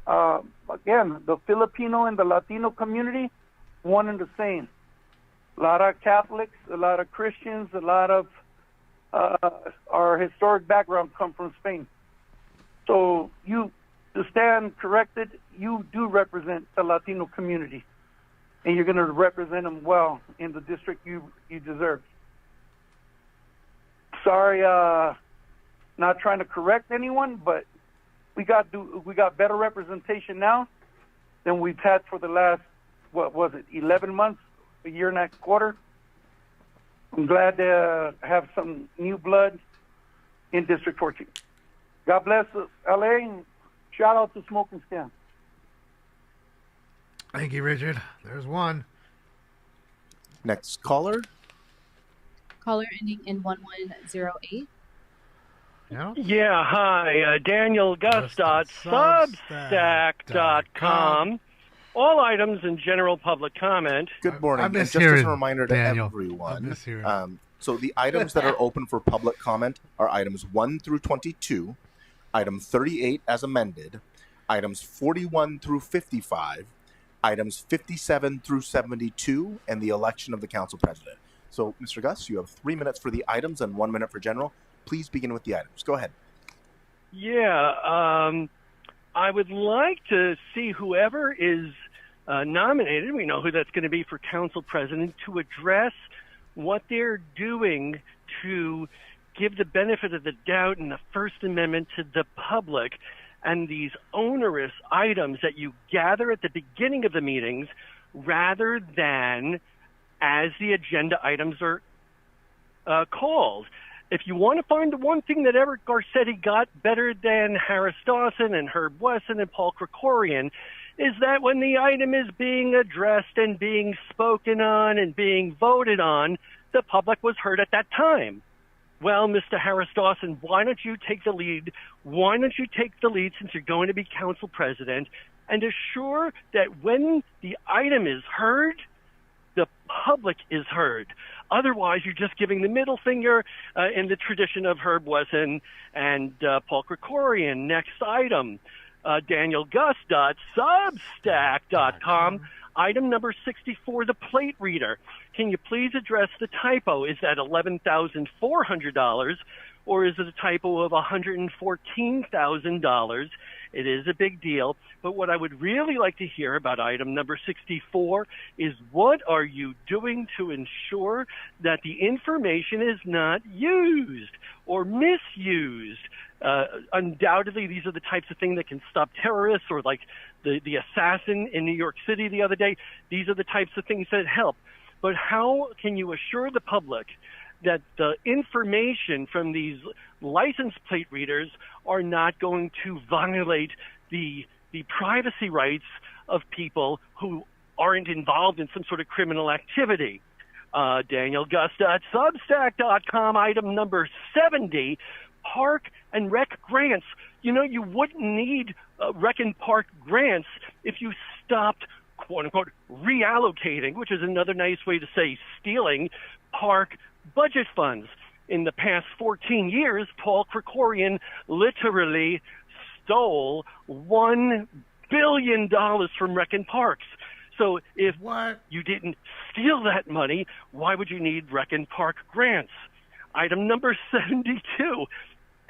Again, the Filipino and the Latino community, one and the same. A lot of Catholics, a lot of Christians, a lot of our historic background come from Spain. So you, to stand corrected, you do represent the Latino community, and you're going to represent them well in the district you deserve. Sorry, not trying to correct anyone, but we got better representation now than we've had for the last, 11 months, a year and a quarter. I'm glad to have some new blood in District 14. God bless LA, and shout out to Smoke and Scan. Thank you, Richard. There's one. Next caller. Caller ending in 1108. Yeah, hi. Daniel Gus.substack.com. All items in general public comment. Good morning. And just as a reminder to everyone, so the items that are open for public comment are items 1 through 22, item 38 as amended, items 41 through 55, items 57 through 72, and the election of the council president. So, Mr. Gus, you have 3 minutes for the items and 1 minute for general. Please begin with the items. Go ahead. Yeah, I would like to see whoever is nominated, we know who that's going to be for council president, to address what they're doing to give the benefit of the doubt in the First Amendment to the public, and these onerous items that you gather at the beginning of the meetings rather than as the agenda items are called. If you want to find the one thing that Eric Garcetti got better than Harris Dawson and Herb Wesson and Paul Krikorian, is that when the item is being addressed and being spoken on and being voted on, the public was heard at that time. Well, Mr. Harris Dawson, why don't you take the lead? Why don't you take the lead, since you're going to be council president, and assure that when the item is heard, the public is heard. Otherwise, you're just giving the middle finger in the tradition of Herb Wesson and Paul Krikorian. Next item, DanielGus.substack.com. Item number 64, the plate reader. Can you please address the typo? Is that $11,400 or is it a typo of $114,000? It is a big deal. But what I would really like to hear about item number 64 is what are you doing to ensure that the information is not used or misused? Undoubtedly, these are the types of things that can stop terrorists, or like the assassin in New York City the other day. These are the types of things that help. But how can you assure the public that the information from these license plate readers are not going to violate the privacy rights of people who aren't involved in some sort of criminal activity? Daniel Gusta at Substack.com, item number 70, park and rec grants. You know, you wouldn't need rec and park grants if you stopped, quote unquote, reallocating, which is another nice way to say stealing, park budget funds. In the past 14 years, Paul Krikorian literally stole $1 billion from rec and parks. So if you didn't steal that money, why would you need rec and park grants? Item number 72,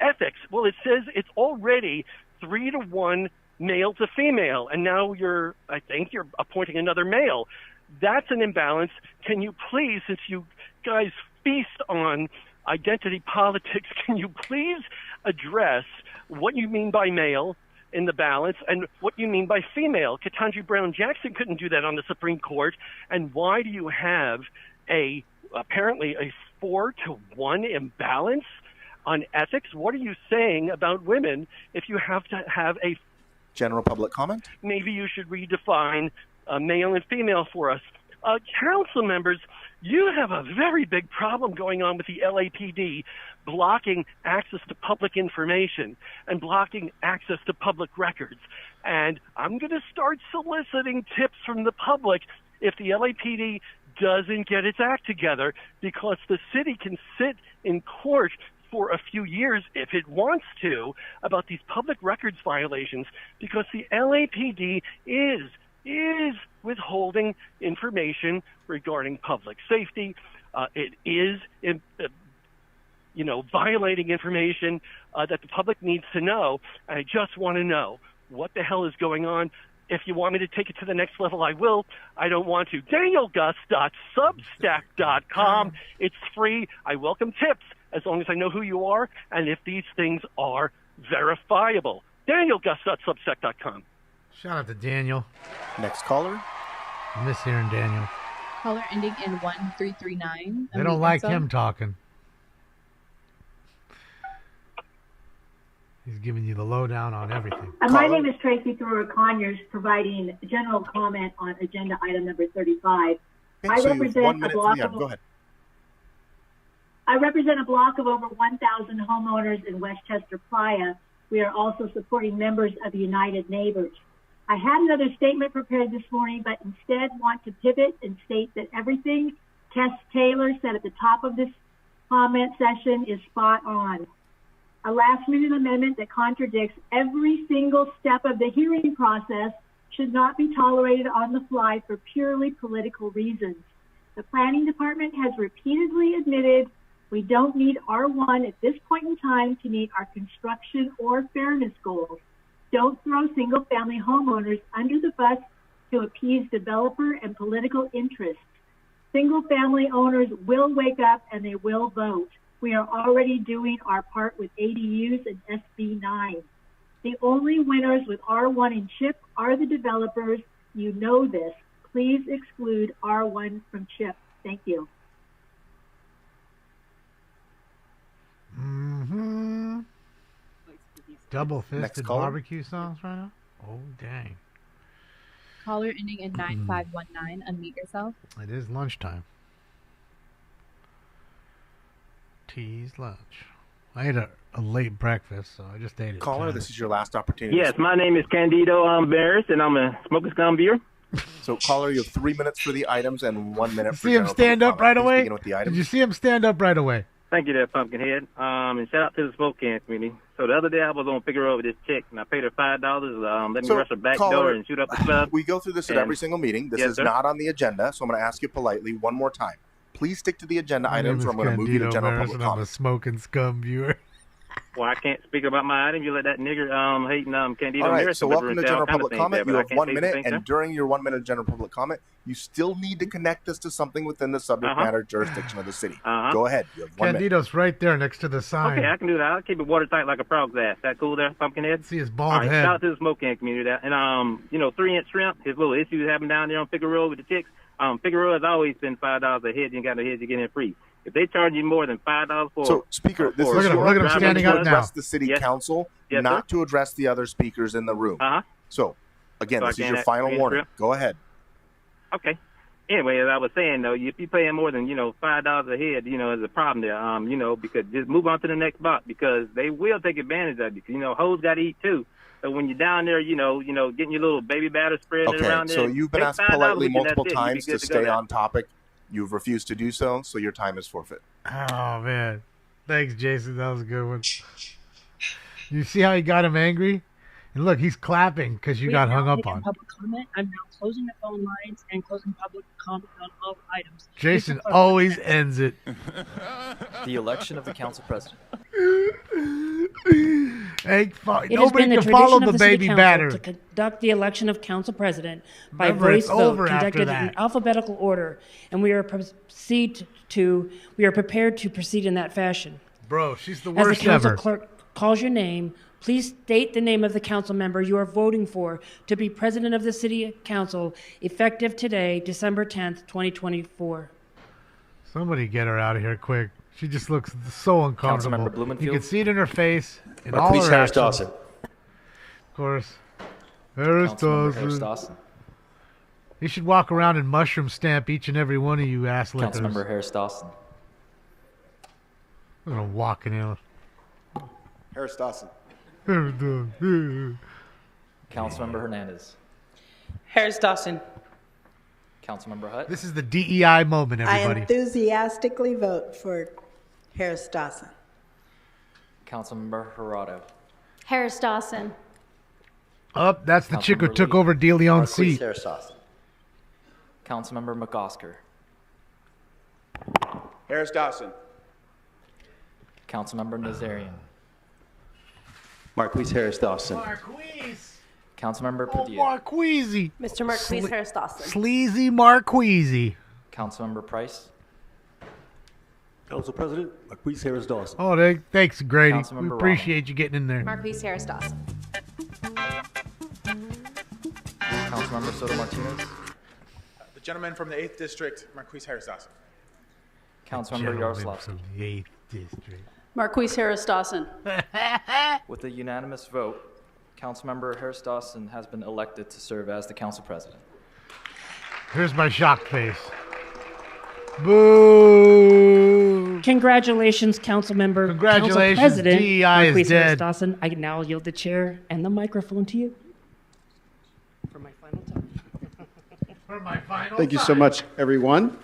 ethics. Well, it says it's already 3-to-1 male to female, and now I think you're appointing another male. That's an imbalance. Can you please, since you guys feast on identity politics, can you please address what you mean by male in the balance and what you mean by female? Ketanji Brown Jackson couldn't do that on the Supreme Court. And why do you have apparently a 4-to-1 imbalance on ethics? What are you saying about women if you have to have a general public comment? Maybe you should redefine male and female for us. Council members, you have a very big problem going on with the LAPD blocking access to public information and blocking access to public records. And I'm going to start soliciting tips from the public if the LAPD doesn't get its act together, because the city can sit in court for a few years if it wants to about these public records violations, because the LAPD is withholding information regarding public safety. It is, violating information that the public needs to know. I just want to know what the hell is going on. If you want me to take it to the next level, I will. I don't want to. DanielGust.substack.com. It's free. I welcome tips as long as I know who you are and if these things are verifiable. DanielGust.substack.com. Shout out to Daniel. Next caller. I miss hearing Daniel. Caller ending in 1339. They don't like him talking. He's giving you the lowdown on everything. My name is Tracy Thrower-Conyers, providing general comment on agenda item number 35. Okay, so you have 1 minute for the item. Go ahead. I represent a block of over 1,000 homeowners in Westchester Playa. We are also supporting members of the United Neighbors. I had another statement prepared this morning, but instead want to pivot and state that everything Tess Taylor said at the top of this comment session is spot on. A last-minute amendment that contradicts every single step of the hearing process should not be tolerated on the fly for purely political reasons. The planning department has repeatedly admitted we don't need R1 at this point in time to meet our construction or fairness goals. Don't throw single-family homeowners under the bus to appease developer and political interests. Single-family owners will wake up and they will vote. We are already doing our part with ADUs and SB 9. The only winners with R1 and CHIP are the developers. You know this. Please exclude R1 from CHIP. Thank you. Mm-hmm. Double-fisted barbecue sauce right now? Oh, dang. Caller ending in 9519. Unmute yourself. It is lunchtime. Tease lunch. I ate a late breakfast, so I just ate it. Caller, this is your last opportunity. Yes, my name is Candido Barris, and I'm a Smoking Scum beer. So, caller, you have 3 minutes for the items and 1 minute for see him stand up right away? With the items. Did you see him stand up right away? Thank you there, Pumpkinhead. And shout out to the smoke can community. So the other day I was on Figueroa with this chick, and I paid her $5. Let me rush her back door and shoot up the club. We go through this at every single meeting. This is not on the agenda, so I'm going to ask you politely one more time. Please stick to the agenda items, or I'm going to move you to general public I'm a comment. smoking scum viewer. Well, I can't speak about my item. You let that nigger hating Candido All right, Maris so over welcome and to say general all kind of public things comment. there, You but I have can't 1 say minute, anything, sir. and during your 1 minute general public comment, you still need to connect us to something within the subject matter jurisdiction of the city. Go ahead. You have 1 minute. Candido's right there next to the sign. Okay, I can do that. I'll keep it watertight like a frog's ass. That cool there, Pumpkinhead? See his bald All right, head. shout out to the smoke can community there. And, 3-inch shrimp, his little issues happening down there on Figueroa with the chicks. Figueroa has always been $5 a head. You got a head, you get in free. If they charge you more than $5 for... So, Speaker, this is look at him standing up now. to address the city council, not to address the other speakers in the room. So, again, So I this is can't your act final free and warning. strip? Go ahead. Okay. Anyway, as I was saying, though, if you're paying more than, $5 a head, there's a problem there, because just move on to the next box, because they will take advantage of you. Hoes got to eat, too. So when you're down there, getting your little baby batter spreading Okay, around there. so you've been take asked $5 politely with you, multiple that's it. You'll be times good to go stay there. on topic. You've refused to do so, so your time is forfeit. Oh, man. Thanks, Jason. That was a good one. You see how he got him angry? And look, he's clapping because you got hung up on. Public comment. I'm now closing the phone lines and closing public comment on all items. Jason always ends it. The election of the council president. Hey, It has been nobody the can follow tradition the of the city baby council batter. to conduct the election of council president by Remember, voice it's vote over after conducted that. in alphabetical order, and we are prepared to proceed in that fashion. Bro, she's the As worst the council ever. clerk calls your name, please state the name of the council member you are voting for to be president of the city council, effective today, December 10th, 2024. Somebody get her out of here quick. She just looks so uncomfortable. Councilmember Blumenfield. You can see it in her face. In all Marquise her Harris actions. Dawson. Of course. Harris Councilmember Harris Dawson. Dawson. You should walk around and mushroom stamp each and every one of you ass lickers. Councilmember Harris Dawson. I'm gonna walk in Harris Dawson. here. Councilmember Hernandez. Harris Dawson. Councilmember Hutt. This is the DEI moment, I everybody. enthusiastically vote for Harris Dawson. Councilmember Gerardo. Harris Dawson. Oh, that's the chick who Councilmember took Lee. over De Leon's Marquise seat. Harris Dawson. Councilmember McOsker. Harris Dawson. Councilmember Nazarian. Marquise Harris Dawson. Marquise. Councilmember Oh, Padilla. Marquise. Mr. Marquise Harris Dawson. Sleazy Marquise. Councilmember Price. Council President Marquise Harris Dawson. Oh, thanks, Grady. Councilmember We appreciate you getting in there. Marquise Harris Dawson. Councilmember Soto Martinez. The gentleman from the 8th District, Marquise Harris Dawson. Councilmember Yaroslavsky. From the 8th District. Marquise Harris Dawson. With a unanimous vote, Councilmember Harris Dawson has been elected to serve as the council president. Here's my shocked face. Boo! Congratulations, council member. Congratulations, council president, DEI is Marquise Harris dead. Dawson. I now yield the chair and the microphone to you. For my final time. For my final Thank you so much, everyone.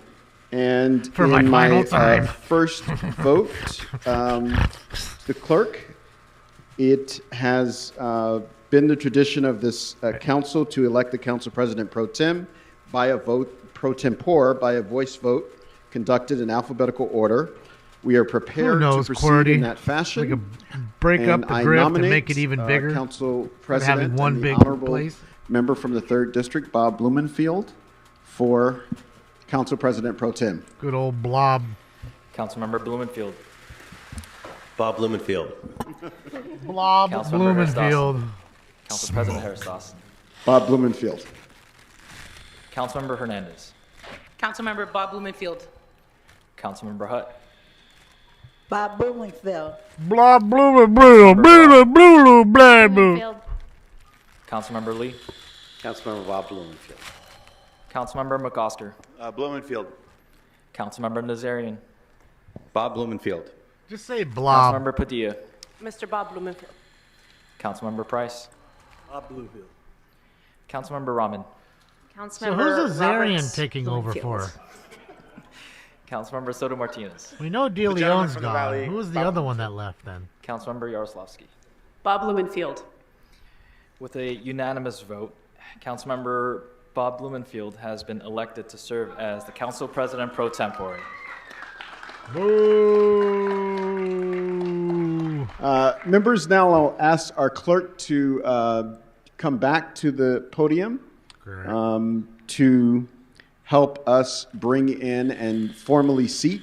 And For my in final time. first vote, the clerk, it has been the tradition of this council to elect the council president pro tem by a vote pro tempore by a voice vote conducted in alphabetical order. We are prepared knows, to proceed Qwerty? in that fashion. We could break up the I grift and nominate, make it even bigger. Council Than President having one and the big honorable place. member from the 3rd District, Bob Blumenfield, for Council President Pro Tem. Good old blob. Councilmember Blumenfield. Bob Blumenfield. Blob Councilmember Harris Blumenfield. Dawson. Council President Harris Dawson. Bob Blumenfield. Councilmember Hernandez. Councilmember Bob Blumenfield. Councilmember Hutt. Bob Blumenfield. Blob Blumenfield. Blah, blah. Councilmember Lee. Councilmember Bob Blumenfield. Councilmember McOsker. Blumenfield. Councilmember Nazarian. Bob Blumenfield. Just say blob. Councilmember Padilla. Mr. Bob Blumenfield. Councilmember Price. Bob Blumenfield. Councilmember Rahman. So who's Azarian taking over for? Councilmember Soto Martinez. We know De gentleman Leon's from the gone. Valley, Who was the Bob other one that left then? Councilmember Yaroslavsky. Bob Blumenfield. With a unanimous vote, Councilmember Bob Blumenfield has been elected to serve as the Council President pro tempore. Boo! Members, now I'll ask our clerk to come back to the podium to help us bring in and formally seat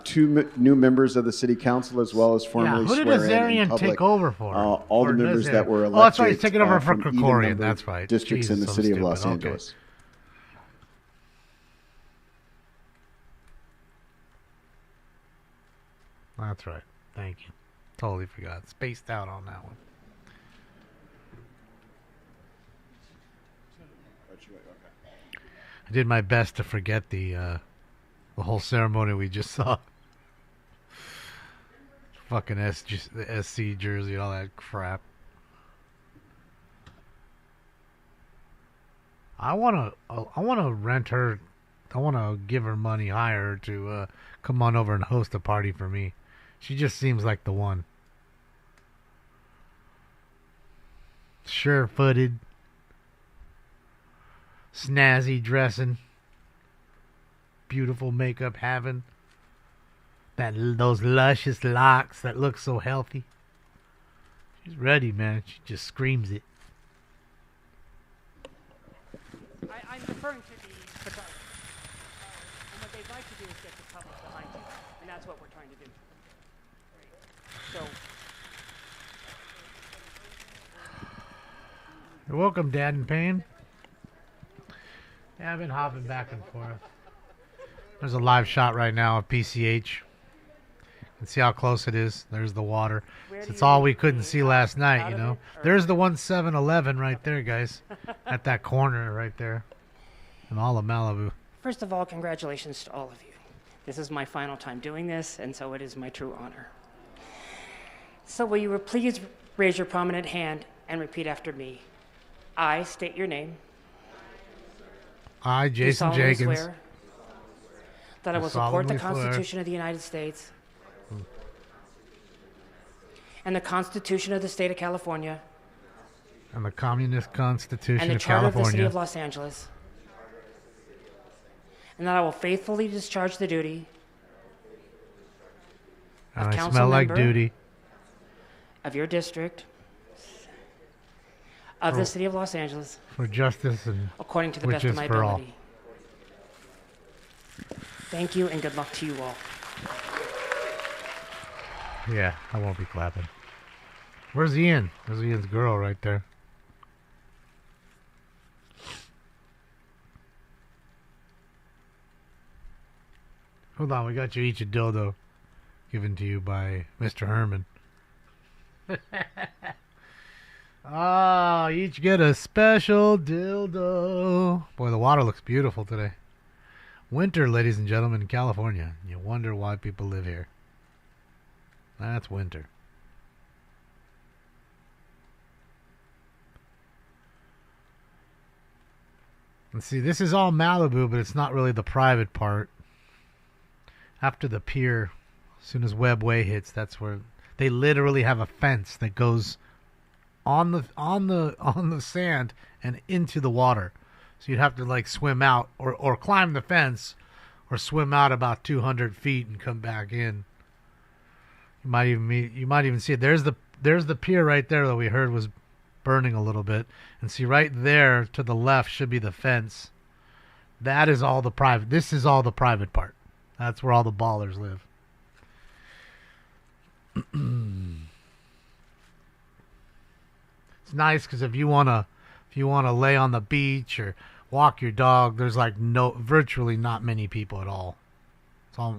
two new members of the City Council, as well as formally Who did swear in Azarian public take over for? all the Or members Nazarian? that were elected. Oh, that's right. He's taking over for from Krikorian. even-numbered That's right. Districts in the Jesus, city I'm of Los stupid. Okay. Angeles. That's right. Thank you. Totally forgot. Spaced out on that one. I did my best to forget the whole ceremony we just saw. Fucking the SC jersey, all that crap. I wanna rent her. I wanna give her money, hire her to come on over and host a party for me. She just seems like the one. Sure-footed, snazzy dressing, beautiful makeup having, those luscious locks that look so healthy. She's ready, man. She just screams it. I'm referring to the photography. And what they'd like to do is get the public behind you. And that's what we're trying to do. So, You're welcome, Dad and Payne. Yeah, I've been hopping back and forth. There's a live shot right now of PCH. You can see how close it is. There's the water. It's all we couldn't see last night, you know. There's the 1711 right there, guys. At that corner right there. In all of Malibu. first of all, congratulations to all of you. This is my final time doing this, and so it is my true honor. So will you please raise your prominent hand and repeat after me? I state your name. I, Do Jason solemnly Jenkins. swear that I will support the Constitution of the United States and the Constitution of the State of California And the Communist Constitution and the of Charter of the City California. of Los Angeles, and that I will faithfully discharge the duty And of I council smell like member duty. of your district of For- the City of Los Angeles For justice and according to the which best is of my for all. ability. Thank you and good luck to you all. Yeah, I won't be clapping. Where's Ian? There's Ian's girl right there. Hold on, we got you each a dildo given to you by Mr. Herman. Ah, each get a special dildo. Boy, the water looks beautiful today. Winter, ladies and gentlemen, in California. You wonder why people live here. That's winter. And see, this is all Malibu, but it's not really the private part. After the pier, as soon as Webb Way hits, that's where they literally have a fence that goes on the sand and into the water. So you'd have to like swim out or climb the fence or swim out about 200 feet and come back in. You might even see it. There's the pier right there that we heard was burning a little bit. And see right there to the left should be the fence. That is all the private. This is all the private part. That's where all the ballers live. It's nice because if you wanna lay on the beach or walk your dog, there's like virtually not many people at all.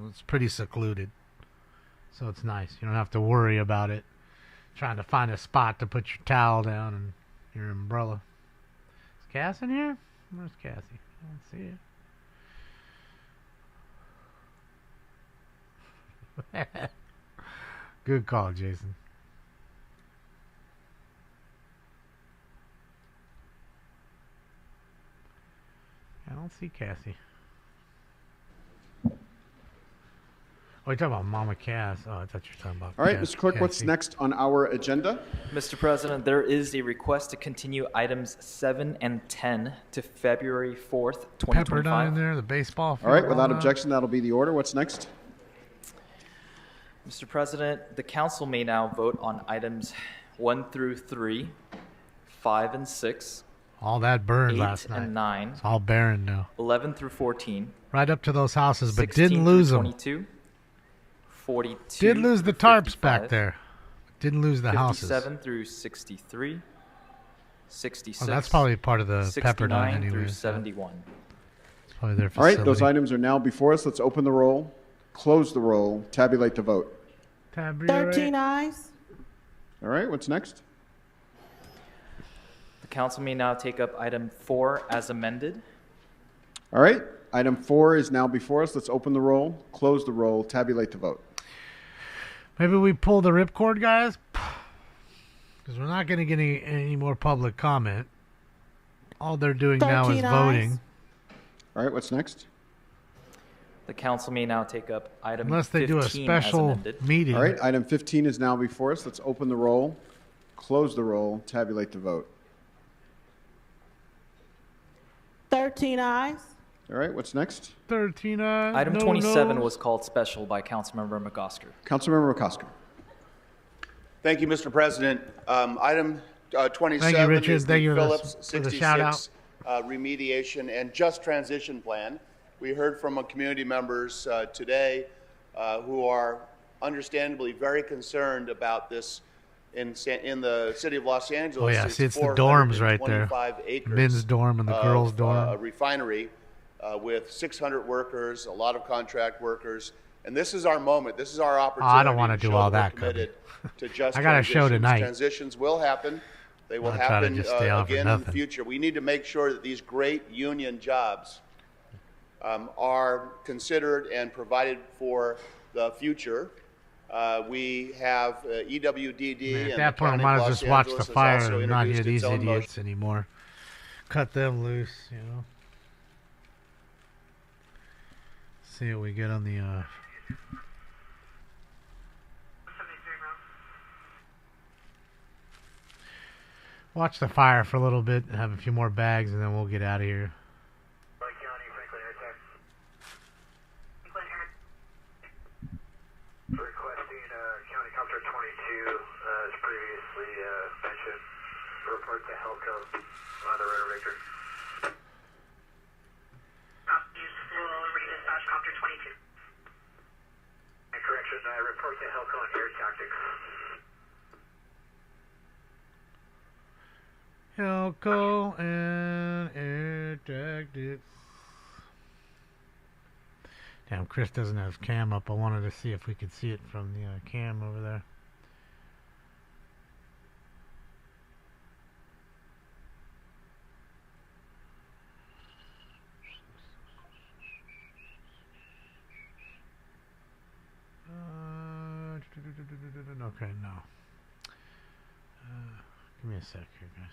It's pretty secluded, so it's nice. You don't have to worry about it. Trying to find a spot to put your towel down and your umbrella. Is Cass in here? Where's Cassie? I don't see it. Good call, Jason. I don't see Cassie. Oh, you're talking about Mama Cass. Oh, I thought you were talking about. All right, Cass, Mr. Clerk, what's Cassie. next on our agenda? Mr. President, there is a request to continue items 7 and 10 to February 4th, Pepperdine 2025. there, the baseball field. All right, without all that. objection, that'll be the order. What's next? Mr. President, the council may now vote on items 1 through 3, 5 and 6, All that burned 8 last night. and 9, It's all barren now. 11 through 14, Right up to those houses, but 16 didn't through lose them. 22, 42 Did lose the through tarps 55, back there. Didn't lose the houses. 57 through 63, 66. Oh, that's probably part of the 69 Pepperdine through anyway. 71. Probably their All right, facility. those items are now before us. Let's open the roll, close the roll, tabulate the vote. 13 ayes. All right, what's next? The council may now take up item 4 as amended. All right, item 4 is now before us. Let's open the roll, close the roll, tabulate the vote. Maybe we pull the ripcord, guys, because we're not going to get any more public comment. All they're doing now is 13 ayes. voting. All right, what's next? The council may now take up item Unless they 15 do a as special amended. meeting. All right, item 15 is now before us. Let's open the roll, close the roll, tabulate the vote. 13 ayes. All right, what's next? 13 ayes. Item no 27 noes. was called special by Councilmember McOsker. Councilmember McCosker. Thank you, Mr. President. Item 27 Thank you, Richard. is Thank the you Phillips for the shout out. 66 remediation and just transition plan. We heard from community members today who are understandably very concerned about this in the city of Los Angeles. Oh, yeah. See, it's the dorms right there. 425 acres Men's dorm and the girls' dorm. A refinery with 600 workers, a lot of contract workers. And this is our moment. This is our opportunity. I don't want to do show all that that, we're committed to just I got a show transitions. tonight. Transitions will happen. They will I'll try to happen just stay on for again in the nothing. future. We need to make sure that these great union jobs are considered and provided for the future. We have EWDD Man, and at that the point, I County might of as well Los just watch Angeles the has fire also and not hear introduced these its own idiots anymore. Cut them loose, you know. See what we get on the. Watch the fire for a little bit and have a few more bags, and then we'll get out of here. Requesting County Comptroller 22, as previously mentioned, report to Helco on the River Victor. Will redispatch Copter 22. Correction, report to Helco on air tactics. Helco and air tactics. Damn, Chris doesn't have cam up. I wanted to see if we could see it from the cam over there. Okay, no. Give me a sec here, guys.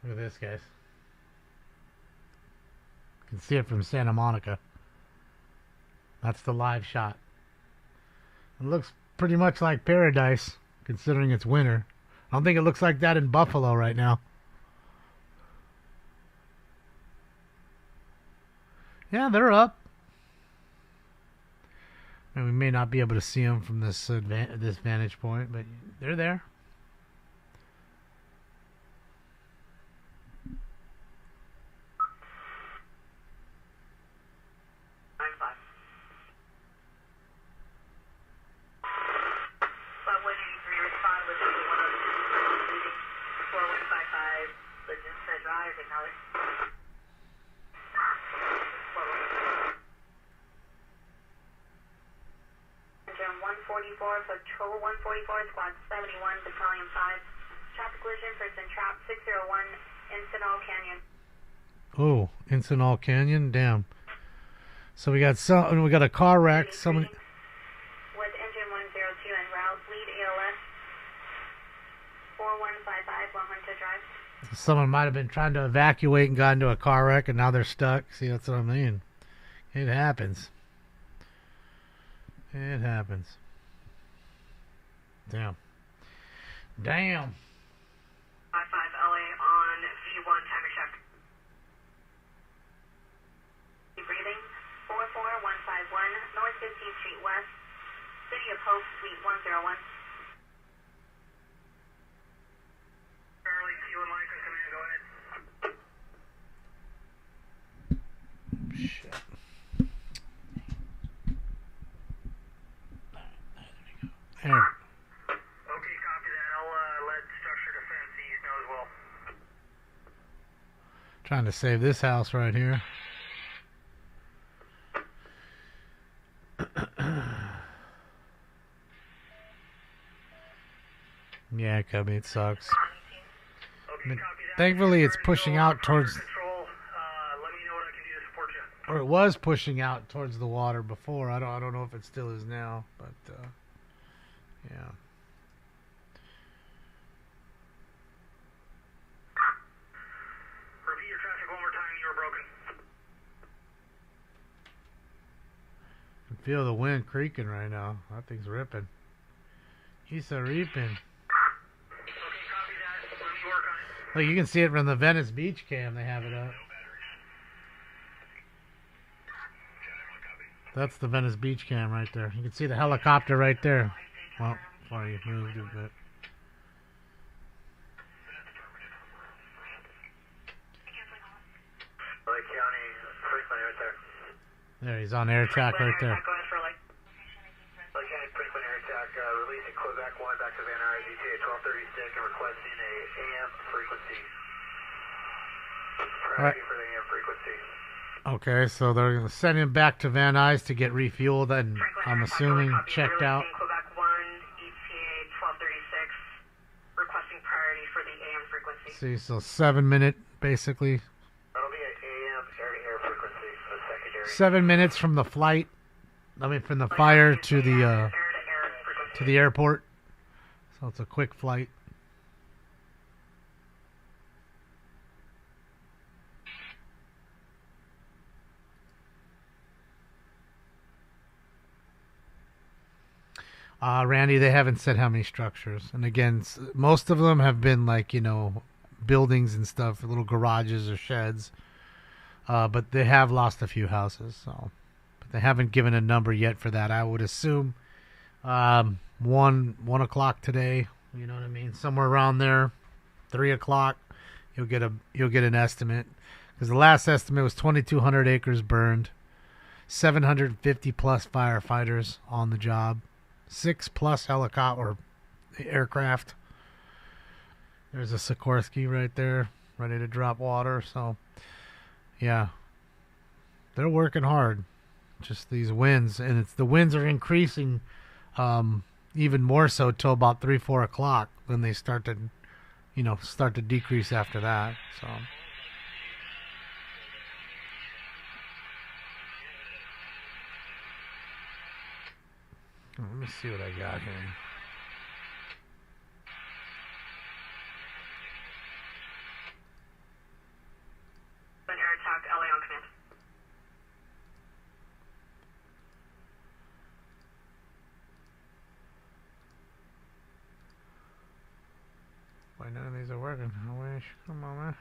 Look at this, guys. You can see it from Santa Monica. That's the live shot. It looks pretty much like paradise, considering it's winter. I don't think it looks like that in Buffalo right now. Yeah, they're up. And we may not be able to see them from this this vantage point, but they're there. Patrol 144, Squad 71, Battalion 5. Traffic collision, person trapped 601 in Sonoma Canyon. Oh, Encinal Canyon. Damn. So we got a car wreck. Someone. With engine 102 en route, lead ALS 4155 La Junta Drive. Someone might have been trying to evacuate and got into a car wreck, and now they're stuck. See, that's what I mean. It happens. It happens. Damn. Damn. 55 LA on V1 timer check. Keep breathing. 44151 North 15th Street West, City of Hope, Suite 101. Charlie, you and Mike can come in. Go ahead. Shit. There. Okay, copy that. I'll let Structure Defense East know as well. Trying to save this house right here. Yeah, Cubby, it sucks. I mean, thankfully, it's pushing out towards... Or it was pushing out towards the water before. I don't know if it still is now, but yeah. Repeat your traffic one more time. You were broken. I can feel the wind creaking right now. That thing's ripping. He's a reaping. Look, you can see it from the Venice Beach cam. They have it up. That's the Venice Beach cam right there. You can see the helicopter right there. Well, sorry, you moved a bit. LA County, Franklin Air Attack. There, he's on air attack right there. LA County, Franklin Air Attack, releasing Quebec 1 back to Van Nuys, ETA 1236, and requesting a AM frequency. Priority for the AM frequency. Okay, so they're going to send him back to Van Nuys to get refueled, and I'm assuming checked out. Quebec 1, ETA 1236, requesting priority for the AM frequency. See, so 7 minute, basically. That'll be an AM air-to-air frequency, so secondary. 7 minutes from the flight. I mean, from the fire to the airport. So it's a quick flight. Randy, they haven't said how many structures. And again, most of them have been like, buildings and stuff, little garages or sheds. But they have lost a few houses. So, but they haven't given a number yet for that. I would assume 1 o'clock today, you know what I mean? Somewhere around there, 3 o'clock, you'll get an estimate. Because the last estimate was 2,200 acres burned, 750 plus firefighters on the job. 6+ helicopter or aircraft. There's a Sikorsky right there, ready to drop water. So, yeah, they're working hard. Just these winds, and the winds are increasing, even more so till about 3-4 o'clock. Then they start to decrease after that. So. Let me see what I got here. Air attack, LA on command. Why none of these are working? I wish. Come on, man.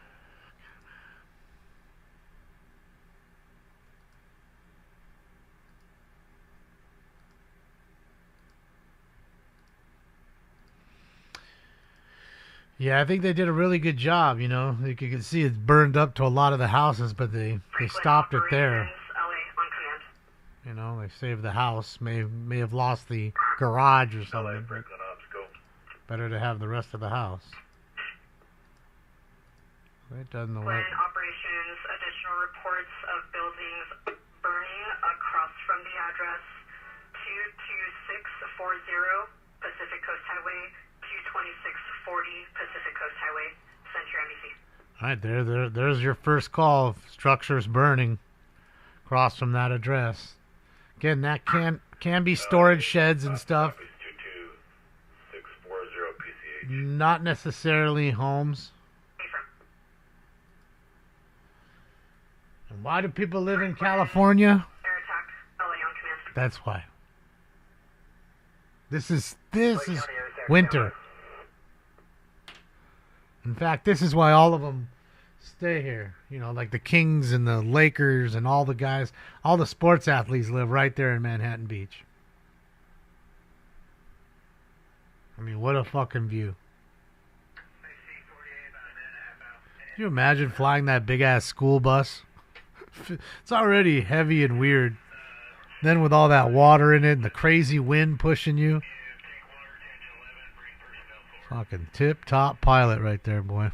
Yeah, I think they did a really good job, You can see it's burned up to a lot of the houses, but they stopped it there. They saved the house. May have lost the garage or something. Better to have the rest of the house. It doesn't know what. Operations, additional reports of buildings burning across from the address 22640 Pacific Coast Highway, 22640 Pacific Coast Highway, Center NBC. All right, there's your first call of structures burning across from that address. Again, that can be storage sheds and stuff. 22640 PCH. Not necessarily homes. And why do people live in California? That's why. This is winter. In fact, this is why all of them stay here. You know, like the Kings and the Lakers and all the guys, all the sports athletes live right there in Manhattan Beach. I mean, what a fucking view. Can you imagine flying that big-ass school bus? It's already heavy and weird. Then with all that water in it and the crazy wind pushing you. Fucking tip-top pilot right there, boy.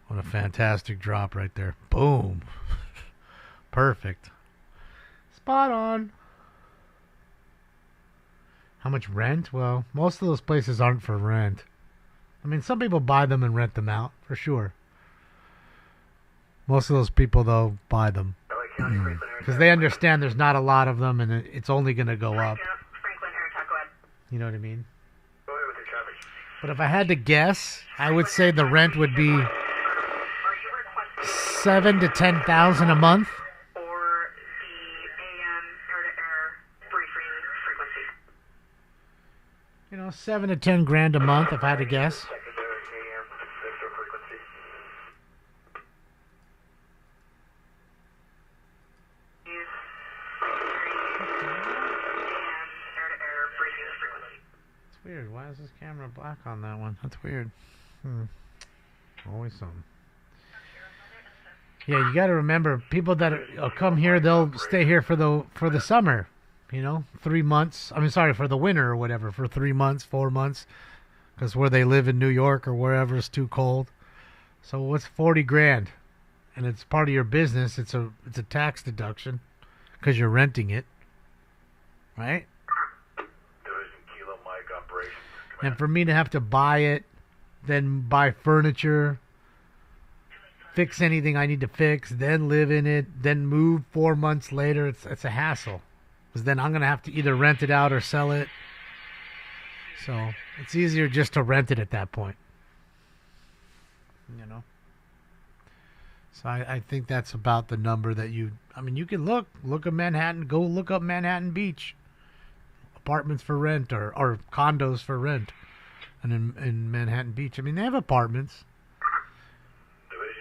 What a fantastic drop right there. Boom. Perfect. Spot on. How much rent? Well, most of those places aren't for rent. I mean, some people buy them and rent them out, for sure. Most of those people, though, buy them. Because they understand there's not a lot of them and it's only going to go up. You know what I mean? But if I had to guess, I would say the rent would be $7,000 to $10,000 a month. You know, $7,000 to $10,000 a month, if I had to guess. It's weird. Why is this camera black on that one? That's weird. Always something. Yeah, you got to remember, people that come here, they'll stay here for the summer. You know, 3 months. I mean, sorry, for the winter or whatever, for 3 months, 4 months, because where they live in New York or wherever is too cold. So what's $40,000? And it's part of your business. It's a tax deduction because you're renting it, right? And for me to have to buy it, then buy furniture, fix anything I need to fix, then live in it, then move 4 months later, it's a hassle. Because then I'm going to have to either rent it out or sell it. So it's easier just to rent it at that point. You know? So I think that's about the number that you can look at Manhattan, go look up Manhattan Beach. Apartments for rent or condos for rent. And in Manhattan Beach, I mean, they have apartments.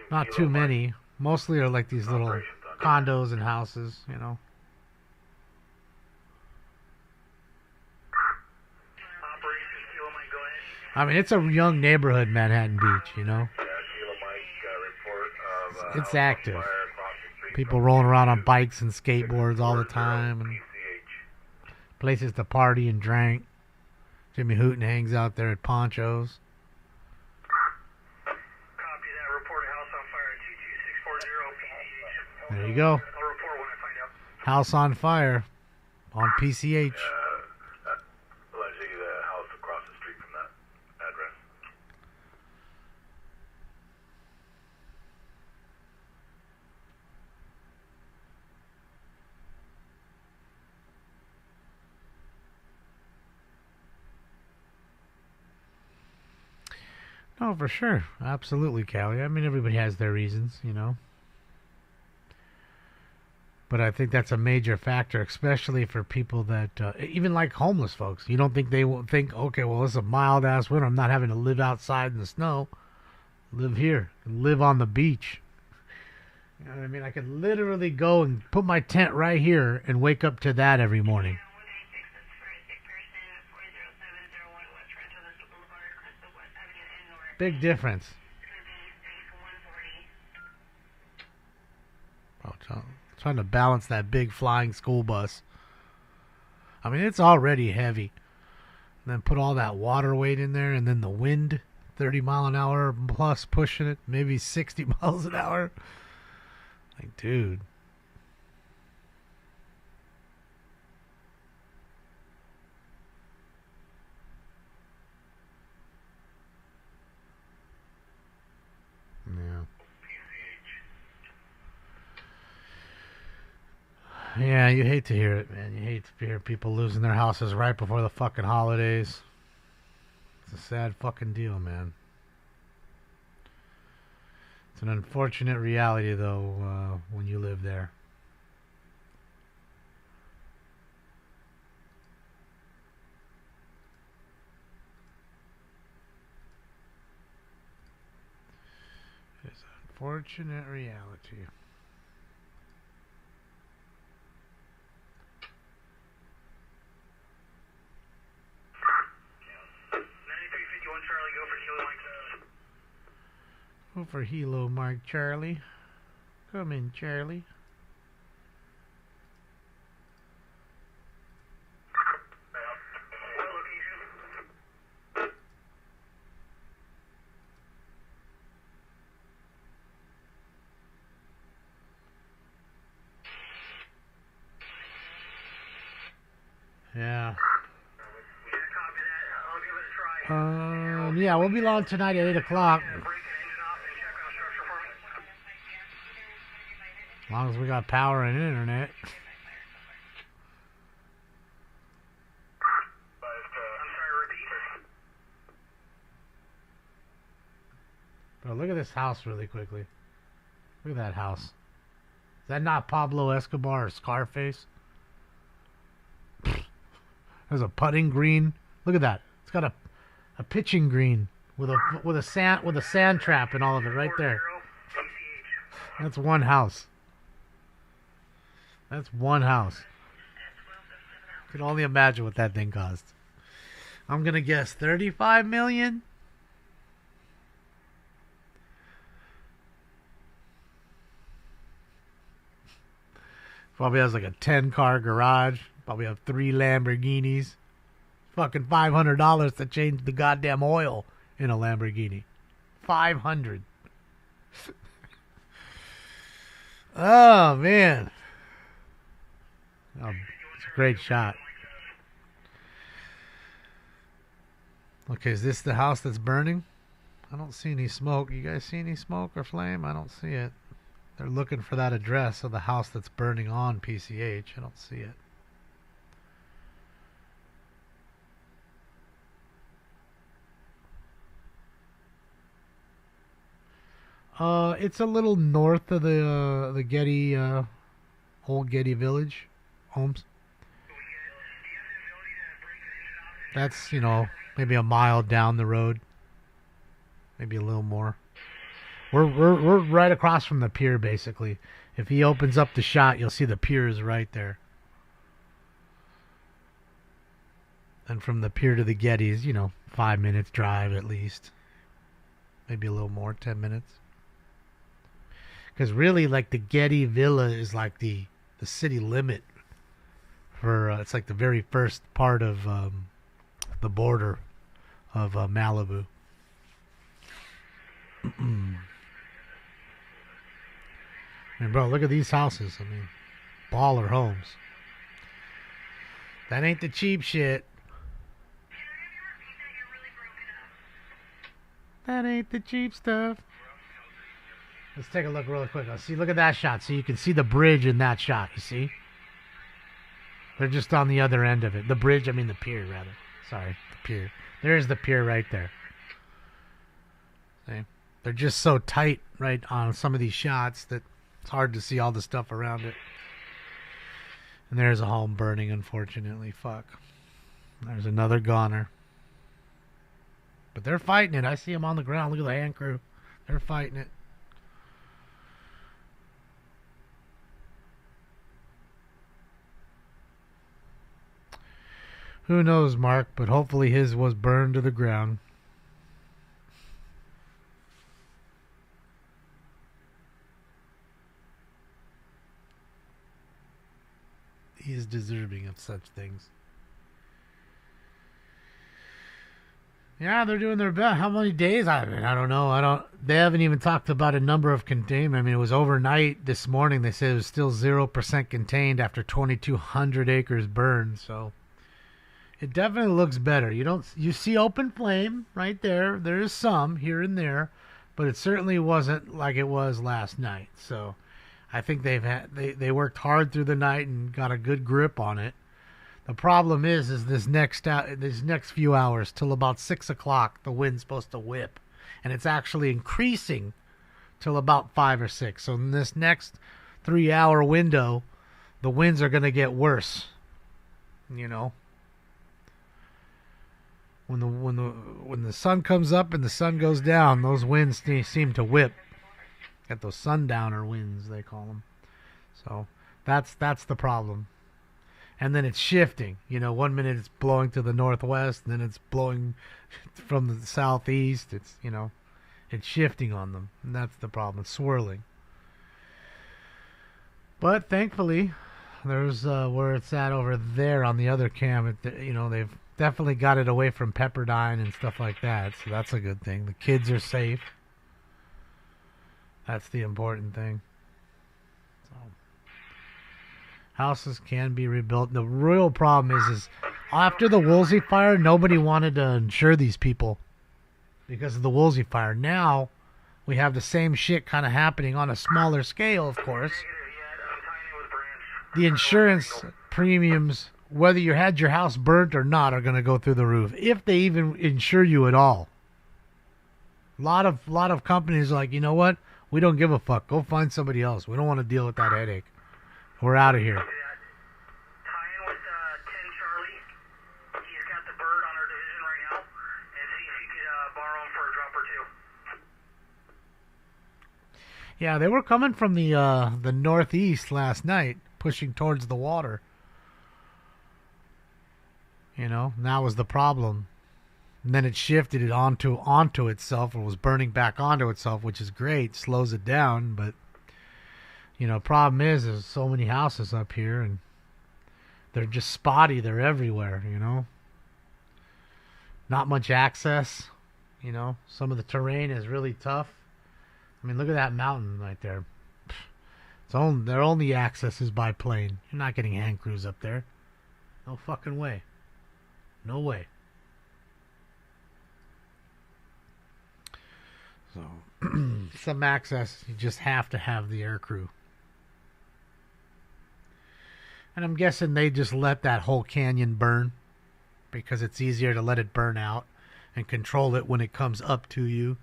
Not too many. Mostly are like these little condos and houses, you know. I mean, it's a young neighborhood, Manhattan Beach, you know. It's active. People rolling around on bikes and skateboards all the time, and places to party and drink. Jimmy Hooten hangs out there at Poncho's. There you go. House on fire on PCH. Allegedly the house across the street from that address. No, for sure. Absolutely, Callie. I mean, everybody has their reasons, you know. But I think that's a major factor, especially for people that, even like homeless folks. You don't think they will think, okay, well, it's a mild-ass winter. I'm not having to live outside in the snow. Live here. Live on the beach. You know what I mean? I could literally go and put my tent right here and wake up to that every morning. Big difference. Oh, trying to balance that big flying school bus. I mean, it's already heavy. And then put all that water weight in there, and then the wind, 30 mile an hour plus pushing it, maybe 60 miles an hour. Like, dude. Yeah, you hate to hear it, man. You hate to hear people losing their houses right before the fucking holidays. It's a sad fucking deal, man. It's an unfortunate reality, though, when you live there. It's an unfortunate reality. Go for Hilo, Mike Charlie. Come in, Charlie. Yeah. Yeah, we'll be on tonight at 8 o'clock. As long as we got power and internet. Bro, look at this house really quickly. Look at that house. Is that not Pablo Escobar or Scarface? There's a putting green. Look at that. It's got a pitching green with a sand trap and all of it right there. That's one house. That's one house. You can only imagine what that thing cost. I'm gonna guess 35 million. Probably has like a 10-car garage. Probably have 3 Lamborghinis. Fucking $500 to change the goddamn oil in a Lamborghini. $500. Oh man. Oh, it's a great shot. Okay, is this the house that's burning? I don't see any smoke. You guys see any smoke or flame? I don't see it. They're looking for that address of the house that's burning on PCH. I don't see it. It's a little north of the Getty, old Getty Village homes. That's, maybe a mile down the road. Maybe a little more. We're right across from the pier, basically. If he opens up the shot, you'll see the pier is right there. And from the pier to the Gettys, 5 minutes drive at least. Maybe a little more, 10 minutes. Because really, like, the Getty Villa is like the city limit for, it's like the very first part of the border of Malibu. And bro, look at these houses. I mean, baller homes. That ain't the cheap shit. That ain't the cheap stuff. Let's take a look really quick. Look at that shot. So you can see the bridge in that shot, you see? They're just on the other end of it. The bridge, I mean the pier, rather. Sorry, the pier. There's the pier right there. See? They're just so tight right on some of these shots that it's hard to see all the stuff around it. And there's a home burning, unfortunately. Fuck. There's another goner. But they're fighting it. I see them on the ground. Look at the hand crew. They're fighting it. Who knows, Mark, but hopefully his was burned to the ground. He is deserving of such things. Yeah, they're doing their best. How many days? I don't know. They haven't even talked about a number of containment. I mean, it was overnight this morning. They said it was still 0% contained after 2,200 acres burned. So it definitely looks better. You see open flame right there. There is some here and there, but it certainly wasn't like it was last night. So I think they worked hard through the night and got a good grip on it. The problem is this next few hours till about 6 o'clock, the wind's supposed to whip, and it's actually increasing till about 5 or 6. So in this next 3-hour window, the winds are going to get worse. You know, when the sun comes up and the sun goes down, those winds seem to whip. Got those sundowner winds, they call them. So that's the problem. And then it's shifting. You know, 1 minute it's blowing to the northwest, and then it's blowing from the southeast. It's, you know, it's shifting on them, and that's the problem. It's swirling. But thankfully, there's where it's at over there on the other cam. You know, they've definitely got it away from Pepperdine and stuff like that, so that's a good thing. The kids are safe. That's the important thing. So, houses can be rebuilt. The real problem is after the Woolsey fire, nobody wanted to insure these people because of the Woolsey fire. Now we have the same shit kind of happening on a smaller scale, of course. The insurance premiums, whether you had your house burnt or not, are going to go through the roof, if they even insure you at all. A lot of companies are like, you know what? We don't give a fuck. Go find somebody else. We don't want to deal with that headache. We're out of here. Yeah, they were coming from the northeast last night, pushing towards the water. You know, and that was the problem. And then it shifted it onto itself and was burning back onto itself, which is great. Slows it down, but you know, problem is there's so many houses up here and they're just spotty. They're everywhere, you know. Not much access, you know. Some of the terrain is really tough. I mean, look at that mountain right there. Their only access is by plane. You're not getting hand crews up there. No fucking way. No way. So, some access, you just have to have the air crew. And I'm guessing they just let that whole canyon burn because it's easier to let it burn out and control it when it comes up to you.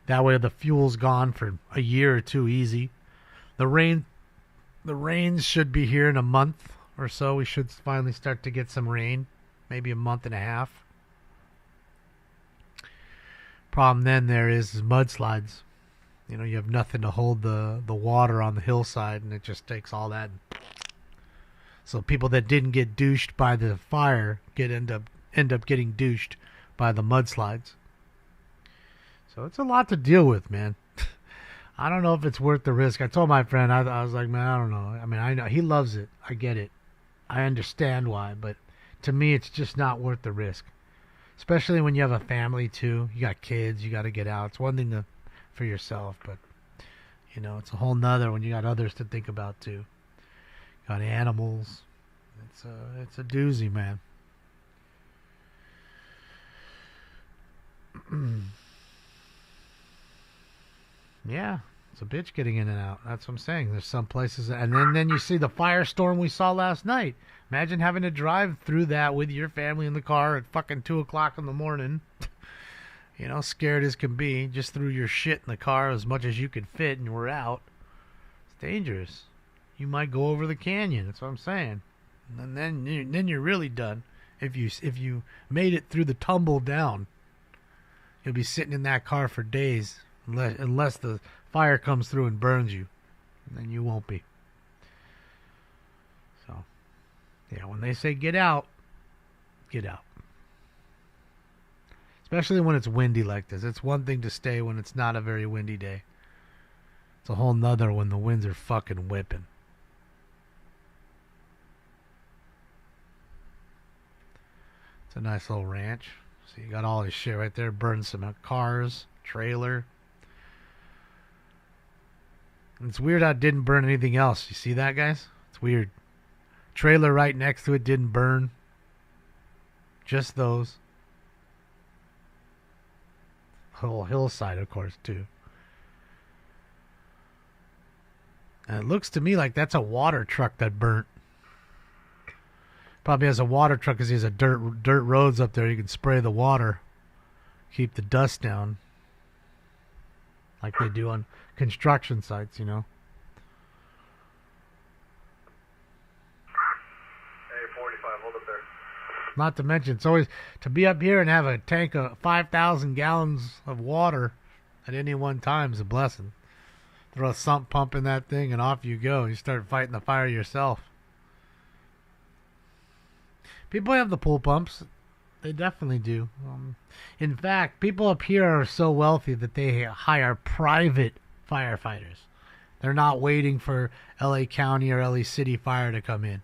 That way the fuel's gone for a year or two easy. The rains should be here in a month or so. We should finally start to get some rain. Maybe a month and a half. Problem then there is mudslides. You know, you have nothing to hold the water on the hillside, and it just takes all that. So people that didn't get douched by the fire end up getting douched by the mudslides. So it's a lot to deal with, man. I don't know if it's worth the risk. I told my friend, I was like, man, I don't know. I mean, I know he loves it. I get it. I understand why, but to me, it's just not worth the risk. Especially when you have a family, too. You got kids. You got to get out. It's one thing for yourself, but, you know, it's a whole nother when you got others to think about, too. Got animals. It's a doozy, man. Yeah, it's a bitch getting in and out. That's what I'm saying. There's some places, and then you see the firestorm we saw last night. Imagine having to drive through that with your family in the car at fucking 2 o'clock in the morning. You know, scared as can be. Just threw your shit in the car as much as you could fit, and we're out. It's dangerous. You might go over the canyon. That's what I'm saying. And then you're really done. If you made it through the tumble down, you'll be sitting in that car for days. Unless the fire comes through and burns you, then you won't be. So, yeah, when they say get out, get out. Especially when it's windy like this. It's one thing to stay when it's not a very windy day. It's a whole nother when the winds are fucking whipping. It's a nice little ranch. So you got all this shit right there. Burned some cars, trailer. It's weird how it didn't burn anything else. You see that, guys? It's weird. Trailer right next to it didn't burn. Just those. Whole hillside, of course, too. And it looks to me like that's a water truck that burnt. Probably has a water truck because he has a dirt roads up there. You can spray the water, keep the dust down, like they do on construction sites, you know. Hey, 45, hold up there. Not to mention, it's always to be up here and have a tank of 5,000 gallons of water at any one time is a blessing. Throw a sump pump in that thing and off you go. You start fighting the fire yourself. People have the pool pumps. They definitely do. In fact, people up here are so wealthy that they hire private firefighters. They're not waiting for LA County or LA City Fire to come in.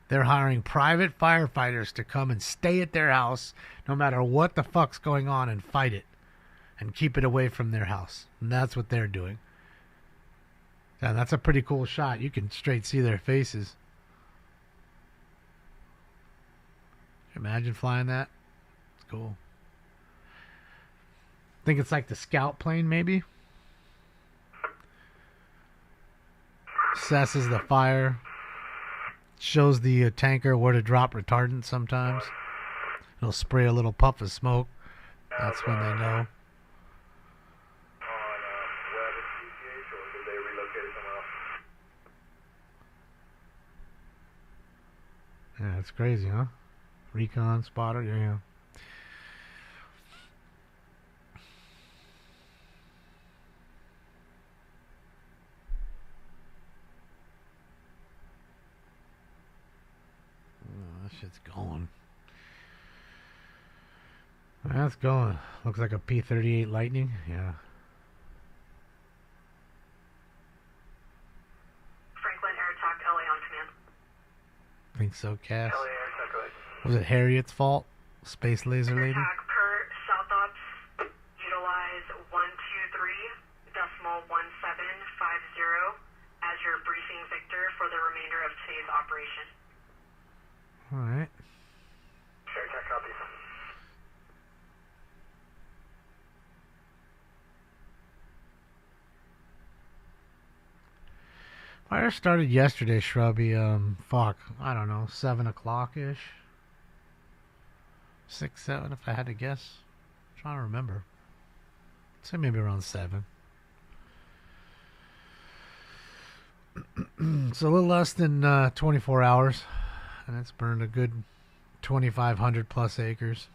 They're hiring private firefighters to come and stay at their house no matter what the fuck's going on and fight it and keep it away from their house. And that's what they're doing. And that's a pretty cool shot. You can straight see their faces. Imagine flying that. It's cool. I think it's like the scout plane, maybe. Assesses the fire. Shows the tanker where to drop retardant sometimes. It'll spray a little puff of smoke. That's when they know. Yeah, it's crazy, huh? Recon, spotter, yeah. Oh, that shit's going. That's going. Looks like a P-38 Lightning, yeah. Franklin, air attack, LA on command. Think so, Cass. LA air attack, right. Was it Harriet's fault? Space laser lady? Attack per South Ops, utilize 123.1750 as your briefing victor for the remainder of today's operation. Alright. Air attack copies. Fire started yesterday, Shrubby. Fuck, I don't know, 7 o'clock-ish? 6, 7, if I had to guess. I'm trying to remember. I'd say maybe around 7. It's a little less than 24 hours, and it's burned a good 2,500 plus acres.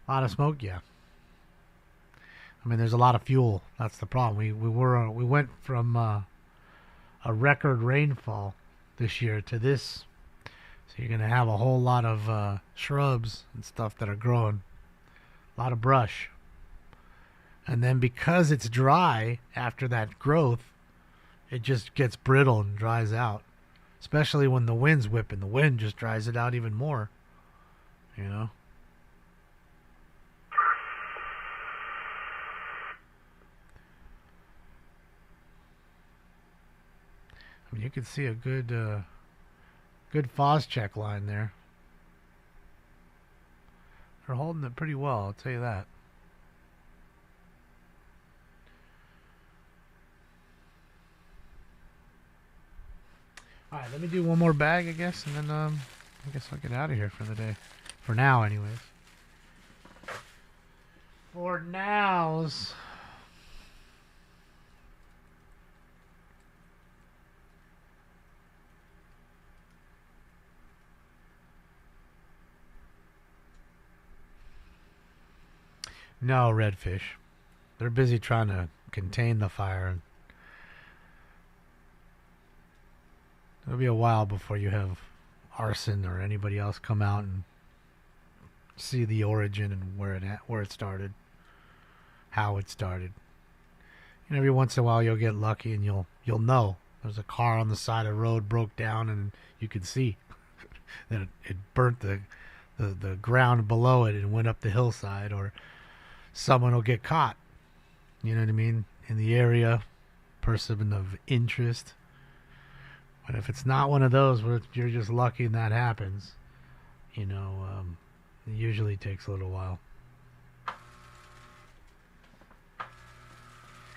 A lot of smoke, yeah. I mean, there's a lot of fuel. That's the problem. We went from a record rainfall this year to this, so you're gonna have a whole lot of shrubs and stuff that are growing, a lot of brush, and then because it's dry after that growth, it just gets brittle and dries out. Especially when the wind's whipping, the wind just dries it out even more. You know. I mean, you can see a good Foz check line there. They're holding it pretty well, I'll tell you that. Alright, let me do one more bag, I guess, and then I guess I'll get out of here for the day. For now, anyways. For nows. No, redfish. They're busy trying to contain the fire. It'll be a while before you have arson or anybody else come out and see the origin and where it started, how it started. And every once in a while you'll get lucky and you'll know there's a car on the side of the road broke down and you can see that it burnt the ground below it and went up the hillside, or someone will get caught, you know what I mean, in the area, person of interest. But if it's not one of those where you're just lucky and that happens, you know, it usually takes a little while.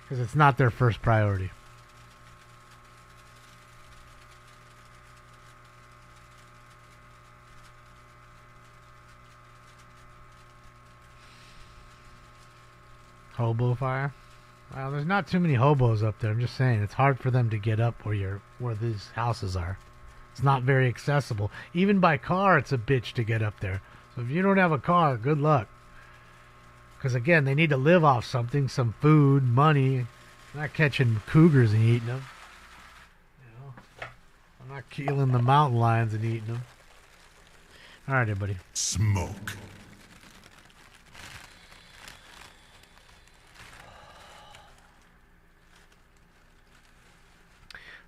Because it's not their first priority. Hobo fire? Well, there's not too many hobos up there. I'm just saying, it's hard for them to get up where these houses are. It's not very accessible. Even by car, it's a bitch to get up there. So if you don't have a car, good luck. Because again, they need to live off something, some food, money. I'm not catching cougars and eating them. You know, I'm not killing the mountain lions and eating them. All right, everybody. Smoke.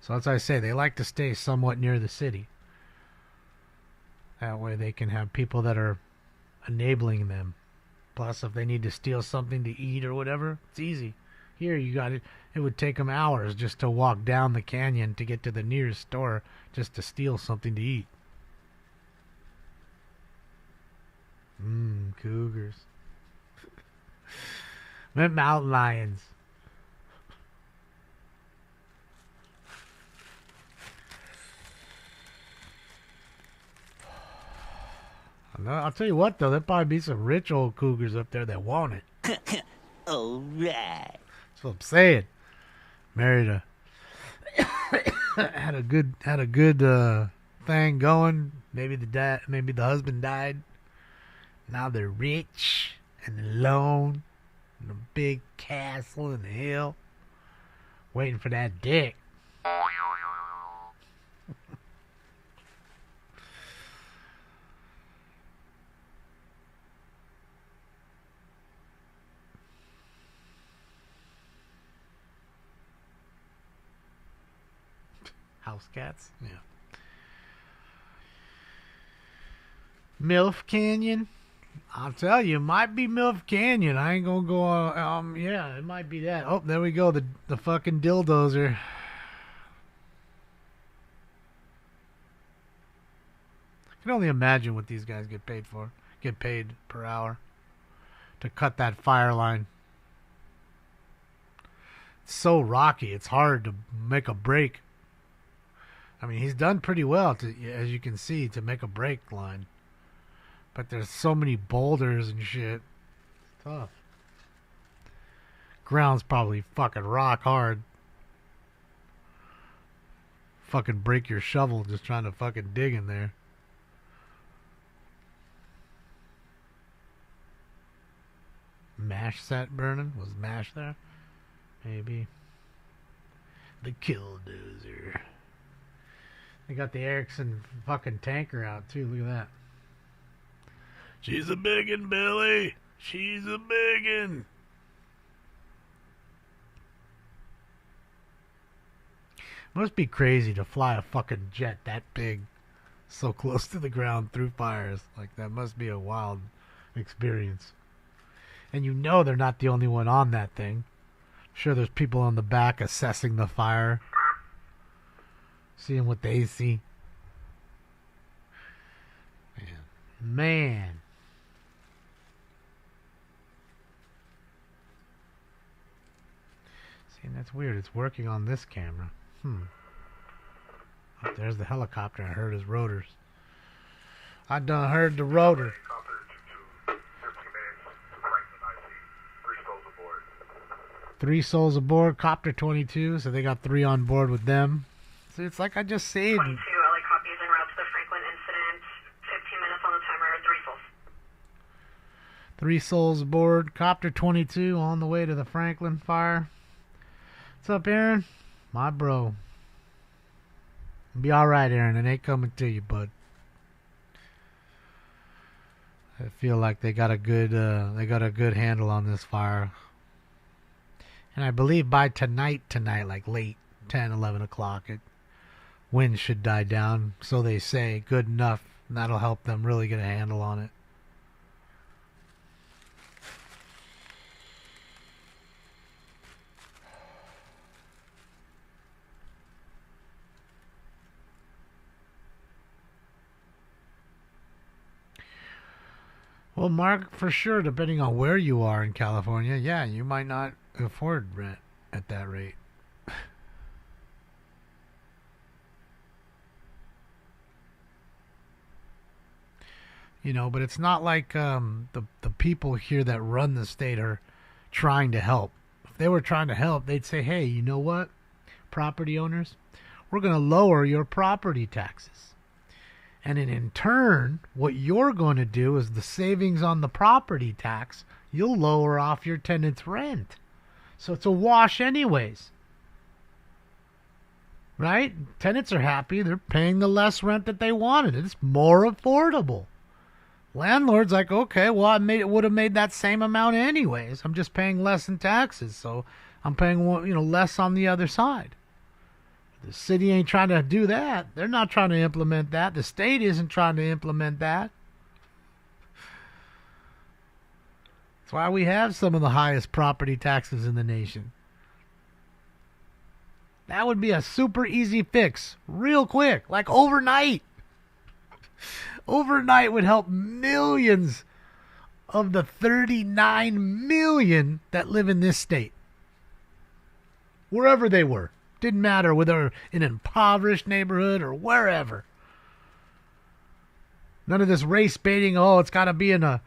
So as I say, they like to stay somewhat near the city. That way they can have people that are enabling them. Plus, if they need to steal something to eat or whatever, it's easy. Here, you got it. It would take them hours just to walk down the canyon to get to the nearest store just to steal something to eat. Cougars. Mountain lions. I'll tell you what, though, there'll probably be some rich old cougars up there that want it. All right. That's what I'm saying. Married a had a good thing going. Maybe the husband died. Now they're rich and alone in a big castle in the hill, waiting for that dick. House cats, yeah. MILF Canyon. I'll tell you, it might be MILF Canyon. I ain't gonna go. Yeah, it might be that. Oh, there we go. The fucking dildozer. I can only imagine what these guys get paid for. Get paid per hour to cut that fire line. It's so rocky. It's hard to make a break. I mean, he's done pretty well, as you can see, to make a break line. But there's so many boulders and shit. It's tough. Ground's probably fucking rock hard. Fucking break your shovel just trying to fucking dig in there. Mash set burning? Was Mash there? Maybe. The Killdozer. They got the Erickson fucking tanker out too. Look at that. She's a biggin', Billy. She's a biggin'. Must be crazy to fly a fucking jet that big, so close to the ground through fires. Like, that must be a wild experience. And you know they're not the only one on that thing. I'm sure there's people on the back assessing the fire. Seeing what they see. Man. See, and that's weird. It's working on this camera. Oh, there's the helicopter. I heard his rotors. I done heard the rotor. 3 souls aboard. Copter 22. So they got 3 on board with them. So it's like I just saved. 22 LA copies en route to the Franklin incident. 15 minutes on the timer. 3 souls. 3 souls aboard. Copter 22 on the way to the Franklin fire. What's up, Aaron? My bro. Be alright, Aaron. It ain't coming to you, bud. I feel like they got a good handle on this fire. And I believe by tonight, like late 10, 11 o'clock, wind should die down. So they say, good enough. And that'll help them really get a handle on it. Well, Mark, for sure, depending on where you are in California, yeah, you might not afford rent. at that rate. You know, but it's not like the people here that run the state are trying to help. If they were trying to help, they'd say, hey, you know what, property owners, we're going to lower your property taxes. And in turn, what you're going to do is the savings on the property tax, you'll lower off your tenant's rent. So it's a wash anyways. Right? Tenants are happy. They're paying the less rent that they wanted. It's more affordable. Landlord's like, okay, well, it would have made that same amount anyways. I'm just paying less in taxes, so I'm paying less on the other side. The city ain't trying to do that. They're not trying to implement that. The state isn't trying to implement that. That's why we have some of the highest property taxes in the nation. That would be a super easy fix, real quick, like overnight. Overnight would help millions of the 39 million that live in this state. Wherever they were. Didn't matter whether in an impoverished neighborhood or wherever. None of this race baiting, it's got to be in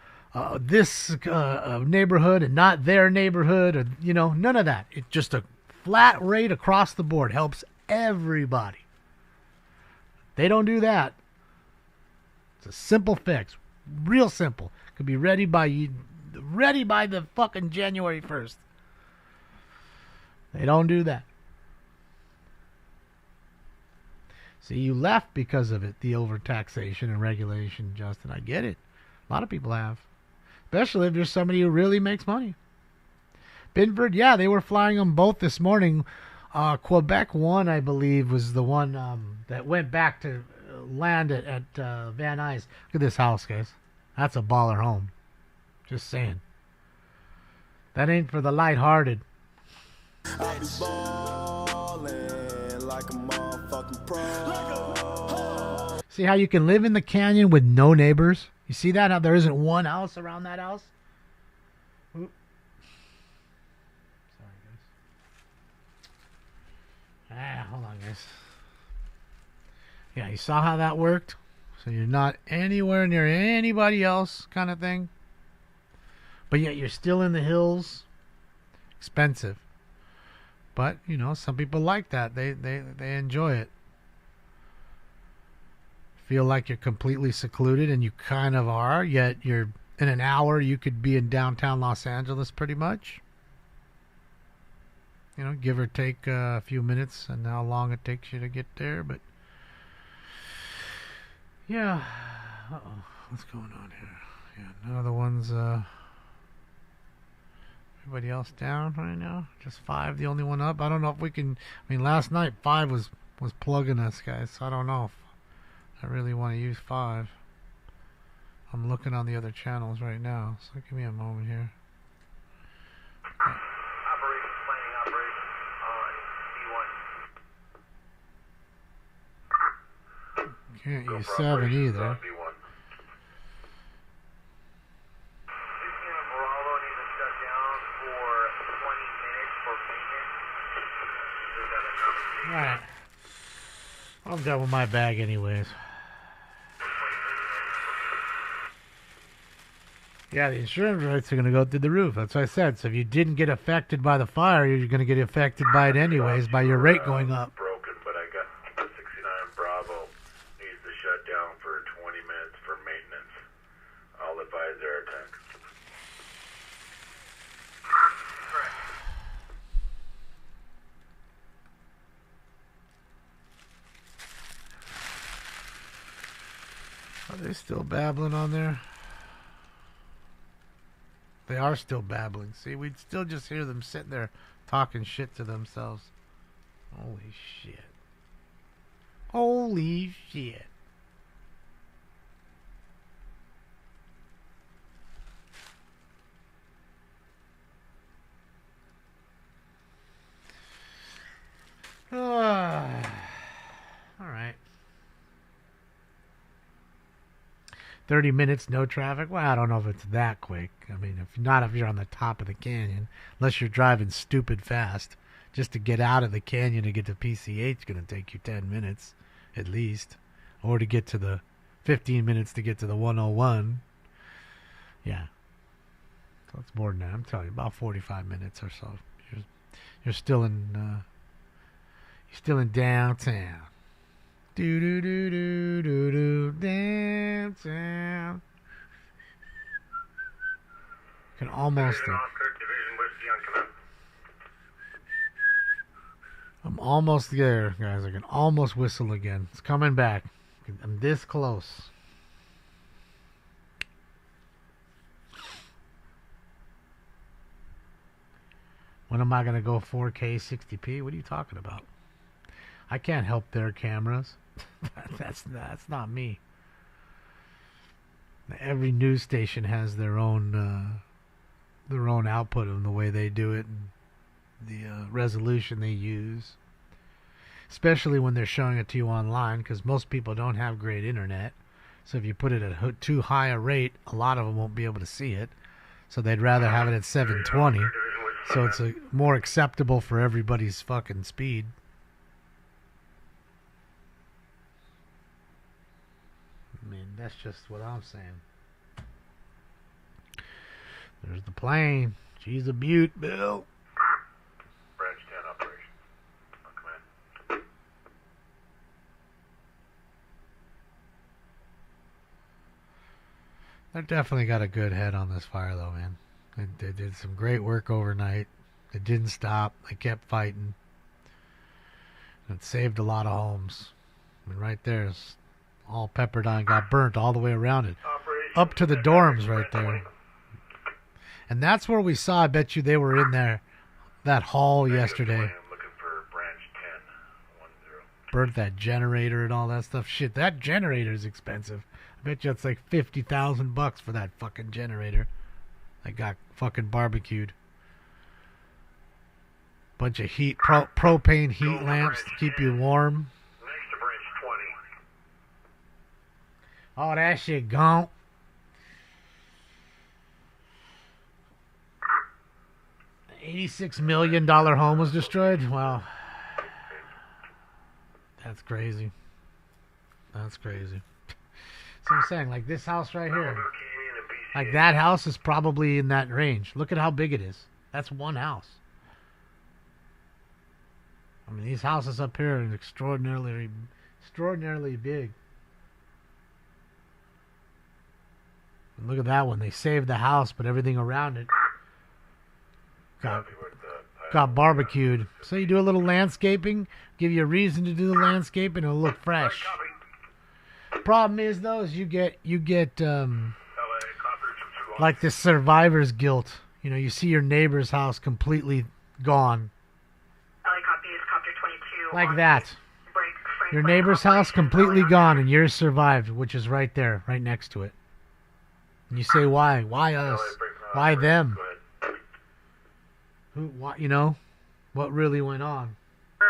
this neighborhood and not their neighborhood. Or, none of that. It's just a flat rate across the board. Helps everybody. They don't do that. It's a simple fix. Real simple. Could be ready by the fucking January 1st. They don't do that. See, you left because of it, the overtaxation and regulation, Justin. I get it. A lot of people have. Especially if there's somebody who really makes money. Binford, yeah, they were flying them both this morning. Quebec 1, I believe, was the one that went back to land at Van Nuys. Look at this house, guys. That's a baller home. Just saying. That ain't for the lighthearted. I be ballin' like a motherfucking pro. See how you can live in the canyon with no neighbors? You see that? How there isn't one house around that house? Oop. Sorry, guys. Hold on, guys. Yeah, you saw how that worked? So you're not anywhere near anybody else kind of thing. But yet you're still in the hills. Expensive. But, some people like that. They enjoy it. Feel like you're completely secluded, and you kind of are, yet you're in an hour you could be in downtown Los Angeles pretty much. Give or take a few minutes and how long it takes you to get there, but yeah. Uh-oh. What's going on here? Yeah, none of the ones everybody else down right now? Just 5, the only one up? I don't know if we can... last night 5 was plugging us, guys, so I don't know if I really want to use 5. I'm looking on the other channels right now, so give me a moment here. Can't use 7 either. Alright. I'm done with my bag anyways. Yeah, the insurance rates are going to go through the roof. That's what I said. So if you didn't get affected by the fire, you're going to get affected by it anyways, by your rate going up. Broken, but I got 69 Bravo needs to shut down for 20 minutes for maintenance. I'll advise Airtech. Are they still babbling on there? They are still babbling. See, we'd still just hear them sitting there talking shit to themselves. Holy shit. Holy shit. All right. 30 minutes, no traffic. Well, I don't know if it's that quick. If you're on the top of the canyon, unless you're driving stupid fast. Just to get out of the canyon to get to PCH is going to take you 10 minutes at least. Or to get to the 15 minutes to get to the 101. Yeah. So it's more than that. I'm telling you, about 45 minutes or so. You're still in downtown. Do do do do do do downtown. Can almost. I'm almost there, guys. I can almost whistle again. It's coming back. I'm this close. When am I going to go 4K 60p? What are you talking about? I can't help their cameras. That's not me. Every news station has their own output of the way they do it and the resolution they use. Especially when they're showing it to you online, because most people don't have great internet. So if you put it at too high a rate, a lot of them won't be able to see it. So they'd rather have it at 720. So it's more acceptable for everybody's fucking speed. I mean, that's just what I'm saying. There's the plane. She's a beaut, Bill. Branch 10 operation. On command. They definitely got a good head on this fire, though, man. They did some great work overnight. They didn't stop. They kept fighting. It saved a lot of homes. I mean, right there is all Pepperdine got burnt all the way around it. Up to the dorms right there. And that's where we saw, I bet you they were in there, that hall yesterday. Looking for branch 10. Burnt that generator and all that stuff. Shit, that generator's expensive. I bet you it's like $50,000 for that fucking generator. That got fucking barbecued. Bunch of heat, propane heat lamps to keep you warm. Next to branch 20. Oh, that shit gone. $86 million home was destroyed? Wow. That's crazy. That's crazy. So I'm saying, like this house right here. Like that house is probably in that range. Look at how big it is. That's one house. I mean, these houses up here are extraordinarily big. And look at that one. They saved the house, but everything around it got barbecued. So you do a little landscaping, give you a reason to do the landscaping, it'll look fresh. Problem is, though, is you get like this survivor's guilt. You know, you see your neighbor's house completely gone. Like that. Your neighbor's house completely gone, and yours survived, which is right there, right next to it. And you say, why? Why us? Why them? Who? What? You know, what really went on? A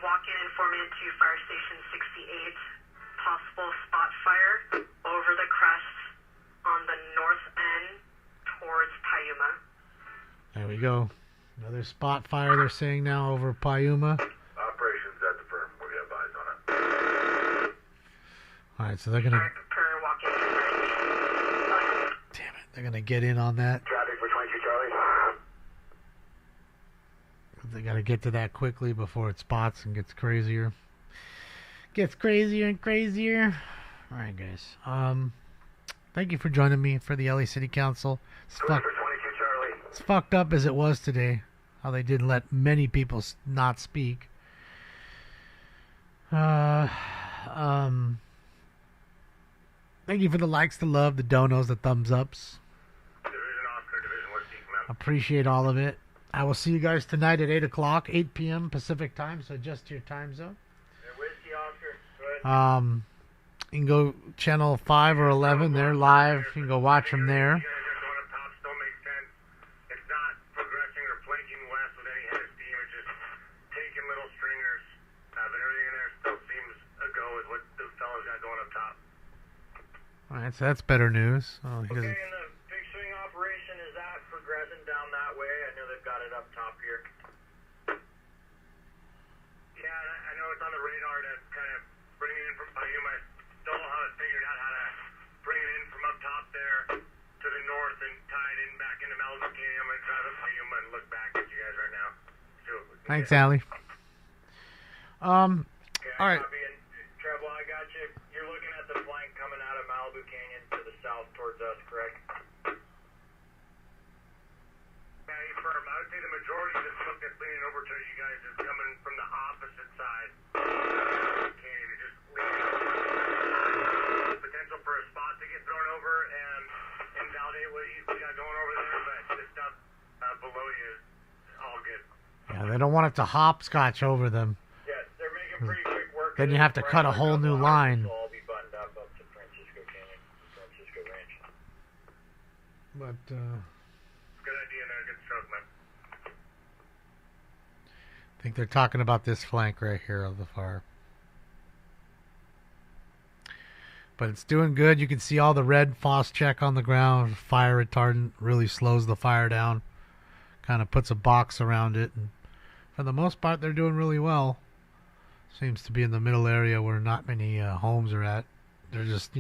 walk-in informant to Fire Station 68. Possible spot fire over the crest on the north end towards Payuma. There we go. Another spot fire they're saying now over Payuma. Operations at the firm. We'll get eyes on it. Alright, so they're gonna... Damn it, they're gonna get in on that. Traffic for 22 Charlie. They gotta get to that quickly before it spots and gets crazier. Gets crazier and crazier. Alright, guys. Thank you for joining me for the LA City Council. It's fucked up as it was today. How they didn't let many people not speak. Thank you for the likes, the love, the donos, the thumbs ups. Appreciate all of it. I will see you guys tonight at 8 o'clock, 8 p.m. Pacific time, so adjust your time zone. You can go channel 5 or 11. They're live. You can go watch them there. All right, so that's better news. Oh, Okay, and the big swing operation, is that progressing down that way? I know they've got it up top here. Malibu Canyon. I'm gonna drive up to Yuma and look back at you guys right now. See what we can Thanks, get. Allie. All right. Copy. And Treble, I got you. You're looking at the flank coming out of Malibu Canyon to the south towards us, correct? Yeah, firm. I would say the majority of the smoke that's leaning over to you guys is coming from the opposite side. Canyon is just leaning over. Potential for a spot to get thrown over and invalidate what you got going over there, but the stuff below you is all good. Yeah, they don't want it to hopscotch over them. Yes, they're making pretty quick work. Then you have to cut a whole new line. So I'll be buttoned up to Francisco Canyon, Francisco Ranch. But Good idea, man. Good stroke, man. I think they're talking about this flank right here of the fire. But it's doing good. You can see all the red phos check on the ground. Fire retardant really slows the fire down. Kind of puts a box around it. And for the most part, they're doing really well. Seems to be in the middle area where not many homes are at. They're just,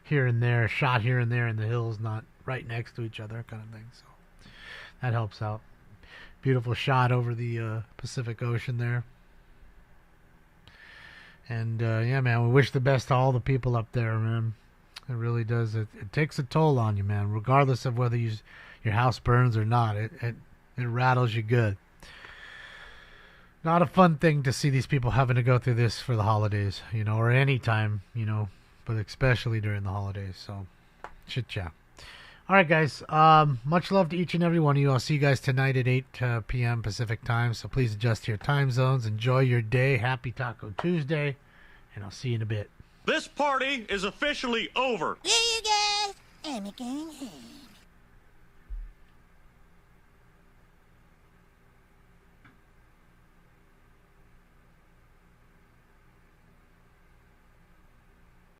here and there, shot here and there in the hills, not right next to each other kind of thing. So that helps out. Beautiful shot over the Pacific Ocean there. And, yeah, man, we wish the best to all the people up there, man. It really does. It takes a toll on you, man, regardless of whether your house burns or not. It rattles you good. Not a fun thing to see these people having to go through this for the holidays, or any time, but especially during the holidays. So, shit, yeah. All right, guys. Much love to each and every one of you. I'll see you guys tonight at 8 p.m. Pacific time. So please adjust to your time zones. Enjoy your day. Happy Taco Tuesday. And I'll see you in a bit. This party is officially over. See you guys. I'm going home.